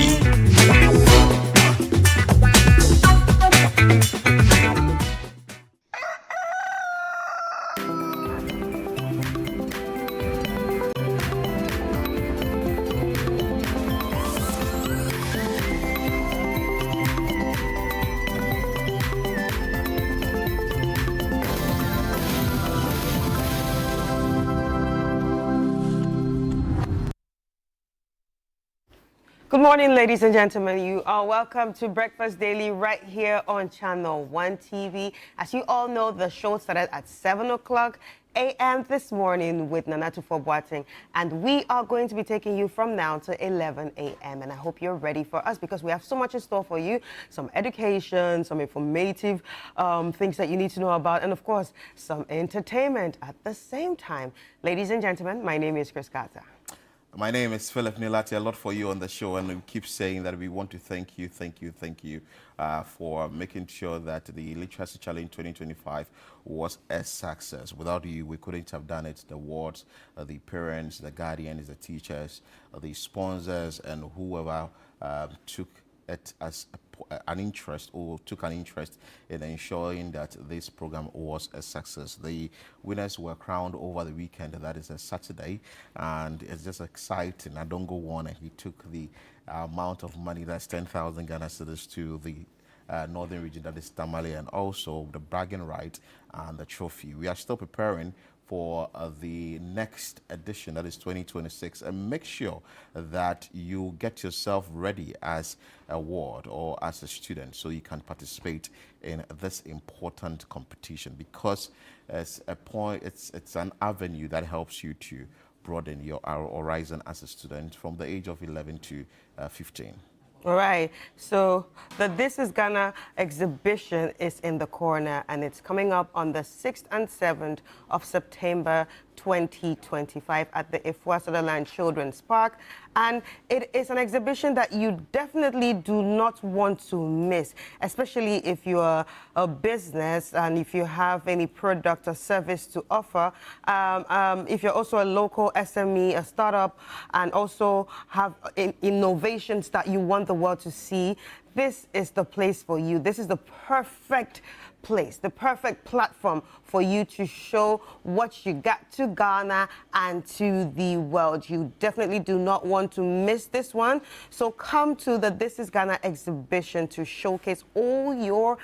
Good morning, ladies and gentlemen. You are welcome to Breakfast Daily right here on Channel 1 TV. As you all know, the show started at 7 o'clock a.m. this morning with Nanatu Boateng, and we are going to be taking you from now to 11 a.m. And I hope you're ready for us because we have so much in store for you, some education, some informative things that you need to know about, and of course, some entertainment at the same time. Ladies and gentlemen, my name is Chris Carter. My name is Philip Nilati. A lot for you on the show, and we keep saying that we want to thank you for making sure that the Literacy Challenge 2025 was a success. Without you, we couldn't have done it. The wards, the parents, the guardians, the teachers, the sponsors, and whoever took it as an interest or took an interest in ensuring that this program was a success. The winners were crowned over the weekend, that is a Saturday, and it's just exciting. Adongo won, and he took the amount of money, that's 10,000 Ghana cedis, to the northern region, that is Tamale, and also the bragging right and the trophy. We are still preparing for the next edition, that is 2026, and make sure that you get yourself ready as a ward or as a student so you can participate in this important competition, because it's an avenue that helps you to broaden your horizon as a student from the age of 11 to 15. All right, so the This is Ghana exhibition is in the corner, and it's coming up on the 6th and 7th of September 2025 at the Ifua Sutherland Children's Park. And it is an exhibition that you definitely do not want to miss, especially if you're a business and if you have any product or service to offer. If you're also a local SME, a startup, and also have innovations that you want the world to see, this is the place for you. This is the perfect place, the perfect platform for you to show what you got to Ghana and to the world. You definitely do not want to miss this one. So come to the This is Ghana exhibition to showcase all your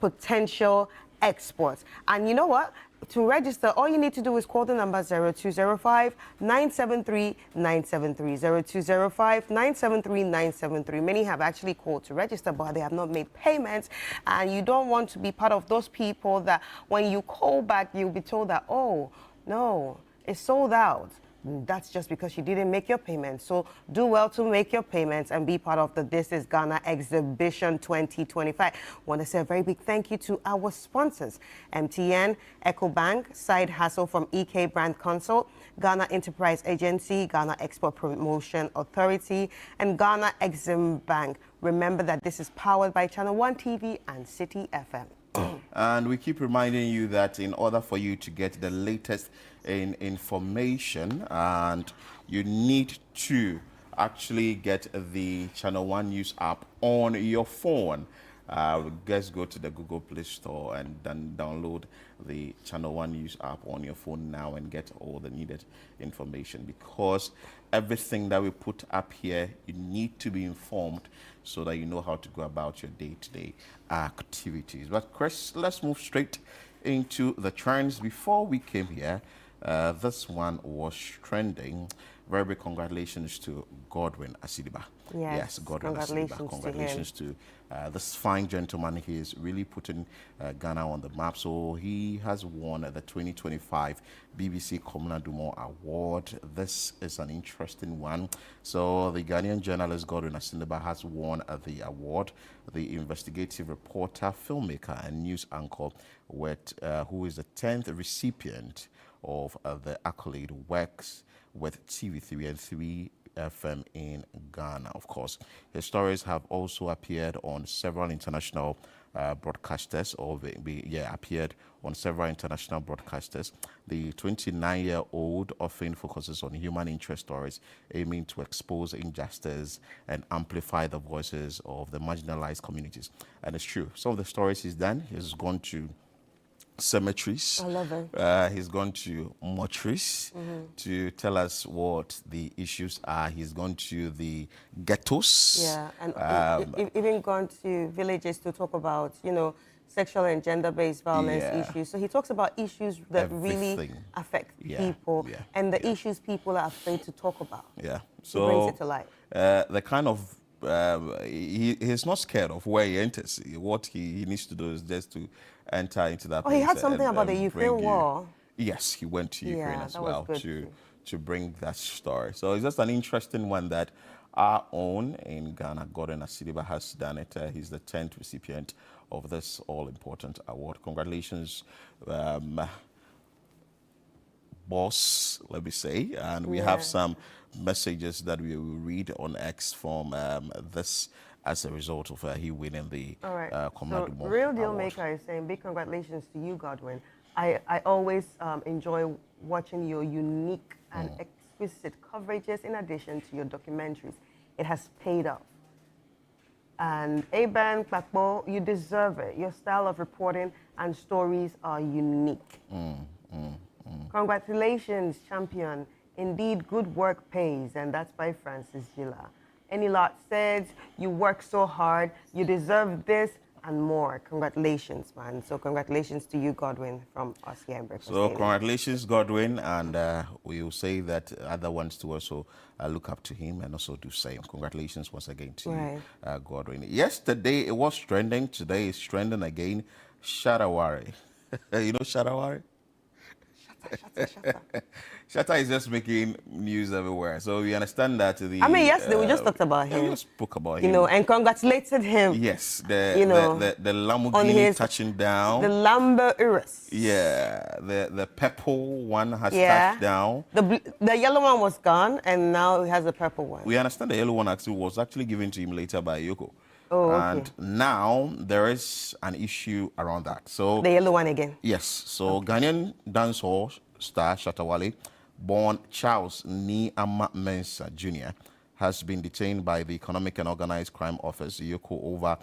potential exports. And you know what? To register, all you need to do is call the number 0205-973-973, 0205-973-973. Many have actually called to register, but they have not made payments, and you don't want to be part of those people that when you call back, you'll be told that, oh, no, it's sold out. That's just because you didn't make your payments. So do well to make your payments and be part of the This is Ghana exhibition 2025. Want to say a very big thank you to our sponsors: MTN, EcoBank, Side Hustle from EK Brand Consult, Ghana Enterprise Agency, Ghana Export Promotion Authority, and Ghana Exim Bank. Remember that this is powered by Channel 1 TV and City FM. And we keep reminding you that in order for you to get the latest in information, and you need to actually get the Channel 1 News app on your phone. Just go to the Google Play Store and then download the Channel 1 News app on your phone now and get all the needed information, because everything that we put up here, you need to be informed so that you know how to go about your day-to-day activities. But Chris, let's move straight into the trends. Before we came here, this one was trending. Very big congratulations to Godwin Aetiba. Yes, Godwin Aetiba. Congratulations to this fine gentleman. He is really putting Ghana on the map. So he has won the 2025 BBC Komna Dumont Award. This is an interesting one. So the Ghanaian journalist Godwin Aetiba has won the award. The investigative reporter, filmmaker, and news anchor, who is the 10th recipient of the accolade, works with TV3 and 3FM in Ghana. Of course, his stories have also appeared on several international broadcasters, appeared on several international broadcasters. The 29-year-old often focuses on human interest stories, aiming to expose injustice and amplify the voices of the marginalized communities. And it's true, some of the stories he's done, he's gone to cemeteries. I love it. He's gone to mortuaries to tell us what the issues are. He's gone to the ghettos. Yeah, and even gone to villages to talk about, sexual and gender-based violence issues. So he talks about issues that really affect people and the issues people are afraid to talk about. Yeah. So he brings it to light. The kind of he's not scared of where he enters. What he needs to do is just to enter into that. Oh, he had something about the Ukraine war. Yes, he went to Ukraine as well to bring that story. So it's just an interesting one that our own in Ghana, Godwin Aetiba, has done it. He's the 10th recipient of this all-important award. Congratulations, boss, let me say. And we have some messages that we will read on X from this as a result of he winning the Command so Real Deal Maker is saying big congratulations to you, Godwin. I always enjoy watching your unique and exquisite coverages in addition to your documentaries. It has paid off. And Aban Klakbo, you deserve it. Your style of reporting and stories are unique. Congratulations, champion. Indeed, good work pays, and that's by Francis Gila. Any lot says, you work so hard, you deserve this and more. Congratulations, man. So congratulations to you, Godwin, from us here in Breakfast So Daily. congratulations, Godwin, and we will say that other ones to also look up to him and also do same. Congratulations once again to you, Godwin. Yesterday it was trending, today it's trending again. Shatta. You know Shatta? Shatta is just making news everywhere. So we understand that the... I mean, yesterday we just talked about him. We just spoke about him. You know, and congratulated him. Yes, the Lamborghini touching down. The Lambo Urus. Yeah, the purple one has touched down. The yellow one was gone, and now he has a purple one. We understand the yellow one was actually given to him later by Yoko. Oh, okay. And now there is an issue around that. So the yellow one again. Yes. So Ghanaian dancehall star Shatta Wale, born Charles Niama Mensah Jr., has been detained by the Economic and Organized Crime Office, Yoko, over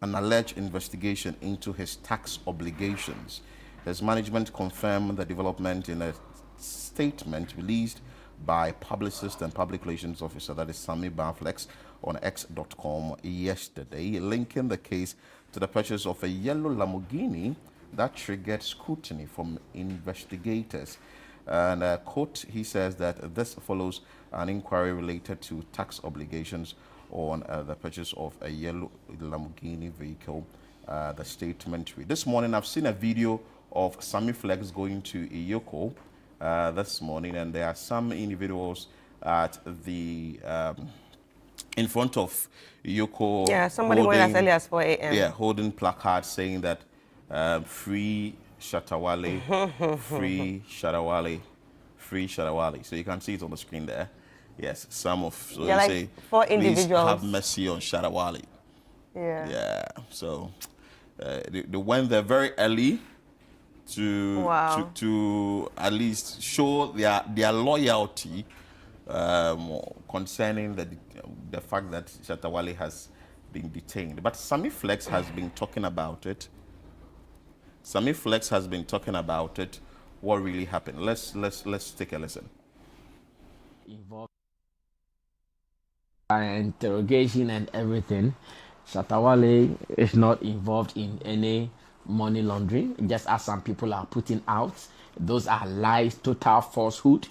an alleged investigation into his tax obligations. His management confirmed the development in a statement released by publicist and public relations officer, that is Sammy Banflex, on X.com yesterday, linking the case to the purchase of a yellow Lamborghini that triggered scrutiny from investigators. And quote, he says that this follows an inquiry related to tax obligations on the purchase of a yellow Lamborghini vehicle. The statement read, this morning I've seen a video of Sammy Flex going to Iyoko this morning, and there are some individuals at the in front of Yoko. Yeah, somebody went as early as 4 a.m. Yeah, holding placards saying that free Shatta Wale, free Shatta Wale, free Shatta Wale. So you can see it on the screen there. Yes, some of, so you like say, 4 please individuals. have mercy on Shatta Wale. Yeah. Yeah, so they went there very early to at least show their loyalty concerning the fact that Shatta Wale has been detained. But Sammy Flex has been talking about it. Sammy Flex has been talking about it. What really happened? Let's take a listen. Involved interrogation and everything. Shatta Wale is not involved in any money laundering, just as some people are putting out. Those are lies, total falsehood.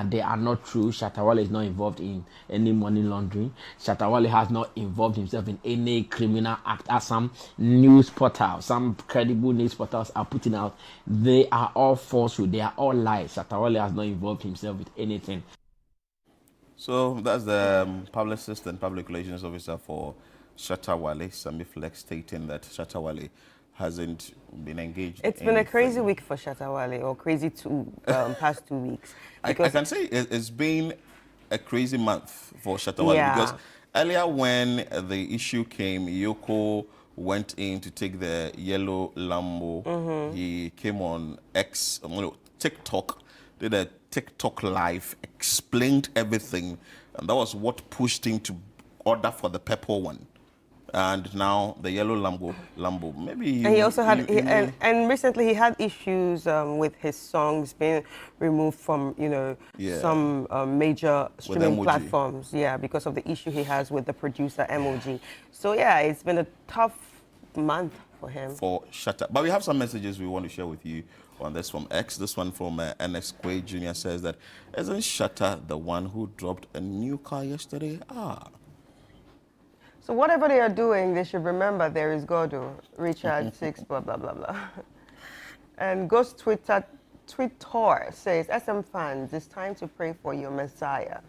They are not true. Shatta Wale is not involved in any money laundering. Shatta Wale has not involved himself in any criminal act, as some news portals, some credible news portals are putting out. They are all falsehood. They are all lies. Shatta Wale has not involved himself with anything. So that's the publicist and public relations officer for Shatta Wale, Sammy Flex, stating that Shatta Wale hasn't been engaged. It's been a crazy week for Shatta Wale, or crazy past 2 weeks. I can say it's been a crazy month for Shatta Wale, because earlier when the issue came, Yoko went in to take the yellow Lambo. He came on TikTok, did a TikTok live, explained everything, and that was what pushed him to order for the purple one. And now the yellow Lambo. Maybe. And he also had, and recently he had issues with his songs being removed from, some major streaming platforms. Yeah, because of the issue he has with the producer MOG. So yeah, it's been a tough month for him. For Shatta. But we have some messages we want to share with you on this from X. This one from NX Quay Jr. says that, isn't Shatta the one who dropped a new car yesterday? So whatever they are doing, they should remember there is Godwin, Richard 6, blah, blah, blah, blah. And Ghost Twitter says, SM fans, it's time to pray for your Messiah.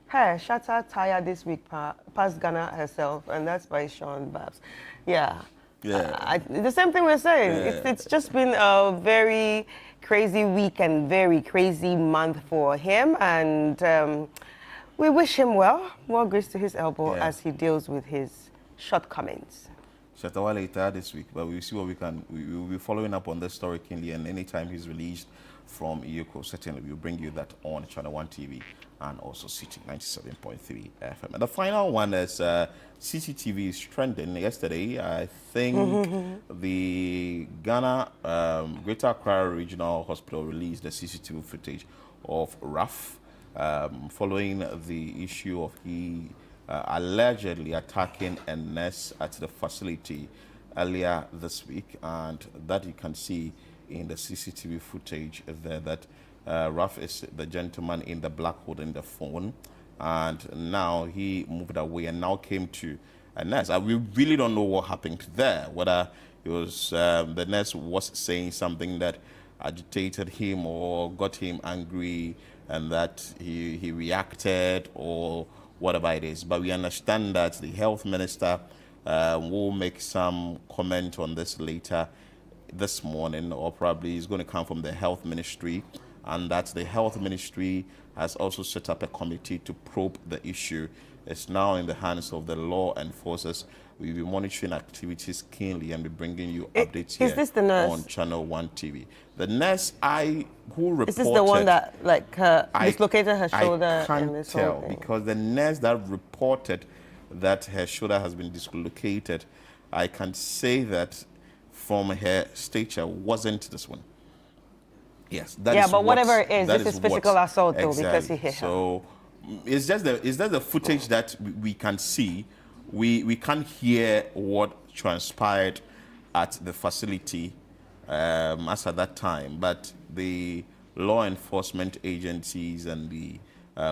Hey, Shatta tired this week past Ghana herself, and that's by Sean Babs. Yeah. The same thing we're saying. It's just been a very crazy week and very crazy month for him, and we wish him well. More grace to his elbow as he deals with his shortcomings. Shatta Wale tired this week, but we'll see what we can. We will be following up on this story keenly, and anytime he's released from Iyoko, certainly we'll bring you that on Channel 1 TV and also City 97.3 FM. And the final one is CCTV is trending. Yesterday, I think the Ghana Greater Accra Regional Hospital released the CCTV footage of Raf following the issue of he allegedly attacking a nurse at the facility earlier this week, and that you can see in the CCTV footage there that Raf is the gentleman in the black holding the phone, and now he moved away and now came to a nurse. We really don't know what happened there, whether it was the nurse was saying something that agitated him or got him angry and that he reacted or whatever it is. But we understand that the health minister will make some comment on this later this morning, or probably is going to come from the health ministry, and that the health ministry has also set up a committee to probe the issue. It's now in the hands of the law enforcers. We'll be monitoring activities keenly and be bringing you updates here this the nurse? On Channel 1 TV. The nurse who reported... Is this the one that dislocated her shoulder? I can't tell, because the nurse that reported that her shoulder has been dislocated, I can say that from her stature wasn't this one. Yes, that is but whatever it is, this is physical assault though, exactly. because he hit her. So it's just the footage that we can see. We can't hear what transpired at the facility as at that time, but the law enforcement agencies and the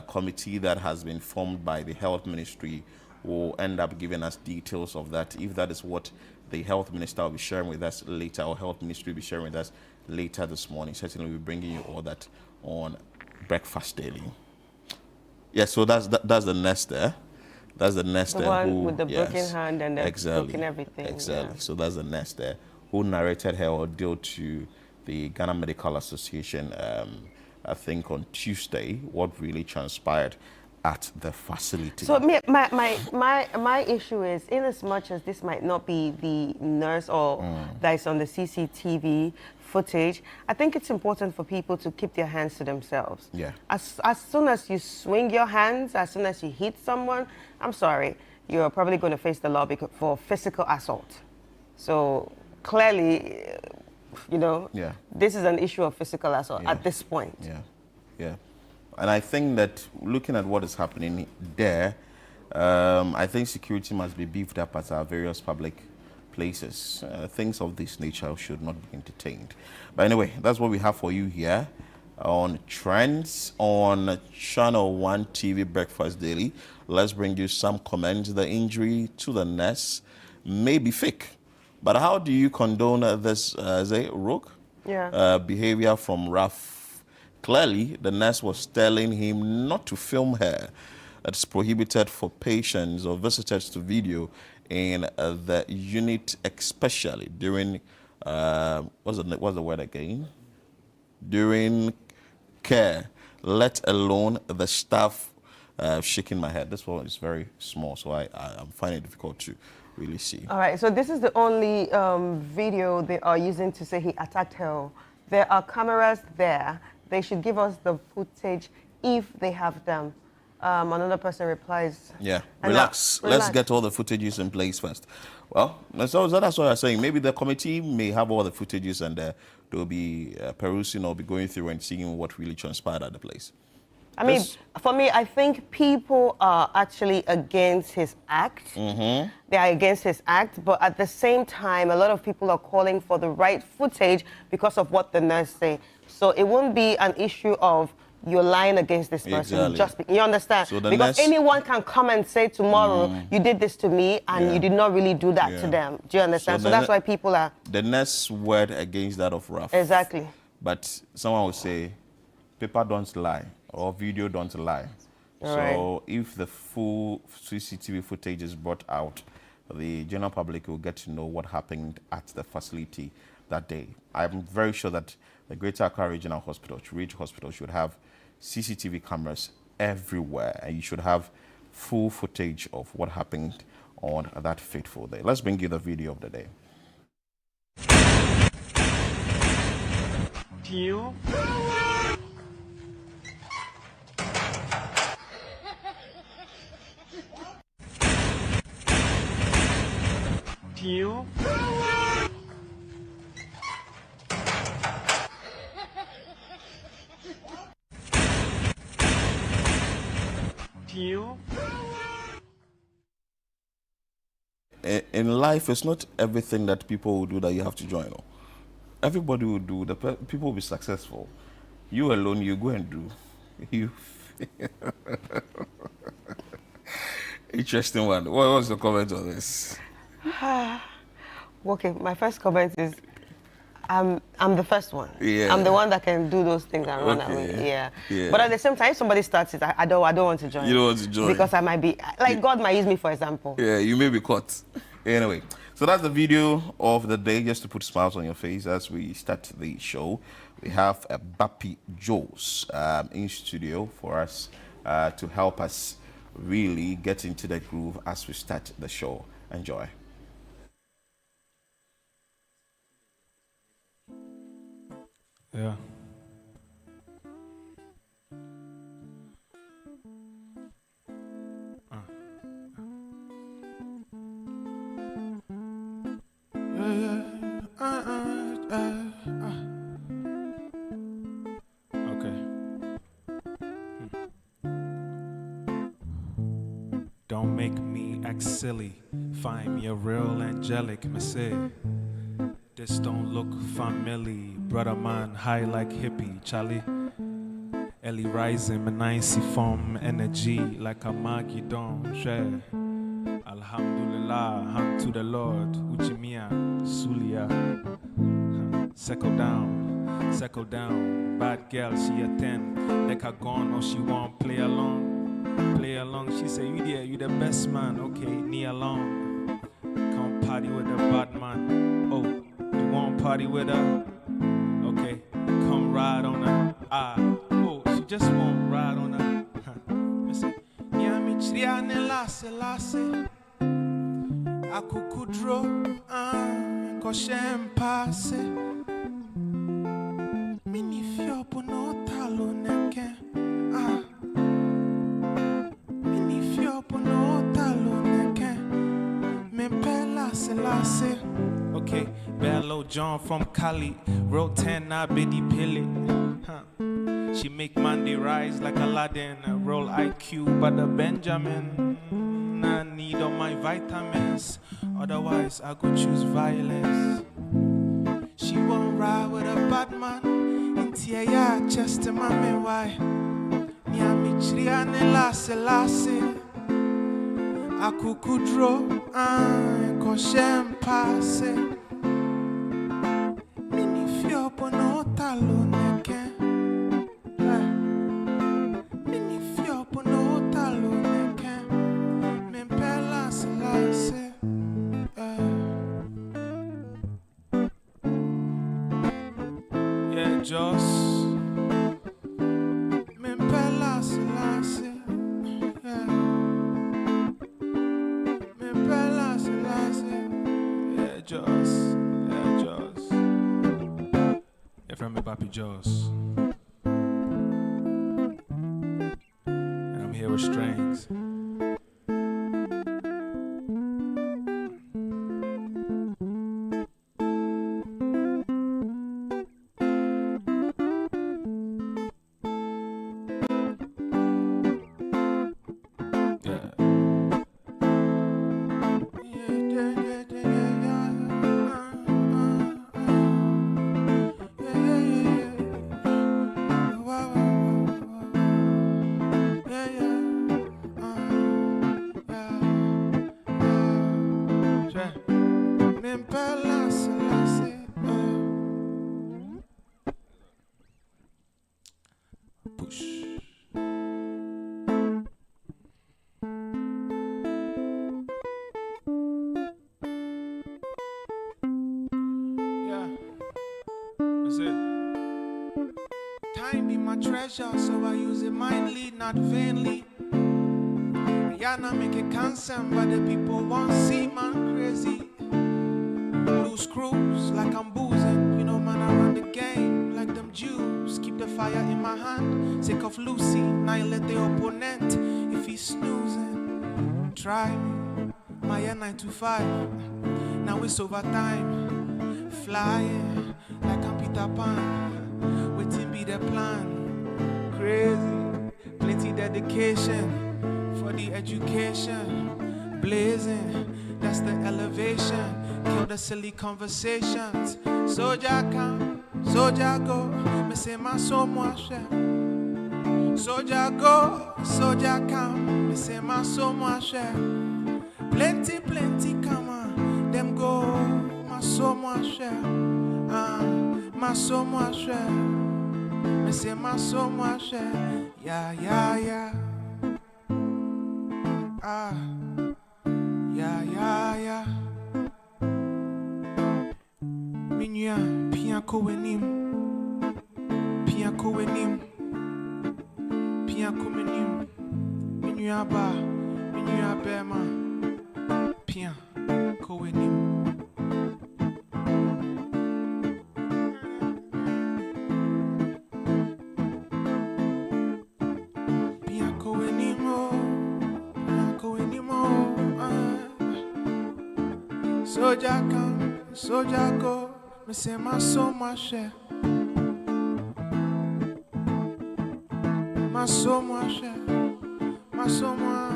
committee that has been formed by the health ministry will end up giving us details of that. If that is what the health minister will be sharing with us later, or health ministry will be sharing with us later this morning, certainly we'll be bringing you all that on Breakfast Daily. Yeah, so that's the nurse there. That's the nurse the there one who, with the broken hand and the broken everything. Exactly. So that's the nurse there who narrated her ordeal to the Ghana Medical Association, I think on Tuesday, what really transpired at the facility. So my issue is, in as much as this might not be the nurse or that is on the CCTV footage, I think it's important for people to keep their hands to themselves. Yeah. As soon as you swing your hands, as soon as you hit someone, I'm sorry, you're probably going to face the law for physical assault. So clearly, this is an issue of physical assault at this point. Yeah. And I think that looking at what is happening there, I think security must be beefed up at our various public places. Things of this nature should not be entertained. But anyway, that's what we have for you here on Trends on Channel 1 TV Breakfast Daily. Let's bring you some comments. The injury to the nurse may be fake. But how do you condone this rogue behavior from Raf? Clearly, the nurse was telling him not to film her. It's prohibited for patients or visitors to video in the unit, especially during, what's the word again? During care, let alone the staff. Shaking my head. This one is very small, so I'm finding it difficult to really see. All right, so this is the only video they are using to say he attacked her. There are cameras there. They should give us the footage if they have them. Another person replies. Yeah, relax. Let's get all the footages in place first. Well, that's what I'm saying. Maybe the committee may have all the footages and they'll be perusing or be going through and seeing what really transpired at the place. I mean, for me, I think people are actually against his act. They are against his act, but at the same time, a lot of people are calling for the right footage because of what the nurse say. So it won't be an issue of you're lying against this person. Exactly. You understand? So because anyone can come and say tomorrow, you did this to me, and you did not really do that to them. Do you understand? So that's why people are... The next word against that of Raf. Exactly. But someone will say, paper don't lie, or video don't lie. So if the full CCTV footage is brought out, the general public will get to know what happened at the facility that day. I'm very sure that the Greater Accra Regional Hospital, Ridge Hospital, should have CCTV cameras everywhere, and you should have full footage of what happened on that fateful day. Let's bring you the video of the day. In life, it's not everything that people will do that you have to join. Everybody will do. People will be successful. You alone, you go and do. You. Interesting one. What was your comment on this? Okay, my first comment is I'm the first one. Yeah. I'm the one that can do those things and run away. Yeah. But at the same time, if somebody starts it, I don't want to join. You don't want to join. Because I might be, like God might use me for example. Yeah, you may be caught. Anyway, so that's the video of the day, just to put smiles on your face as we start the show. We have Bappy Joes in studio for us to help us really get into the groove as we start the show. Enjoy. Yeah. Okay. Don't make me act silly. Find me a real angelic, me say. This don't look familiar. Brother man, high like hippie, Charlie. Ellie rising, me nice form energy like a Magidon, share. Alhamdulillah, hand to the Lord, Uchimia, Sulia. Settle down, bad girl, she a 10. Like a gone or she won't play along. She say, you the best man, okay, knee along. Come party with the bad man, oh, you want party with her? Okay, come ride on her, oh, she just won't ride on her. I say, Yami Triane Lasse. Akukudro, Koshem passe. Mini fiopo no talo neke. Mini fiopo no talo neke. Mempela selase. Okay, Bello John from Cali. Road 10 na bidi pili. She make Monday rise like Aladdin. Roll IQ by the Benjamin. I need all my vitamins, otherwise I go choose violence. She won't ride with a bad man, into ya chest and mommy why? Niami Triane Lasse, Akukudro, Koshem passe. Mini fiopo no talo neke. Mini fiopo no talo neke. Yeah, Joss. Mempela Selassie. Yeah. Mempela Selassie. Yeah, Joss. Yeah, Joss. Yeah, from me, Papi Joss. And I'm here with strings. time be my treasure, so I use it mindly, not vainly. Yeah, not make it consent, but the people won't see man crazy. Loose screws like I'm boozing, you know man I run the game like them Jews. Keep the fire in my hand, sick of Lucy. Now you let the opponent if he's snoozing. Try me, my year 9 to 5. Now it's overtime, flying like I'm Peter Pan. Waiting be the plan, crazy, plenty dedication. For the education, blazing, that's the elevation. Kill the silly conversations. Soldier come, soldier go. Me say my soul moi cher. Soldier go, soldier come. Me say my soul moi cher. Plenty, plenty come on. Them go, my soul moi cher. My soul moi cher. Me say my soul moi cher. Yeah, yeah, yeah. Yeah, yeah, yeah. Minya, pianko wenim. Pianko wenim. Pianko wenim. Minya ba, minya bema. Pianko wenim. Soldier come, soldier go. Me say my soul, my cher. My soul, my cher. My soul, my.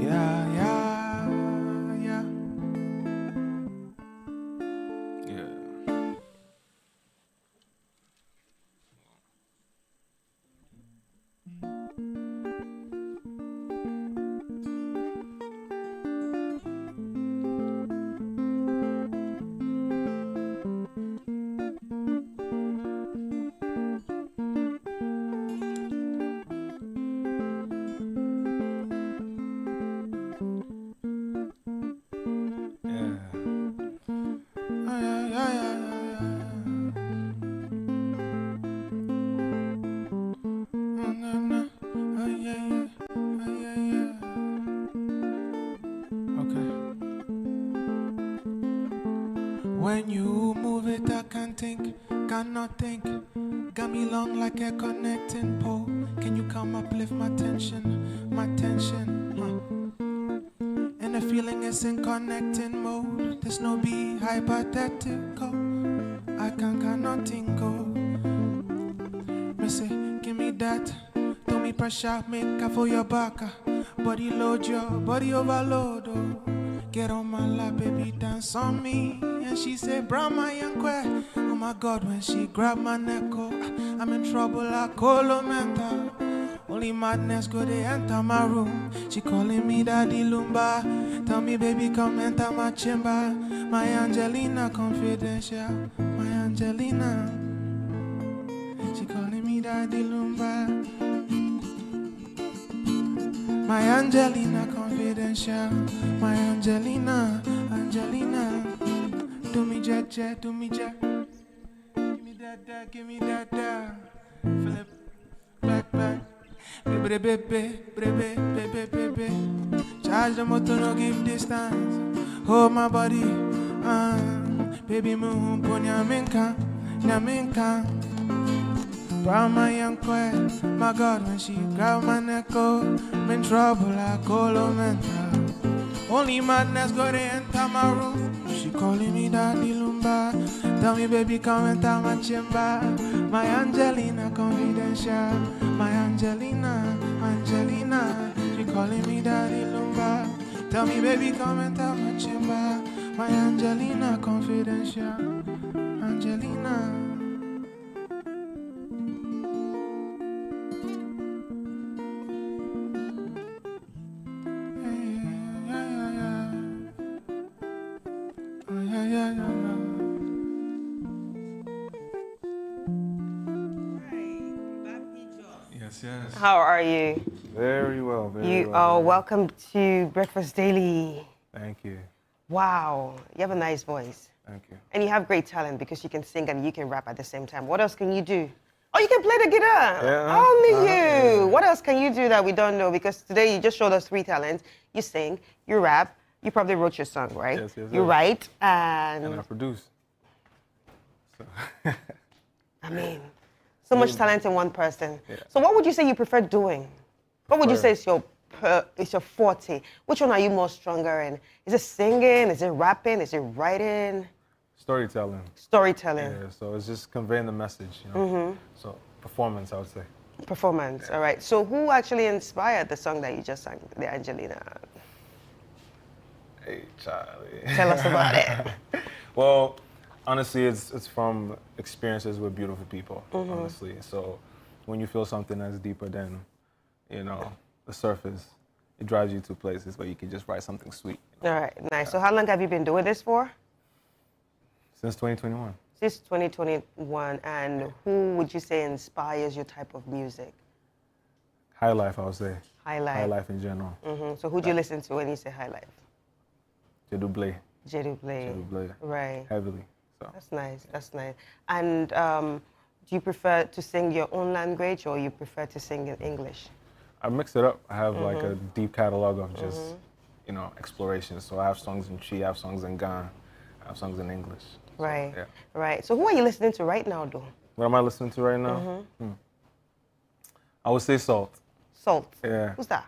Yeah, yeah, yeah. Yeah. When you move it, I can't think, cannot think. Got me long like a connecting pole. Can you come uplift my tension, my tension? And the feeling is in connecting mode. There's no be hypothetical. I cannot think go. Me say, give me that. Throw me pressure, make up for your back. Body load your body overload. Oh. Get on my lap, baby, dance on me. And she said, Brahma Yankwe. Oh my God, when she grabbed my neck, oh, I'm in trouble, I call her mental. Only madness go they enter my room. She calling me Daddy Lumba. Tell me, baby, come enter my chamber. My Angelina, confidential. My Angelina. She calling me Daddy Lumba. My Angelina, confidential. My Angelina, Angelina. Do me jet, jet, do me jet. Give me that, give me that. Flip, back, back. Baby, baby, baby, baby, baby. Charge the motor, no give distance. Hold my body, baby, move, punya minka, nyaminka. Brahma young queen, my God, when she grab my neck, oh, I'm in trouble, I call her mental. Only madness go to enter my room. She calling me Daddy Lumba. Tell me, baby, come enter my chamber. My Angelina, confidential. My Angelina, Angelina. She calling me Daddy Lumba. Tell me, baby, come enter my chamber. My Angelina, confidential. Angelina. Yes. How are you? Very well, very well. You are welcome to Breakfast Daily. Thank you. Wow, you have a nice voice. Thank you. And you have great talent because you can sing and you can rap at the same time. What else can you do? Oh, you can play the guitar. Yeah. Only you. Yeah. What else can you do that we don't know? Because today you just showed us 3 talents. You sing, you rap, you probably wrote your song, right? Yes, You write And I produce. So. I mean, so much talent in one person. Yeah. So what would you say you prefer doing? What would you say is your forte? Which one are you more stronger in? Is it singing? Is it rapping? Is it writing? Storytelling. Storytelling. Yeah, so it's just conveying the message, you know. So performance, I would say. Performance, all right. So who actually inspired the song that you just sang, the Angelina? Hey, Charlie. Tell us about it. Well, honestly, it's from experiences with beautiful people, honestly. So when you feel something that's deeper than, you know, the surface, it drives you to places where you can just write something sweet. All right, nice. So how long have you been doing this for? Since 2021. Since 2021. And who would you say inspires your type of music? High life, I would say. High life. High life in general. So who do you listen to when you say high life? Jeduble. Jeduble. Right. Heavily. So. That's nice. That's nice. And do you prefer to sing your own language or you prefer to sing in English? I mix it up. I have like a deep catalog of just, you know, exploration. So I have songs in Chi, I have songs in Ghana, I have songs in English. Right. So, yeah. Right. So who are you listening to right now, though? What am I listening to right now? I would say Salt. Salt. Yeah. Who's that?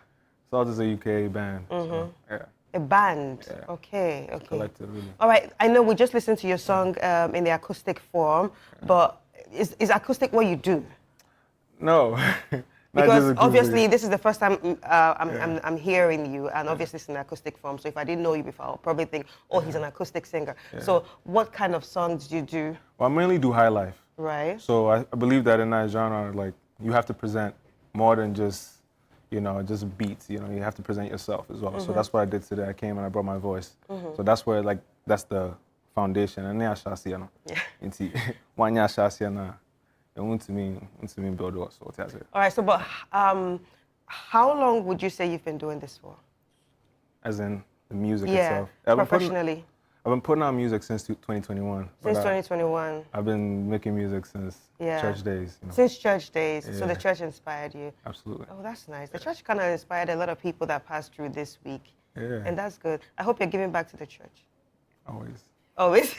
Salt is a UK band. So, yeah. A band. Yeah. Okay. Okay. Collective, really. All right. I know we just listened to your song in the acoustic form, but is acoustic what you do? No. Because obviously this is the first time I'm hearing you, and obviously it's in acoustic form. So if I didn't know you before, I'll probably think, oh, he's an acoustic singer. Yeah. So what kind of songs do you do? Well, I mainly do high life. Right. So I believe that in that genre, like, you have to present more than just, you know, just beats. You know, you have to present yourself as well. So that's what I did today. I came and I brought my voice. So that's where, like, that's the foundation. And yeah. Build also. All right. So, but how long would you say you've been doing this for? As in the music yeah, itself. Professionally. I've been putting out music since 2021. Since 2021. I've been making music since church days. You know. Since church days. Yeah. So the church inspired you. Absolutely. Oh, that's nice. The church kind of inspired a lot of people that passed through this week. Yeah. And that's good. I hope you're giving back to the church. Always. Always?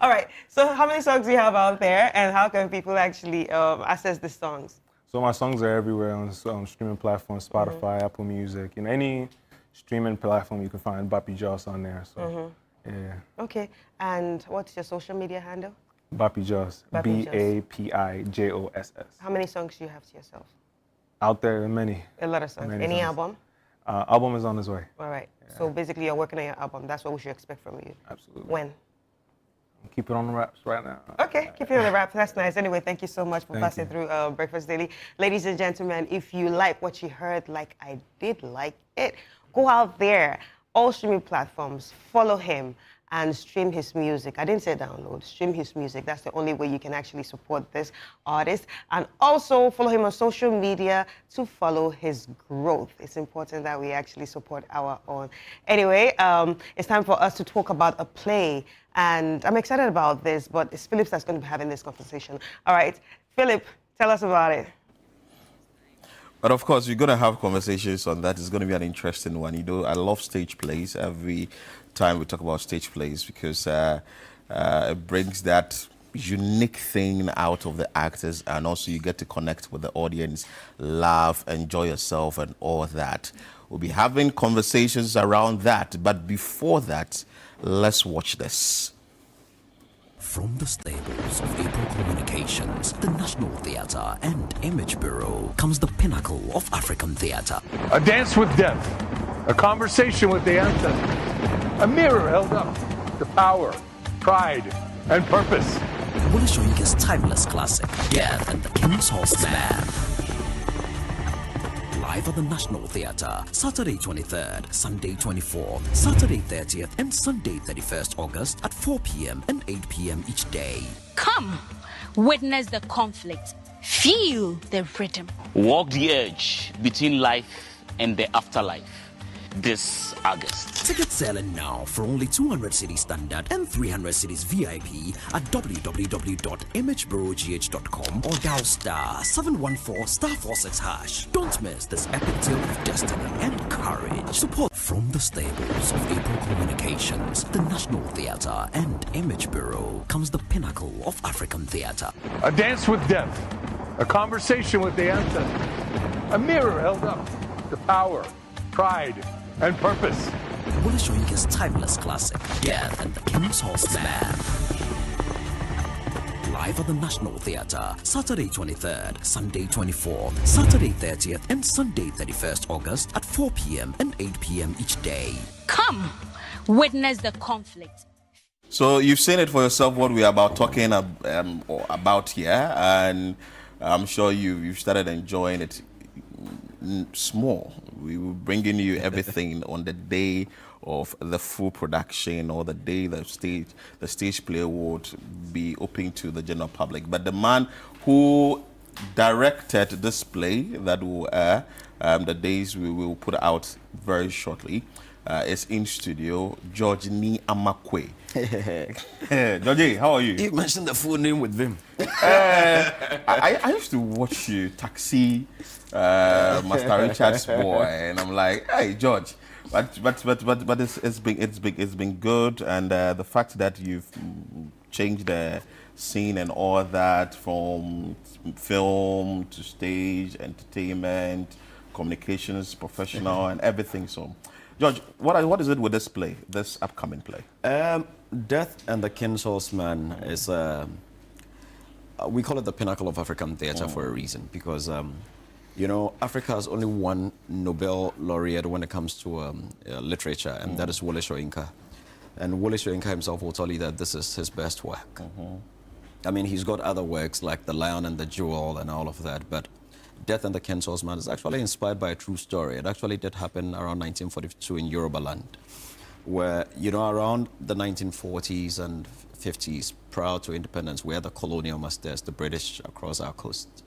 All right. So how many songs do you have out there, and how can people actually access the songs? So my songs are everywhere on streaming platforms, Spotify, Apple Music, you know, any streaming platform you can find Bapi Joss on there. So yeah. Okay. And what's your social media handle? Bapi Joss. BAPIJOSS. How many songs do you have to yourself? Out there, many. A lot of songs. Any album? Album is on its way. All right. Yeah. So basically, you're working on your album. That's what we should expect from you. Absolutely. When? Keep it on the wraps right now. Okay, keep it on the wraps. That's nice. Anyway, thank you so much for passing through Breakfast Daily. Ladies and gentlemen, if you like what you heard, like I did like it, go out there, all streaming platforms, follow him and stream his music. I didn't say download, stream his music. That's the only way you can actually support this artist. And also follow him on social media to follow his growth. It's important that we actually support our own. Anyway, it's time for us to talk about a play. And I'm excited about this, but it's Philip that's going to be having this conversation. All right, Philip, tell us about it. But of course, we're going to have conversations on that. It's going to be an interesting one. You know, I love stage plays every time we talk about stage plays because it brings that unique thing out of the actors, and also you get to connect with the audience, laugh, enjoy yourself, and all that. We'll be having conversations around that. But before that, let's watch this. From the stables of April Communications, the National Theatre and Image Bureau comes the pinnacle of African theatre. A dance with death, a conversation with the ancestors, a mirror held up to power, pride, and purpose. Wale Soyinka's timeless classic, Death and the King's Horseman. Live at the National Theatre, Saturday 23rd, Sunday 24th, Saturday 30th, and Sunday 31st August at 4 p.m. and 8 p.m. each day. Come, witness the conflict, feel the rhythm. Walk the edge between life and the afterlife. this August. Tickets selling now for only 200 cedis standard and 300 cedis VIP at www.imageburrowgh.com or dial *714*46#. Don't miss this epic tale of destiny and courage. Support from the stables of April Communications, the National Theatre, and Image Bureau comes the pinnacle of African theatre. A dance with death, a conversation with the ancestors, a mirror held up to power, pride, and purpose. Wale Soyinka's timeless classic, Death and the King's Horseman. Live at the National Theatre, Saturday 23rd, Sunday 24th, Saturday 30th, and Sunday 31st August at 4 p.m. and 8 p.m. each day. Come, witness the conflict. So you've seen it for yourself what we are talking about here, and I'm sure you've started enjoying it small. We will bringing you everything on the day of the full production, or the day the stage play would be open to the general public. But the man who directed this play that will air the days we will put out very shortly is in studio, George Ni Amakwe. Georgie, how are you? You mentioned the full name with Vim. I used to watch you, Taxi, Master Richard's boy, and I'm like, hey, George. But it's been good, and the fact that you've changed the scene and all that from film to stage, entertainment, communications, professional, and everything. So, George, what is it with this play, this upcoming play? Death and the King's Horseman is, we call it the pinnacle of African theatre for a reason, because, you know, Africa has only one Nobel laureate when it comes to literature, and that is Wale Soyinka. And Wale Soyinka himself will tell you that this is his best work. I mean, he's got other works like The Lion and the Jewel and all of that, but Death and the King's Horseman is actually inspired by a true story. It actually did happen around 1942 in Yoruba land, where, you know, around the 1940s and 50s, prior to independence, we had the colonial masters, the British across our coast.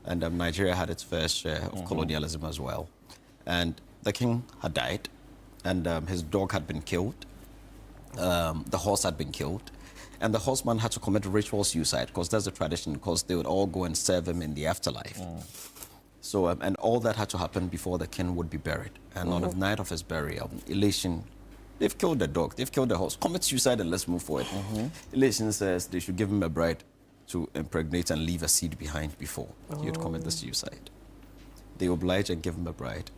And Nigeria had its fair share of colonialism as well. And the king had died, and his dog had been killed. The horse had been killed. And the horseman had to commit ritual suicide, because that's the tradition, because they would all go and serve him in the afterlife. So, and all that had to happen before the king would be buried. And on the night of his burial, Elation, they've killed the dog, they've killed the horse, commit suicide and let's move forward. Elation says they should give him a bride to impregnate and leave a seed behind before he'd commit the suicide. They oblige and give him a bride.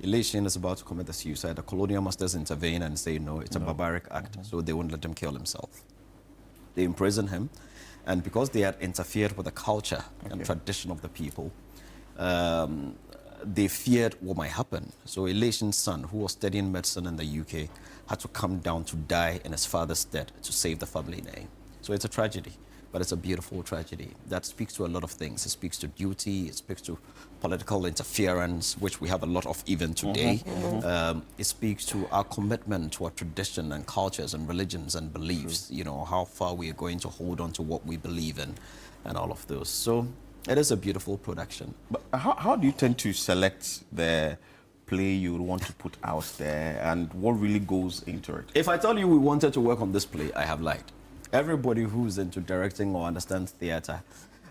Elation is about to commit the suicide. The colonial masters intervene and say, no, it's a barbaric act, so they won't let him kill himself. They imprison him, and because they had interfered with the culture and tradition of the people, they feared what might happen. So Elation's son, who was studying medicine in the UK, had to come down to die in his father's stead to save the family name. So it's a tragedy, but it's a beautiful tragedy that speaks to a lot of things. It speaks to duty, it speaks to political interference, which we have a lot of even today. It speaks to our commitment to our tradition and cultures and religions and beliefs, you know, how far we are going to hold on to what we believe in and all of those. So it is a beautiful production. But how do you tend to select the play you would want to put out there, and what really goes into it? If I tell you we wanted to work on this play, I have lied. Everybody who's into directing or understands theatre,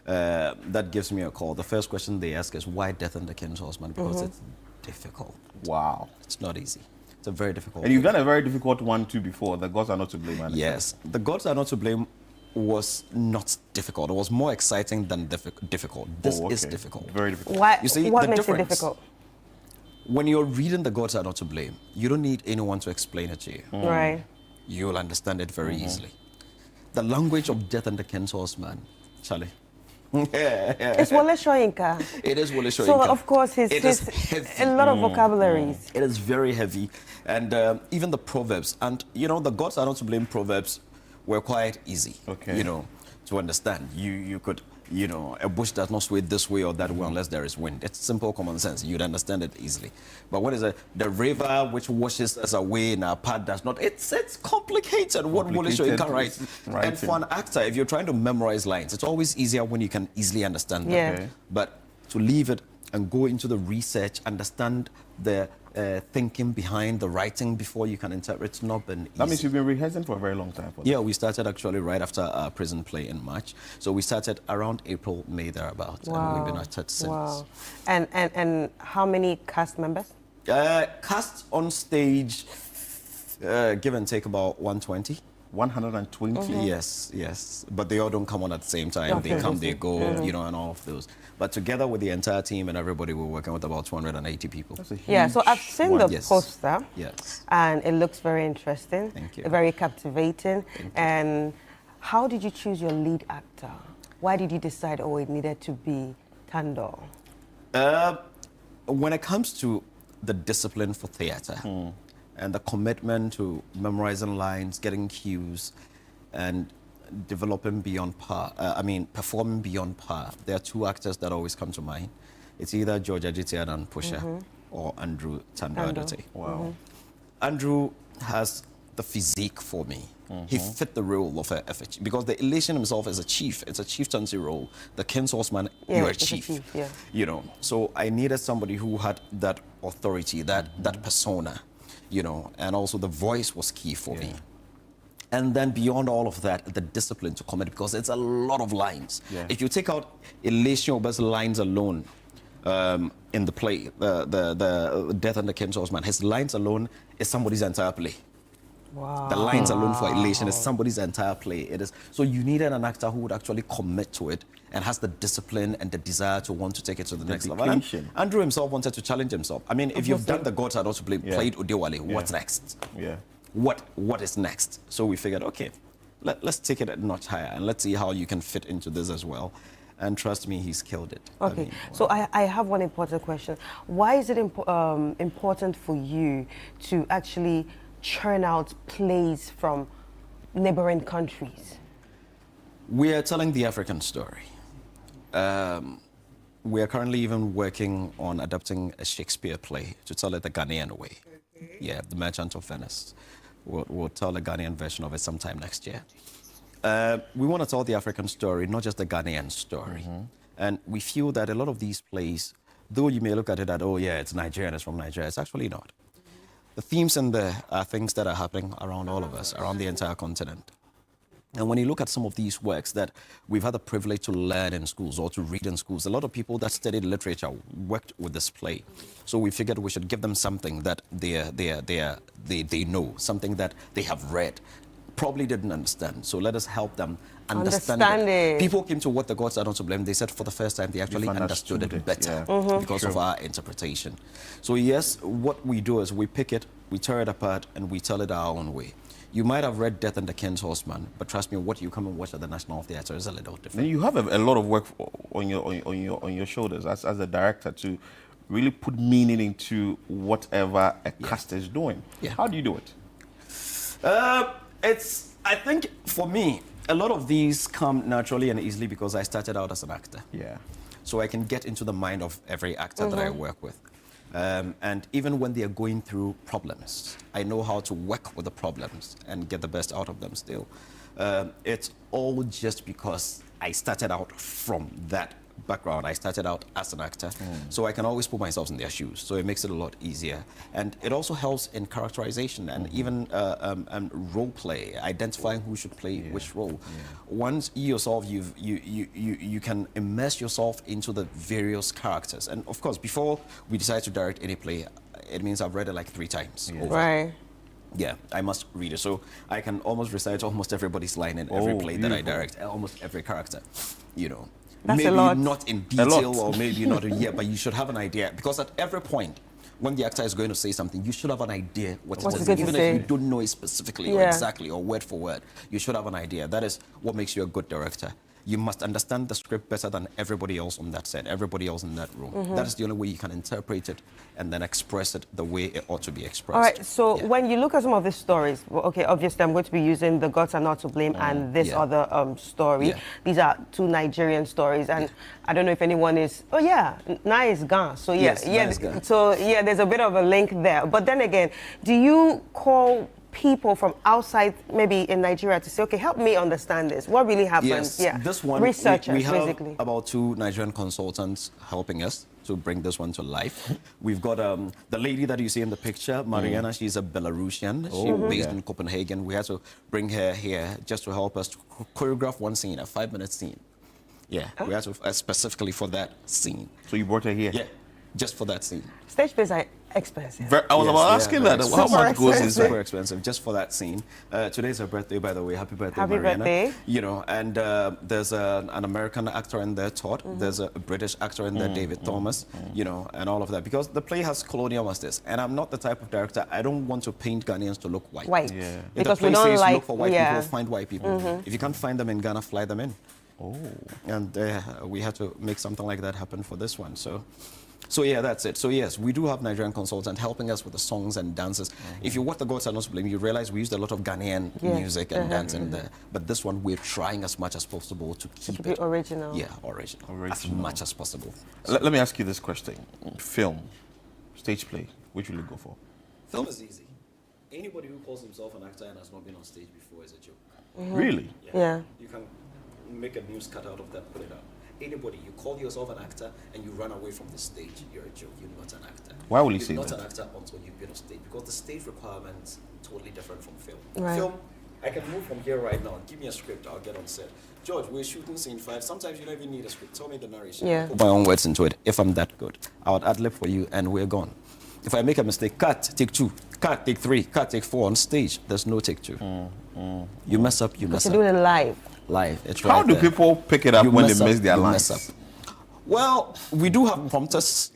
that gives me a call. The first question they ask is, why Death and the King's Horseman? Because it's difficult. Wow. It's not easy. It's a very difficult And you've done a very difficult one too before, The Gods Are Not to Blame. Yes. The Gods Are Not to Blame was not difficult. It was more exciting than difficult. This is difficult. Very difficult. Why, you see, what the makes difference, it difficult? When you're reading The Gods Are Not to Blame, you don't need anyone to explain it to you. Right. You'll understand it very easily. The language of Death and the King's Horseman, Charlie. It's Wale Soyinka. It is Wale Soyinka. So, of course, it is a lot of vocabularies. It is very heavy. And even the proverbs. And, you know, The Gods Are Not to Blame proverbs were quite easy, you know, to understand. You could, you know, a bush does not sway this way or that way unless there is wind. It's simple common sense. You'd understand it easily. But what is it? The river which washes us away in our path does not. It's complicated what Wale Soyinka writes. And for an actor, if you're trying to memorize lines, it's always easier when you can easily understand them. Yeah. But to leave it and go into the research, understand the thinking behind the writing before you can interpret. It's not been easy. That means you've been rehearsing for a very long time. Yeah, we started actually right after our prison play in March. So we started around April, May, thereabouts. Wow. And we've been at it since. Wow. And how many cast members? Cast on stage, give and take about 120. 120? Yes. But they all don't come on at the same time. They come, they go, and all of those. But together with the entire team and everybody, we're working with about 280 people. Yeah, so I've seen the poster. Yes. And it looks very interesting. Thank you. Very captivating. And how did you choose your lead actor? Why did you decide, it needed to be Tando? When it comes to the discipline for theater, and the commitment to memorizing lines, getting cues, and developing beyond par, performing beyond par. There are two actors that always come to mind. It's either George Ajiti and Pusha or Andrew Tando Adute. Wow. Andrew has the physique for me. He fit the role of a chief, because the Elation himself is a chief. It's a chieftaincy role. The King's Horseman, you're a chief. So I needed somebody who had that authority, that persona. And also the voice was key for me. And then beyond all of that, the discipline to commit, because it's a lot of lines. If you take out Elation Oba's lines alone in the play, the Death and the King's Horseman, his lines alone is somebody's entire play. Wow. The lines alone for Elation is somebody's entire play. It is. So you needed an actor who would actually commit to it and has the discipline and the desire to want to take it to the next level. And Andrew himself wanted to challenge himself. I mean, if you've done the Gods Are Not to Blame, played Wale, what's next? What is next? So we figured, okay, let's take it a notch higher and let's see how you can fit into this as well. And trust me, he's killed it. Okay, so I have one important question. Why is it important for you to actually churn out plays from neighboring countries? We are telling the African story. We are currently even working on adapting a Shakespeare play to tell it the Ghanaian way. Yeah, The Merchant of Venice. We'll tell a Ghanaian version of it sometime next year. We want to tell the African story, not just the Ghanaian story. And we feel that a lot of these plays, though you may look at it that, it's Nigerian, it's from Nigeria, it's actually not. The themes in there are things that are happening around all of us, around the entire continent. And when you look at some of these works that we've had the privilege to learn in schools or to read in schools, a lot of people that studied literature worked with this play. So we figured we should give them something that they know, something that they have read, probably didn't understand. So let us help them understand it. People came to What the Gods Are Not to Blame. They said for the first time they actually understood it better because of our interpretation. So yes, what we do is we pick it, we tear it apart, and we tell it our own way. You might have read Death and the King's Horseman, but trust me, what you come and watch at the National Theatre is a little different. And you have a lot of work on your shoulders as a director to really put meaning into whatever a cast is doing. How do you do it? I think for me, a lot of these come naturally and easily because I started out as an actor. So I can get into the mind of every actor that I work with. And even when they are going through problems, I know how to work with the problems and get the best out of them still. It's all just because I started out from that background. I started out as an actor, so I can always put myself in their shoes. So it makes it a lot easier. And it also helps in characterization and even role play, identifying who should play which role. Once you yourself, you can immerse yourself into the various characters. And of course, before we decide to direct any play, it means I've read it like 3 times over. Right. Yeah, I must read it. So I can almost recite almost everybody's line in every play that I direct, almost every character, That's maybe a lot. not in detail or maybe not yet, but you should have an idea. Because at every point, when the actor is going to say something, you should have an idea what it is. Even if you don't know it specifically or exactly or word for word, you should have an idea. That is what makes you a good director. You must understand the script better than everybody else on that set, everybody else in that room. That is the only way you can interpret it and then express it the way it ought to be expressed. All right, so when you look at some of these stories, okay, obviously I'm going to be using The Gods Are Not to Blame and this other story. These are 2 Nigerian stories, and I don't know if anyone is, Na is gone. So Yes, Na is gone. so there's a bit of a link there. But then again, do you call people from outside, maybe in Nigeria, to say, okay, help me understand this. What really happened? Yes, yeah. this one, researchers, we have basically. about 2 Nigerian consultants helping us to bring this one to life. We've got the lady that you see in the picture, Mariana. She's a Belarusian. She's based in Copenhagen. We had to bring her here just to help us to choreograph one scene, a 5-minute scene. Yeah, we had to specifically for that scene. So you brought her here? Yeah, just for that scene. Stage plays are expensive. I was about asking that. How much goes inside? Super expensive, just for that scene. Today's her birthday, by the way. Happy birthday, Happy Mariana. birthday. You know, and there's an American actor in there, Todd. There's a British actor in there, David Thomas. You know, and all of that. Because the play has colonial masters, and I'm not the type of director, I don't want to paint Ghanaians to look white. White. Yeah. Because if the we play don't says like, look for white people, find white people. If you can't find them in Ghana, fly them in. Oh. And we had to make something like that happen for this one. So yeah, that's it. So yes, we do have Nigerian consultant helping us with the songs and dances. If you watch The Gods Are Not to Blame, you realize we used a lot of Ghanaian music and dance in there. But this one, we're trying as much as possible to keep it original. Yeah, original. As much as possible. Let me ask you this question. Film, stage play, which will you go for? Film is easy. Anybody who calls himself an actor and has not been on stage before is a joke. Really? Yeah. You can make a news cut out of that, put it out. Anybody, you call yourself an actor and you run away from the stage, you're a joke. You're not an actor. Why will you say You're that? not an actor until you've been on stage, because the stage requirements totally different from film. Right. Film, I can move from here right now. Give me a script, I'll get on set. George, we're shooting scene 5. Sometimes you don't even need a script. Tell me the narration. Yeah. Put my own words into it. If I'm that good, I would ad-lib for you and we're gone. If I make a mistake, cut, take 2, cut, take 3, cut, take 4 on stage. There's no take 2. You mess up, you mess up. You're doing it live. Live. It's How right do there. people pick it up when they miss their you lines? mess up. Well, we do have prompters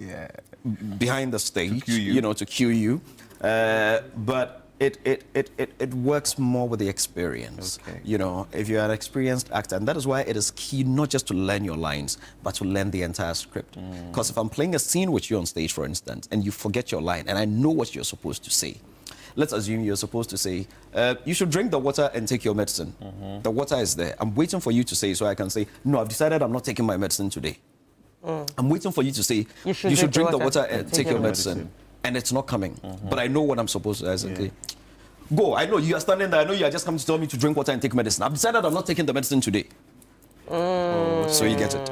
behind the stage, to cue you. But it works more with the experience. Okay. You know, if you're an experienced actor, and that is why it is key not just to learn your lines, but to learn the entire script. Because if I'm playing a scene with you on stage, for instance, and you forget your line, and I know what you're supposed to say. Let's assume you're supposed to say, you should drink the water and take your medicine. The water is there. I'm waiting for you to say, so I can say, no, I've decided I'm not taking my medicine today. I'm waiting for you to say, you should drink the water and take your medicine. And it's not coming. But I know what I'm supposed to say. Go, I know you are standing there. I know you are just coming to tell me to drink water and take medicine. I've decided I'm not taking the medicine today. So you get it.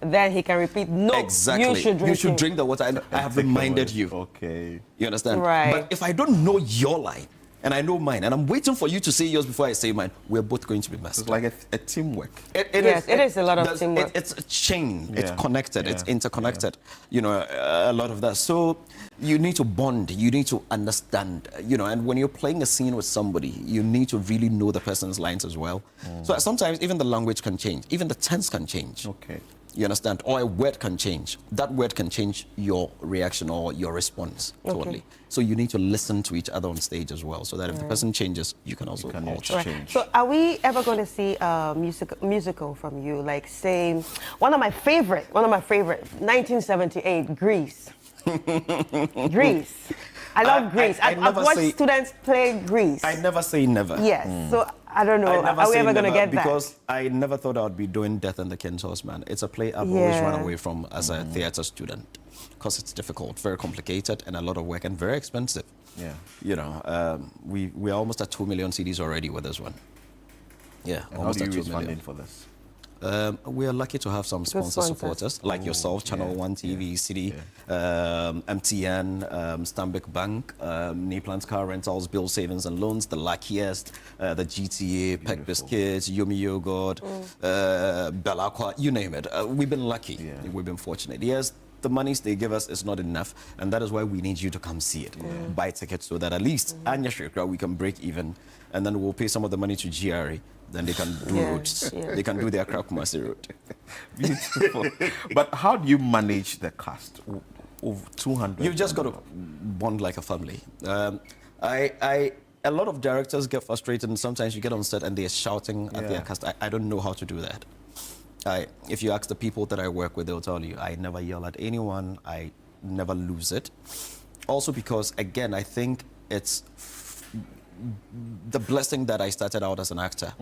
Then he can repeat, no, exactly. you should drink the water. And I have reminded you. Okay. You understand? Right. But if I don't know your line, and I know mine, and I'm waiting for you to say yours before I say mine, we're both going to be messed. It's like a teamwork. It is a lot of teamwork. It's a chain. It's Yeah. connected. Yeah. It's interconnected. You know, a lot of that. So you need to bond. You need to understand. You know, and when you're playing a scene with somebody, you need to really know the person's lines as well. So sometimes even the language can change. Even the tense can change. Okay. You understand? Or a word can change. That word can change your reaction or your response totally. So you need to listen to each other on stage as well, so that if the person changes, you can also alter. change. So are we ever going to see a musical from you? Like, say, one of my favorite, 1978, Grease. Grease. I love Grease. I've watched students play Grease. I never say never. Yes. So I don't know. Are we ever going to get that? Because I never thought I would be doing Death and the King's Horseman. It's a play I've always run away from as a theater student. Because it's difficult, very complicated, and a lot of work, and very expensive. Yeah. You know, we're almost at 2 million CDs already with this one. Yeah, And almost how at do you 2 raise million. funding for this? We are lucky to have some sponsor supporters like yourself, Channel 1 TV, City, MTN, Stanbic Bank, Naplan's Car Rentals, Bill Savings and Loans, The Luckiest, the GTA, Peck Biscuits, Yumi Yogurt, Belacqua, you name it. We've been lucky. We've been fortunate. Yes, the monies they give us is not enough, and that is why we need you to come see it. Buy tickets so that at least we can break even, and then we'll pay some of the money to GRA. Then they can do roads. They can do their Krakumasi road. Beautiful. But how do you manage the cast of 200? You've just got to bond like a family. A lot of directors get frustrated, and sometimes you get on set and they're shouting at their cast. I don't know how to do that. If you ask the people that I work with, they'll tell you, I never yell at anyone. I never lose it. Also because, again, I think it's the blessing that I started out as an actor.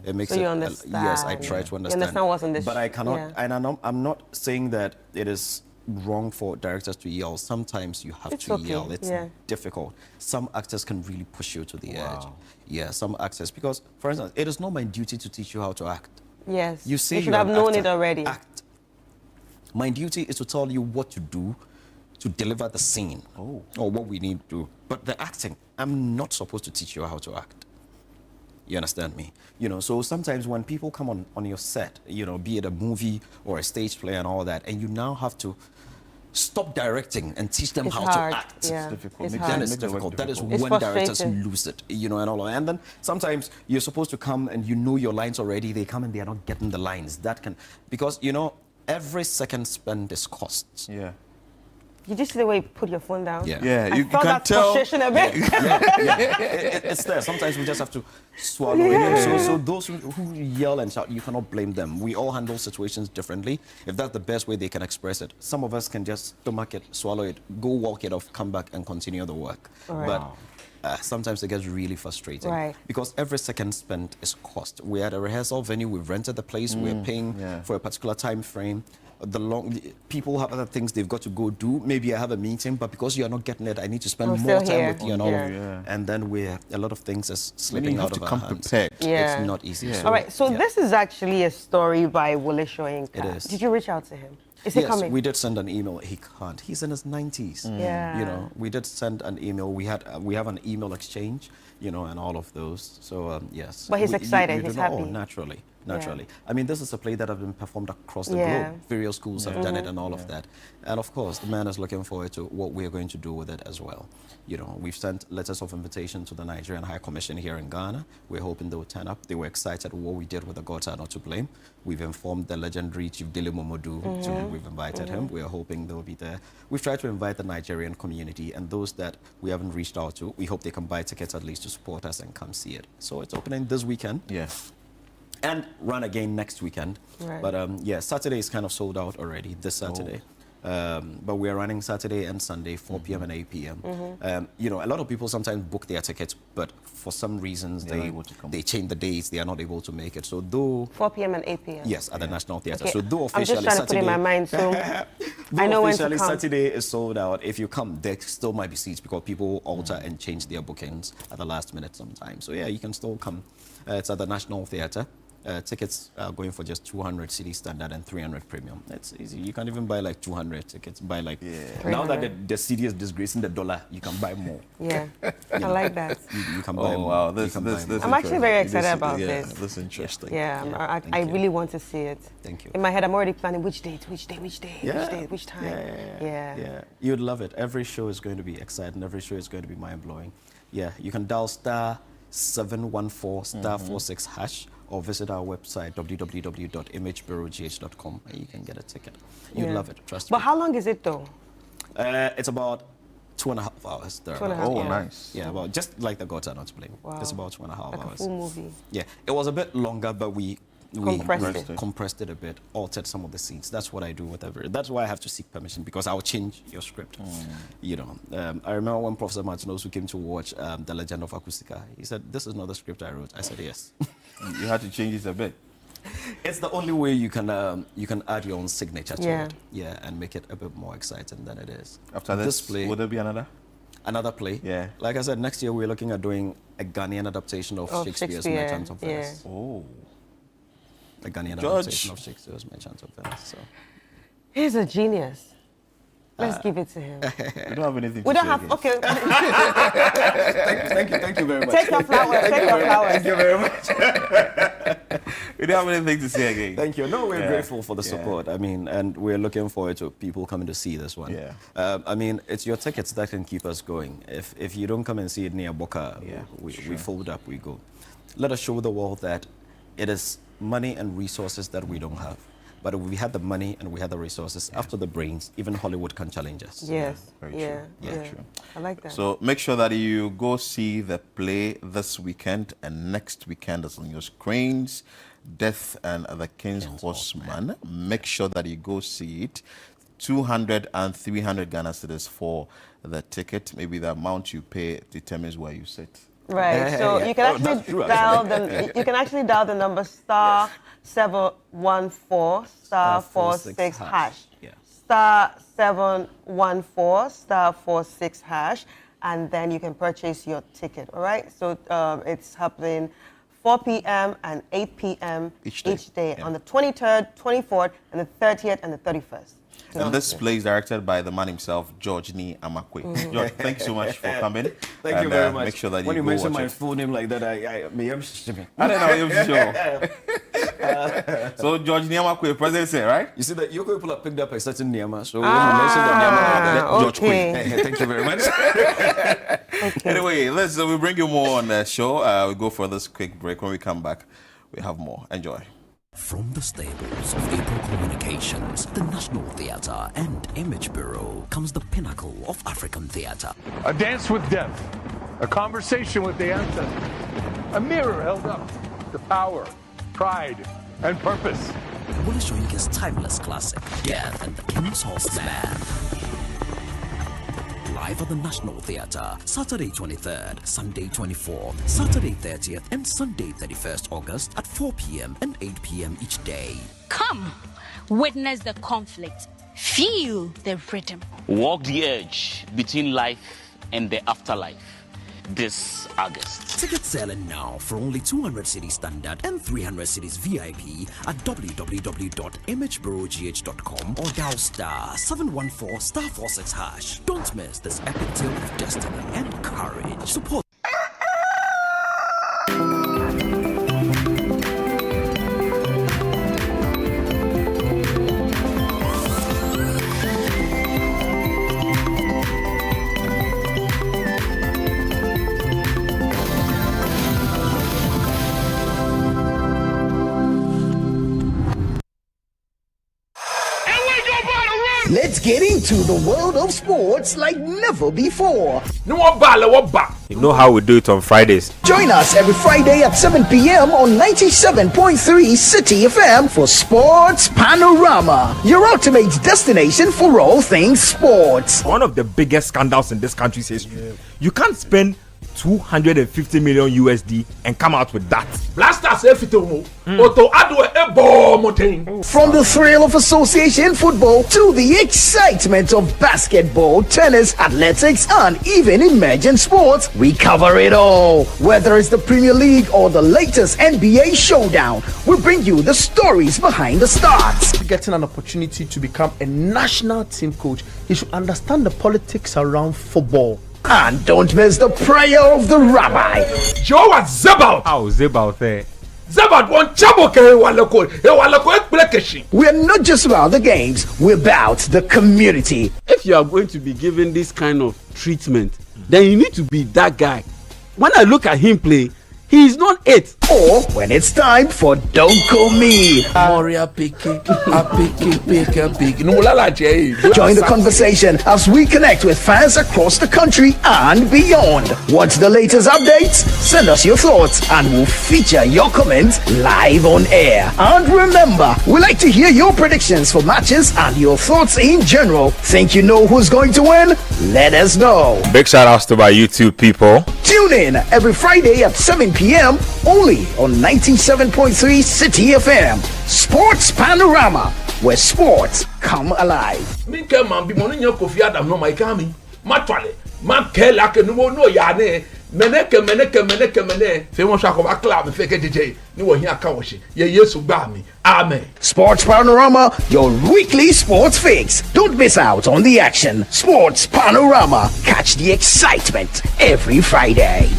It makes so you understand. Yes, I try to understand. You understand what's on this. But I cannot, and I'm not saying that it is wrong for directors to yell. Sometimes you have to yell. It's difficult. Some actors can really push you to the edge. Yeah, some actors. Because, for instance, it is not my duty to teach you how to act. Yes. You say you should have known it already. Act. My duty is to tell you what to do to deliver the scene or what we need to do. But the acting, I'm not supposed to teach you how to act. You understand me? You know, so sometimes when people come on your set, you know, be it a movie or a stage play and all that, and you now have to stop directing and teach them how to act. Yeah. It's difficult. Then it's difficult. That is when directors lose it, you know, and all that. And then sometimes you're supposed to come and you know your lines already. They come and they are not getting the lines. That can, because, you know, every second spent is costs. Yeah. You just see the way you put your phone down. Yeah, yeah. You can tell. Position a bit. It's there. Sometimes we just have to swallow it. So those who yell and shout, you cannot blame them. We all handle situations differently. If that's the best way they can express it, some of us can just stomach it, swallow it, go walk it off, come back and continue the work. Right. But sometimes it gets really frustrating. Right. Because every second spent is cost. We're at a rehearsal venue. We've rented the place. We're paying for a particular time frame. People have other things they've got to go do. Maybe I have a meeting, but because you're not getting it, I need to spend more time with you and all of it. And then a lot of things is slipping out of our hands. Prepared. It's not easy. All right, so this is actually a story by Wale Soyinka. It is. Did you reach out to him? Is he coming? Yes, we did send an email. He can't. He's in his 90s. Yeah. You know, we did send an email. We have an email exchange, you know, and all of those. So, yes. But he's excited. He's happy. Oh, naturally. I mean, this is a play that has been performed across the globe. Various schools have done it and all of that. And of course, the man is looking forward to what we're going to do with it as well. You know, we've sent letters of invitation to the Nigerian High Commission here in Ghana. We're hoping they will turn up. They were excited what we did with the Gods Are Not to Blame. We've informed the legendary Chief Dele Momodu. We've invited him. We're hoping they'll be there. We've tried to invite the Nigerian community and those that we haven't reached out to. We hope they can buy tickets at least to support us and come see it. So it's opening this weekend. Yes. And run again next weekend. Right. But yeah, Saturday is kind of sold out already, this Saturday. But we're running Saturday and Sunday, 4 p.m. and 8 p.m. You know, a lot of people sometimes book their tickets, but for some reasons they change the dates, they are not able to make it. So though 4 p.m. and 8 p.m. Yes, at the National Theatre. Okay. So though I'm officially just trying to put it in my mind, so I know when to come. Saturday is sold out. If you come, there still might be seats because people alter and change their bookings at the last minute sometimes. So yeah, you can still come. It's at the National Theatre. Tickets are going for just 200 CD standard and 300 premium. It's easy. You can even buy like 200 tickets. Buy like now that the CD is disgracing the dollar, you can buy more. Yeah, I like that. You can buy more. Wow, this I'm actually very excited about this. That's interesting. Yeah, I really want to see it. Thank you. In my head, I'm already planning which date, which time. Yeah. You'd love it. Every show is going to be exciting. Every show is going to be mind-blowing. Yeah, you can dial *714 *46 hash or visit our website www.imagebureaugh.com and you can get a ticket. You'd love it, trust me. But how long is it though? It's about 2.5 hours. Nice. Yeah, well, just like the Gods Are Not to Blame. Wow. It's about 2.5 like hours. A full movie. Yeah, it was a bit longer, but we compressed it a bit, altered some of the scenes. That's what I do with every. That's why I have to seek permission because I'll change your script. You know, I remember when Professor Martinos, who came to watch The Legend of Acoustica, he said, "This is not the script I wrote." I said, "Yes." You had to change it a bit. It's the only way you can add your own signature to it. Yeah, and make it a bit more exciting than it is. After this play, will there be another? Another play? Yeah. Like I said, next year we're looking at doing a Ghanaian adaptation of Shakespeare's Merchant of Venice. Oh. A Ghanaian adaptation of Shakespeare's Merchant of Venice. So. He's a genius. Let's give it to him. We don't have anything to say. We don't have, okay. Thank you very much. Take your flowers, Thank you very much. We don't have anything to say again. Thank you. No, we're grateful for the support. I mean, and we're looking forward to people coming to see this one. Yeah. I mean, it's your tickets that can keep us going. If you don't come and see it near Boca, we fold up, we go. Let us show the world that it is money and resources that we don't have. But if we had the money and we had the resources, after the brains, even Hollywood can challenge us. Yes. Very true. Very true. I like that. So make sure that you go see the play this weekend and next weekend is on your screens. Death and the King's Horseman. Make sure that you go see it. 200 and 300 Ghana cedis for the ticket. Maybe the amount you pay determines where you sit. Right. So you can actually dial the. You can actually dial the number *714 *46 hash. star 714 star 46 hash, and then you can purchase your ticket. All right. So it's happening 4 p.m. and 8 p.m. each day on the 23rd, 24th, and the 30th and the 31st. And this play is directed by the man himself, George Ni Amakwe. George, thank you so much for coming. Thank you very much. Make sure that when you you go mention watch my it. full name like that, I don't know, you're sure. So George Ni Amakwe, president, right? You see that Yoko people have picked up a certain Niama, so when you mention the Niama, George Queen. Thank you very much. Anyway, we bring you more on the show. We go for this quick break. When we come back, we have more. Enjoy. From the stables of April Communications, the National Theatre and Image Bureau comes the pinnacle of African theatre. A dance with death, a conversation with the ancestors, a mirror held up to power, pride, and purpose. Wale Soyinka's timeless classic, Death and the King's Horseman. Live at the National Theatre, Saturday 23rd, Sunday 24th, Saturday 30th, and Sunday 31st August at 4 p.m. and 8 p.m. each day. Come, witness the conflict, feel the rhythm. Walk the edge between life and the afterlife this August. Tickets selling now for only 200 cedis standard and 300 cedis VIP at www.imagebureaugh.com or dial star 714 star 46 hash. Don't miss this epic tale of destiny and courage. Support. Let's get into the world of sports like never before. You know how we do it on Fridays. Join us every Friday at 7 p.m. on 97.3 City FM for Sports Panorama, your ultimate destination for all things sports. One of the biggest scandals in this country's history. You can't spend 250 million USD and come out with that. From the thrill of association football to the excitement of basketball, tennis, athletics, and even emerging sports, we cover it all. Whether it's the Premier League or the latest NBA showdown, we bring you the stories behind the stars. Getting an opportunity to become a national team coach, he should understand the politics around football. And don't miss the prayer of the rabbi. Joe was Zebaut. How Zebaut there? Zebaut won We're not just about the games, we're about the community. If you are going to be given this kind of treatment, then you need to be that guy. When I look at him play, he is not it. Or when it's time for Don't Call Me. Join the conversation as we connect with fans across the country and beyond. What's the latest updates? Send us your thoughts and we'll feature your comments live on air. And remember, we like to hear your predictions for matches and your thoughts in general. Think you know who's going to win? Let us know. Big shout outs to my YouTube people. Tune in every Friday at 7 p.m. only on 97.3 City FM. Sports Panorama, where sports come alive. Sports Panorama, your weekly sports fix. Don't miss out on the action. Sports Panorama, catch the excitement every Friday.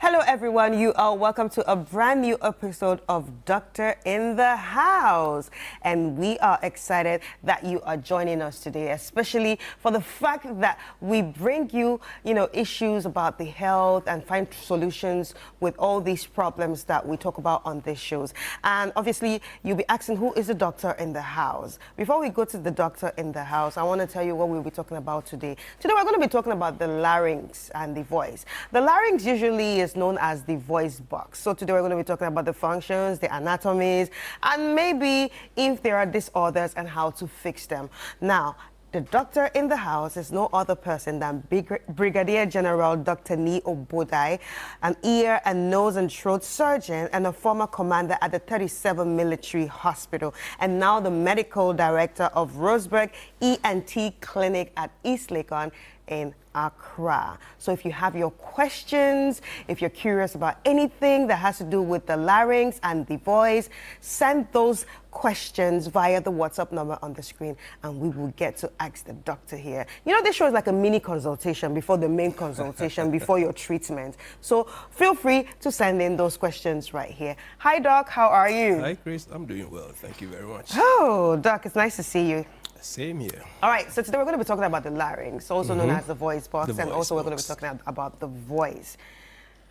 Hello, everyone. You are welcome to a brand new episode of Doctor in the House. And we are excited that you are joining us today, especially for the fact that we bring you, issues about the health and find solutions with all these problems that we talk about on these shows. And obviously, you'll be asking, who is the doctor in the house? Before we go to the doctor in the house, I want to tell you what we'll be talking about today. Today, we're going to be talking about the larynx and the voice. The larynx usually is known as the voice box. So today we're going to be talking about the functions, the anatomies, and maybe if there are disorders and how to fix them. Now, the doctor in the house is no other person than Brigadier General Dr. Ni Obodai, an ear and nose and throat surgeon and a former commander at the 37 Military Hospital, and now the medical director of Roseburg ENT Clinic at East Legon in Accra. So if you have your questions, if you're curious about anything that has to do with the larynx and the voice, send those questions via the WhatsApp number on the screen and we will get to ask the doctor here. This show is like a mini consultation before the main consultation, before your treatment. So feel free to send in those questions right here. Hi, Doc. How are you? Hi, Chris. I'm doing well. Thank you very much. Oh, Doc, it's nice to see you. Same here. All right, so today we're going to be talking about the larynx, also known as the voice box, The and voice also we're going to box. be talking about the voice.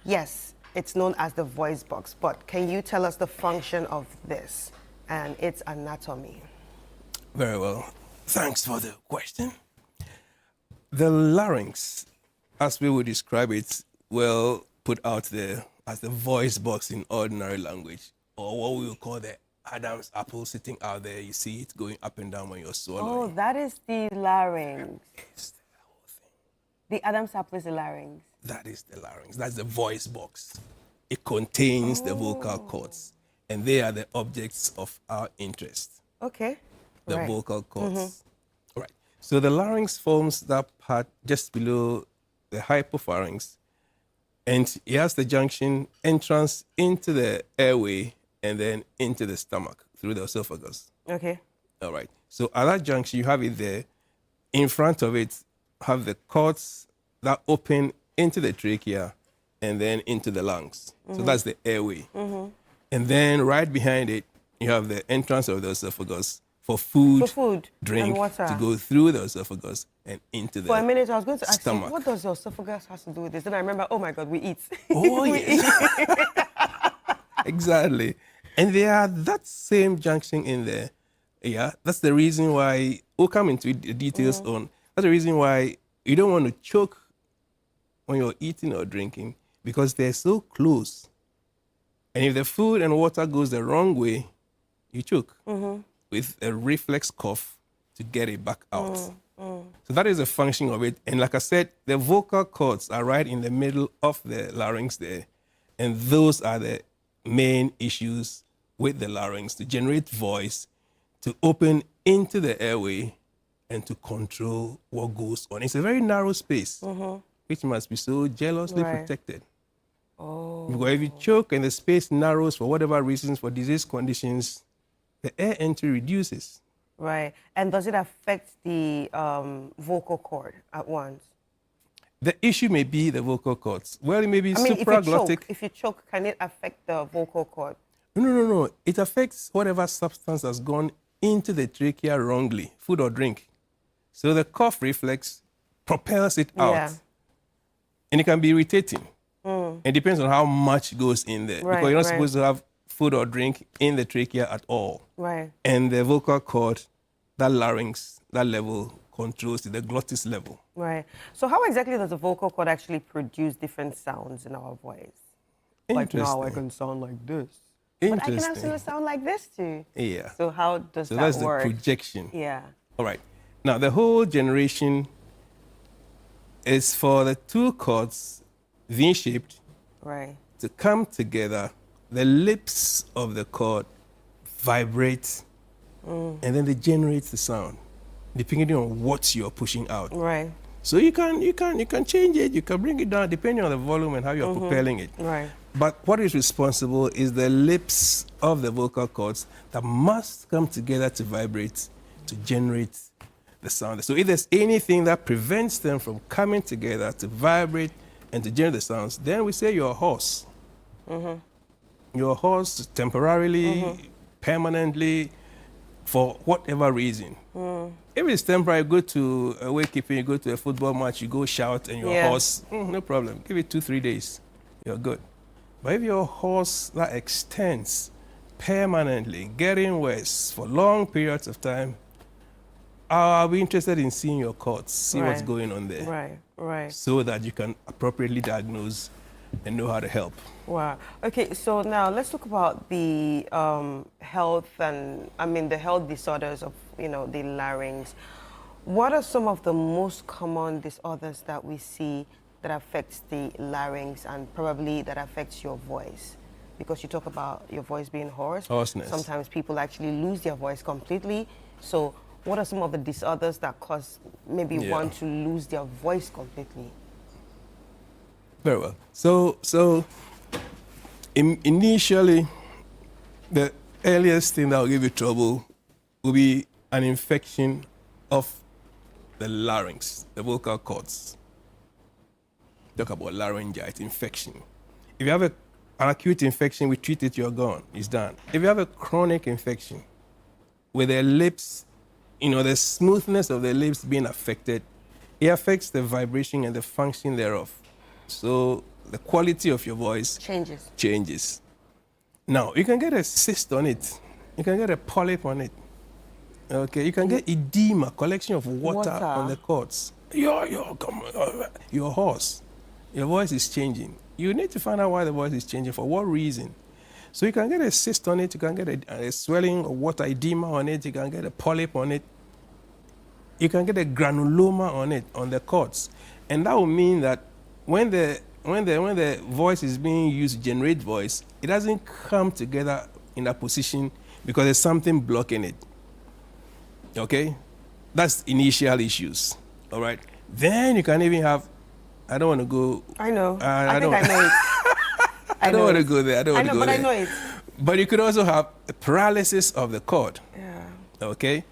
Yes, it's known as the voice box, but can you tell us the function of this and its anatomy? Very well. Thanks for the question. The larynx, as we would describe it, well put out there as the voice box in ordinary language, or what we would call the Adam's apple sitting out there. You see it going up and down when you're swallowing. Oh, that is the larynx. The Adam's apple is the larynx. That is the larynx. That's the voice box. It contains the vocal cords, and they are the objects of our interest. Okay. The Right. vocal cords. Right. So the larynx forms that part just below the hypopharynx, and it has the junction entrance into the airway and then into the stomach through the esophagus. Okay. All right. So at that junction, you have it there. In front of it, have the cords that open into the trachea and then into the lungs. So that's the airway. And then right behind it, you have the entrance of the esophagus for food, drink, and water. to go through the esophagus and into the For a minute, I was going to ask stomach. you, what does your esophagus have to do with this? Then I remember, oh my God, we eat. Oh, We yes. Exactly. And they are that same junction in there. Yeah, that's the reason why, we'll come into the details on, that's the reason why you don't want to choke when you're eating or drinking, because they're so close. And if the food and water goes the wrong way, you choke with a reflex cough to get it back out. So that is the function of it. And like I said, the vocal cords are right in the middle of the larynx there. And those are the main issues with the larynx, to generate voice, to open into the airway, and to control what goes on. It's a very narrow space, which must be so jealously Right. protected. Oh. Because if you choke and the space narrows for whatever reasons, for disease conditions, the air entry reduces. Right. And does it affect the vocal cord at once? The issue may be the vocal cords. Well, it may be I mean, supraglottic. if you choke, can it affect the vocal cord? No. It affects whatever substance has gone into the trachea wrongly, food or drink. So the cough reflex propels it out. Yeah. And it can be irritating. It depends on how much goes in there. Right, because you're not right. supposed to have food or drink in the trachea at all. Right. And the vocal cord, that larynx, that level controls it, the glottis level. Right. So how exactly does the vocal cord actually produce different sounds in our voice? Like now I can sound like this. But I can Interesting. actually sound like this too. Yeah. So how does So that that's work? the projection. Yeah. All right. Now, the whole generation is for the two cords, V-shaped, Right. to come together. The lips of the cord vibrate, and then they generate the sound, depending on what you're pushing out. Right. So you can change it, you can bring it down depending on the volume and how you're propelling it. Right. But what is responsible is the lips of the vocal cords that must come together to vibrate, to generate the sound. So if there's anything that prevents them from coming together to vibrate and to generate the sounds, then we say you're hoarse. You're hoarse temporarily, permanently, for whatever reason. If it's temporary, go to a wakekeeping, you go to a football match, you go shout and you're hoarse, no problem. Give it 2-3 days, you're good. But if your hoarse that extends permanently, getting worse for long periods of time, I'll be interested in seeing your courts, see what's going on there. Right. So that you can appropriately diagnose and know how to help. Wow. Okay, so now let's talk about the health the health disorders of, the larynx. What are some of the most common disorders that we see that affects the larynx and probably that affects your voice? Because you talk about your voice being hoarse. Hoarseness. Sometimes people actually lose their voice completely. So what are some of the disorders that cause maybe one to lose their voice completely? Very well. So initially, the earliest thing that will give you trouble will be an infection of the larynx, the vocal cords. Talk about laryngitis infection. If you have an acute infection, we treat it, you're gone, it's done. If you have a chronic infection with the lips, the smoothness of the lips being affected, it affects the vibration and the function thereof. So the quality of your voice changes. Now, you can get a cyst on it. You can get a polyp on it. Okay, you can get edema, collection of water on the cords. You're hoarse. Your voice is changing. You need to find out why the voice is changing, for what reason. So you can get a cyst on it, you can get a swelling or water edema on it, you can get a polyp on it. You can get a granuloma on it, on the cords. And that will mean that when the voice is being used to generate voice, it doesn't come together in a position because there's something blocking it. Okay? That's initial issues. All right? Then you can even have, I don't want to go. I know. I think I know it. I don't want to go there. I don't want to go there. I know it. But you could also have a paralysis of the cord. Yeah. Okay?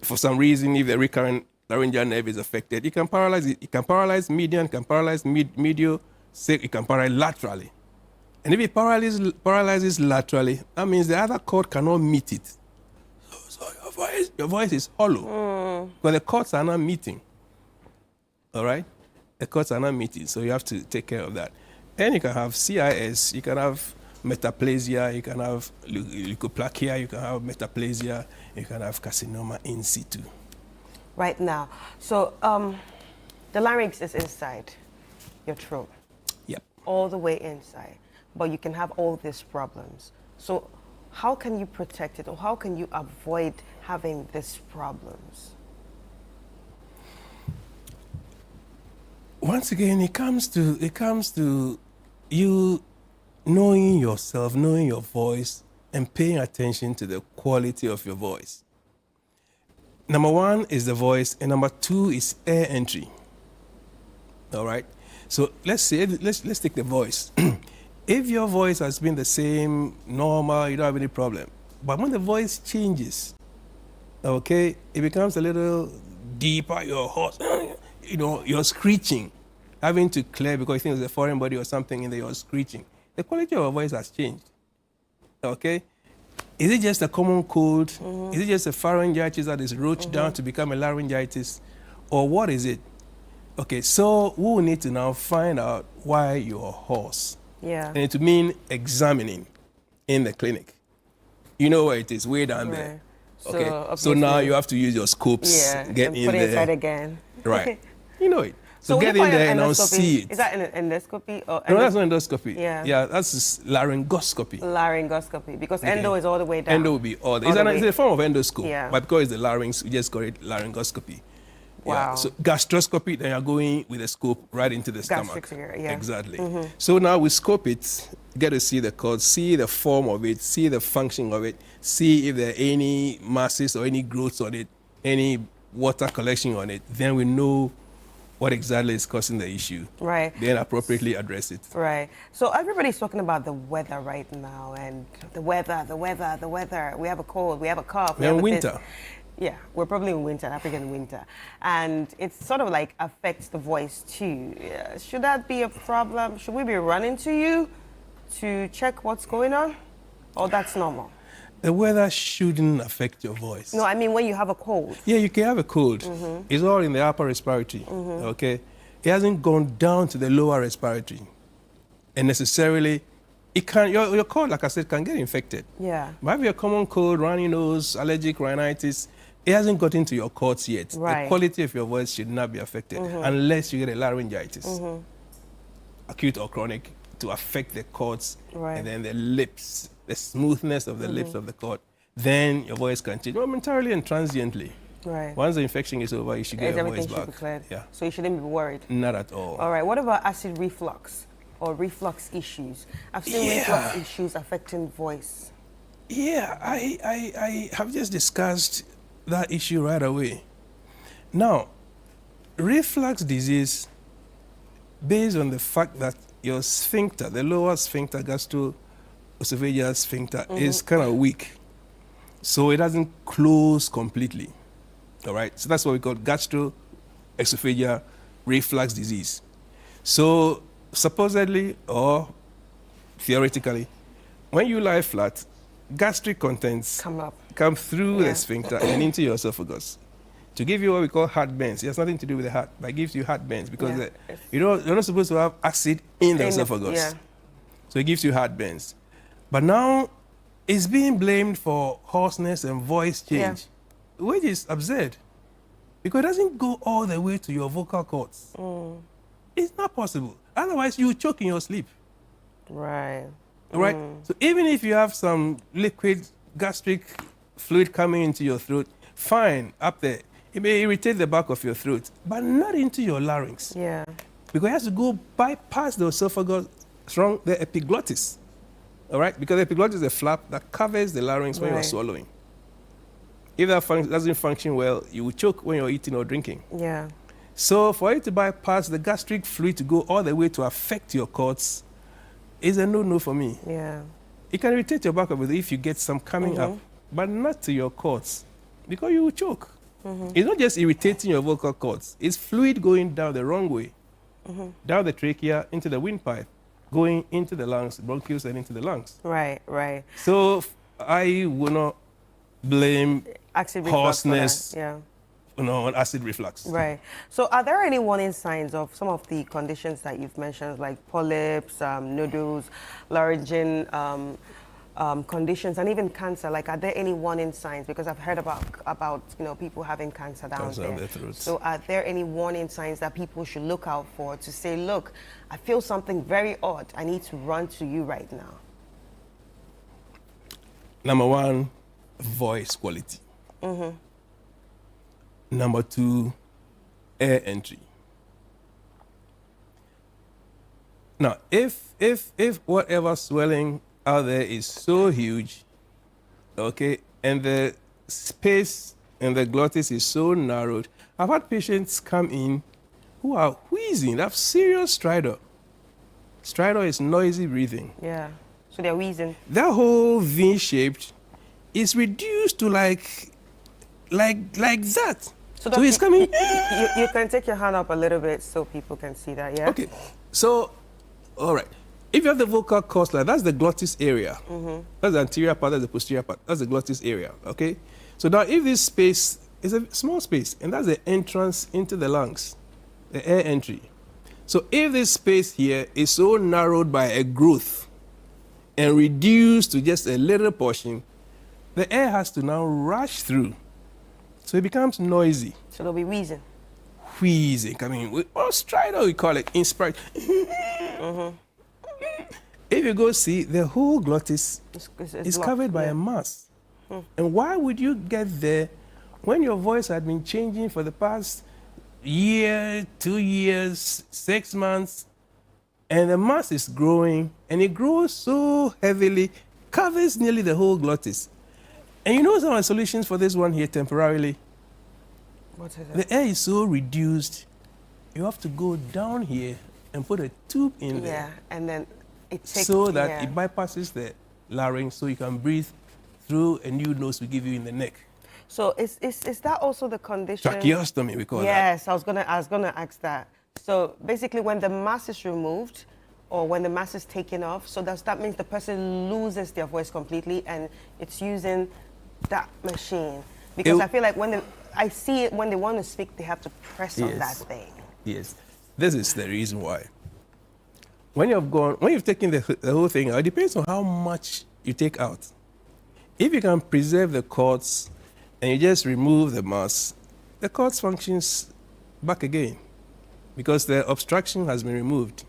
For some reason, if the recurrent laryngeal nerve is affected, you can paralyze it. You can paralyze median, you can paralyze medial, you can paralyze laterally. And if it paralyzes laterally, that means the other cord cannot meet it. So your voice is hollow. Because the cords are not meeting. All right? The cords are not meeting, so you have to take care of that. And you can have CIS, you can have metaplasia, you can have leukoplakia, you can have metaplasia, you can have carcinoma in situ. Right now. So the larynx is inside your throat. Yep. All the way inside. But you can have all these problems. So how can you protect it, or how can you avoid having these problems? Once again, it comes to you knowing yourself, knowing your voice, and paying attention to the quality of your voice. Number one is the voice, and number two is air entry. All right? So let's take the voice. If your voice has been the same, normal, you don't have any problem. But when the voice changes, okay, it becomes a little deeper, you're hoarse, you're screeching, having to clear because you think there's a foreign body or something in there, you're screeching. The quality of your voice has changed. Okay? Is it just a common cold? Is it just a pharyngitis that is roached down to become a laryngitis? Or what is it? Okay, so we will need to now find out why you're hoarse. Yeah. And it mean examining in the clinic. You know where it is, way down there. Okay. So now you have to use your scopes. Get and in put there. it inside again. Right. You know it. So get in there and now see it. Is that an endoscopy? Or no, that's not endoscopy. Yeah. That's laryngoscopy. Laryngoscopy, because endo is all the way down. Endo will be all the way. It's a form of endoscope, but because it's the larynx, we just call it laryngoscopy. Wow. Yeah. So gastroscopy, then you're going with a scope right into the stomach. Yeah. Exactly. So now we scope it, get to see the cord, see the form of it, see the function of it, see if there are any masses or any growths on it, any water collection on it. Then we know what exactly is causing the issue. Right. Then appropriately address it. Right. So everybody's talking about the weather right now, and the weather. We have a cold, we have a cough. We're in winter. Yeah, we're probably in winter, African winter. And it sort of like affects the voice too. Should that be a problem? Should we be running to you to check what's going on? Or that's normal? The weather shouldn't affect your voice. No, I mean when you have a cold. Yeah, you can have a cold. Mhm. It's all in the upper respiratory, okay? It hasn't gone down to the lower respiratory. And necessarily, it can, your cold, like I said, can get infected. Yeah. Might be a common cold, runny nose, allergic rhinitis. It hasn't got into your cords yet. Right. The quality of your voice should not be affected unless you get a laryngitis, acute or chronic, to affect the cords Right. and then the lips, the smoothness of the lips of the cord. Then your voice can change momentarily and transiently. Right. Once the infection is over, you should get your voice Everything should back. be cleared. Yeah. So you shouldn't be worried. Not at all. All right. What about acid reflux or reflux issues? I've seen reflux issues affecting voice. Yeah, I have just discussed that issue right away. Now, reflux disease, based on the fact that your sphincter, the lower sphincter, gastroesophageal sphincter, is kind of weak. So it doesn't close completely. All right? So that's what we call gastroesophageal reflux disease. So supposedly, or theoretically, when you lie flat, gastric contents come through the sphincter and into your esophagus to give you what we call heartburns. It has nothing to do with the heart, but it gives you heartburns because you're not supposed to have acid in the esophagus. So it gives you heartburns. But now it's being blamed for hoarseness and voice change, which is absurd because it doesn't go all the way to your vocal cords. It's not possible. Otherwise, you choke in your sleep. Right. Right? So even if you have some liquid gastric fluid coming into your throat, fine, up there. It may irritate the back of your throat, but not into your larynx. Yeah. Because it has to go bypass the esophagus from the epiglottis. All right? Because the epiglottis is a flap that covers the larynx when you're swallowing. If that doesn't function well, you will choke when you're eating or drinking. Yeah. So for it to bypass the gastric fluid to go all the way to affect your cords is a no-no for me. Yeah. It can irritate your back of it if you get some coming up, but not to your cords, because you will choke. It's not just irritating your vocal cords. It's fluid going down the wrong way, down the trachea, into the windpipe, going into the lungs, bronchioles, and into the lungs. Right, right. So I will not blame Acid reflux hoarseness for that. on acid reflux. Right. So are there any warning signs of some of the conditions that you've mentioned, like polyps, nodules, laryngeal conditions, and even cancer? Like, are there any warning signs? Because I've heard about people having cancer down there. So are there any warning signs that people should look out for to say, look, I feel something very odd. I need to run to you right now? Number one, voice quality. Number two, air entry. Now, if whatever swelling out there is so huge, okay, and the space in the glottis is so narrowed, I've had patients come in who are wheezing. They have serious stridor. Stridor is noisy breathing. Yeah. So they're wheezing. That whole V-shaped is reduced to like that. So it's coming. You can take your hand up a little bit so people can see that, yeah? Okay. So, all right. If you have the vocal cords, like that's the glottis area. That's the anterior part, that's the posterior part. That's the glottis area, okay? So now if this space is a small space, and that's the entrance into the lungs, the air entry. So if this space here is so narrowed by a growth and reduced to just a little portion, the air has to now rush through. So it becomes noisy. So they'll be wheezing. Wheezing, coming or stridor, we call it, inspired. If you go see, the whole glottis is covered by a mass. And why would you get there when your voice had been changing for the past year, 2 years, 6 months, and the mass is growing, and it grows so heavily, covers nearly the whole glottis. And you know some of the solutions for this one here temporarily? What is it? The air is so reduced, you have to go down here and put a tube in there. Yeah, and then it takes... So that it bypasses the larynx so you can breathe through a new nose we give you in the neck. So is that also the condition? Tracheostomy, we call that. Yes, I was gonna ask that. So basically, when the mask is removed, or when the mask is taken off, so does that mean the person loses their voice completely, and it's using that machine? Because I feel like I see it when they want to speak, they have to press on that thing. Yes, this is the reason why. When you've taken the whole thing out, it depends on how much you take out. If you can preserve the cords and you just remove the mass, the cords functions back again because the obstruction has been removed.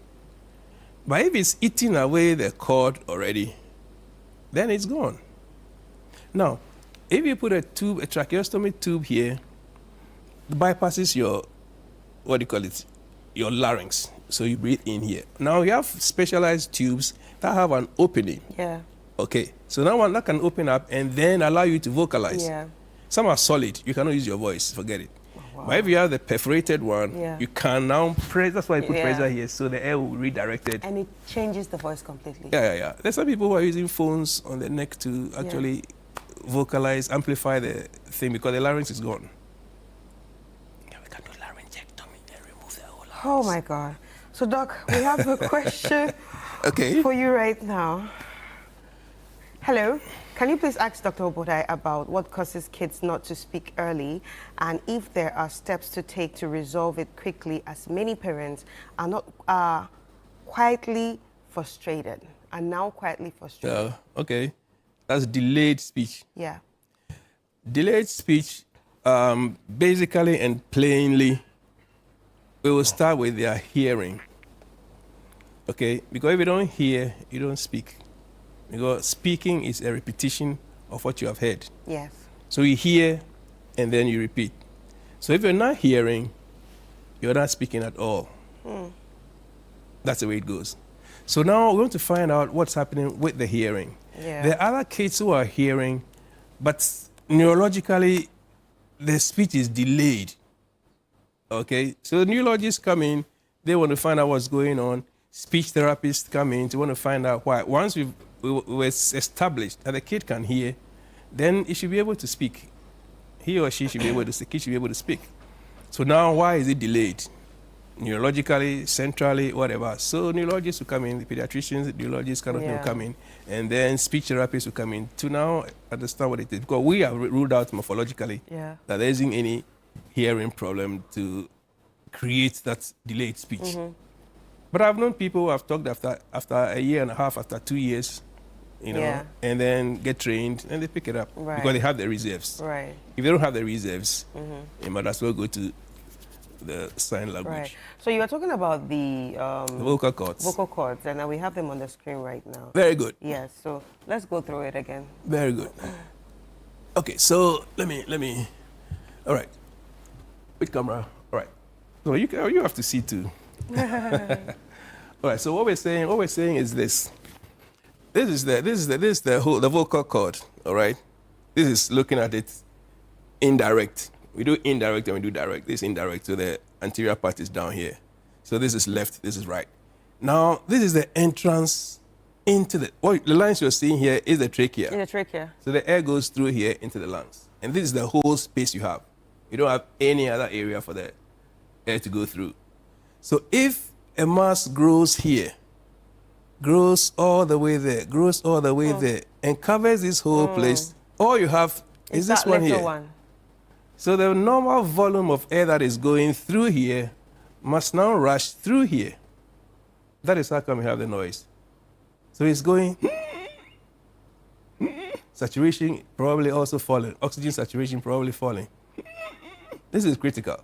But if it's eating away the cord already, then it's gone. Now, if you put a tracheostomy tube here, it bypasses your, your larynx. So you breathe in here. Now you have specialized tubes that have an opening. Yeah. Okay, so that one that can open up and then allow you to vocalize. Yeah. Some are solid, you cannot use your voice, forget it. Wow. But if you have the perforated one, you can now press, that's why you put pressure here, so the air will be redirected. And it changes the voice completely. Yeah. There's some people who are using phones on the neck to actually vocalize, amplify the thing because the larynx is gone. Yeah, we can do laryngectomy and remove the whole larynx. Oh my God. So Doc, we have a question for you right now. Hello, can you please ask Dr. Obodai about what causes kids not to speak early and if there are steps to take to resolve it quickly, as many parents are quietly frustrated, Okay, that's delayed speech. Yeah. Delayed speech, basically and plainly, we will start with their hearing. Okay, because if you don't hear, you don't speak. Because speaking is a repetition of what you have heard. Yes. So you hear and then you repeat. So if you're not hearing, you're not speaking at all. That's the way it goes. So now we're going to find out what's happening with the hearing. Yeah. There are other kids who are hearing, but neurologically, the speech is delayed. Okay, so the neurologists come in, they want to find out what's going on. Speech therapists come in to want to find out why. Once we've established that the kid can hear, then he should be able to speak. He or she should be able to speak. He should be able to speak. So now, why is it delayed? Neurologically, centrally, whatever. So neurologists will come in, the pediatricians, the neurologists kind of will come in, and then speech therapists will come in to now understand what it is. Because we have ruled out morphologically that there isn't any hearing problem to create that delayed speech. But I've known people who have talked after a year and a half, after 2 years, and then get trained and they pick it up because they have the reserves. Right. If they don't have the reserves, you might as well go to the sign language. Right. So you were talking about the vocal cords. Vocal cords, and we have them on the screen right now. Very good. Yes. So let's go through it again. Very good. Okay. So let me. All right. Which camera? All right. So you have to see too. All right. So what we're saying is this. This is the vocal cord. All right. This is looking at it indirect. We do indirect and we do direct. This is indirect, so the anterior part is down here. So this is left, this is right. Now, this is the entrance into the lines you're seeing here is the trachea. In the trachea. So the air goes through here into the lungs. And this is the whole space you have. You don't have any other area for the air to go through. So if a mass grows here, grows all the way there, grows all the way there, and covers this whole place, all you have is this one here. So the normal volume of air that is going through here must now rush through here. That is how come you have the noise. So it's going, saturation probably also falling, oxygen saturation probably falling. This is critical.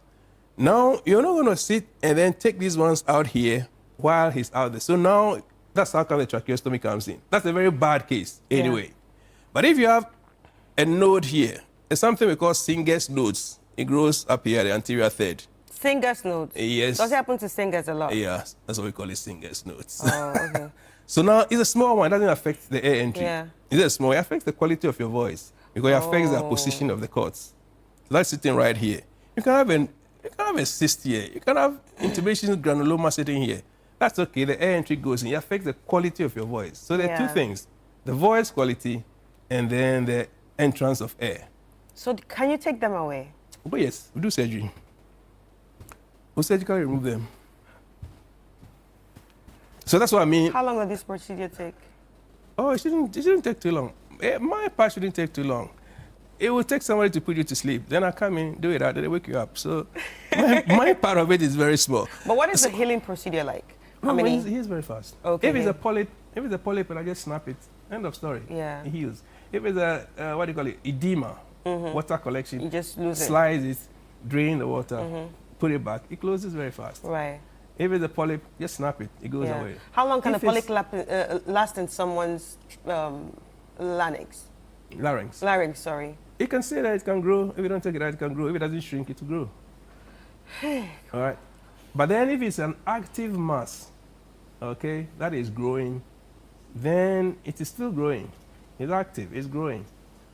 Now, you're not going to sit and then take these ones out here while he's out there. So now, that's how come the tracheostomy comes in. That's a very bad case anyway. But if you have a node here, it's something we call Singer's nodes. It grows up here, the anterior third. Singer's nodes? Yes. Does it happen to singers a lot? Yeah, that's what we call it, Singer's nodes. Oh, okay. So now, it's a small one. It doesn't affect the air entry. Yeah. It's a small. It affects the quality of your voice because it affects the position of the cords. So that's sitting right here. You can have a cyst here. You can have intubation granuloma sitting here. That's okay. The air entry goes in. It affects the quality of your voice. So there are two things: the voice quality and then the entrance of air. So can you take them away? But yes, we do surgery. We surgically remove them. So that's what I mean. How long will this procedure take? Oh, it shouldn't take too long. My part shouldn't take too long. It will take somebody to put you to sleep. Then I come in, do it out, then they wake you up. So my part of it is very small. But what is the healing procedure like? How many? He's very fast. Okay. If it's a polyp, and I just snap it, end of story. Yeah. It heals. If it's a what do you call it, edema, water collection, you just lose it. Slice it, drain the water, put it back. It closes very fast. Right. If it's a polyp, just snap it. It goes away. How long can a polyp last in someone's larynx? Larynx, sorry. It can say that it can grow. If you don't take it out, it can grow. If it doesn't shrink, it will grow. All right. But then if it's an active mass, okay, that is growing, then it is still growing. It's active, it's growing.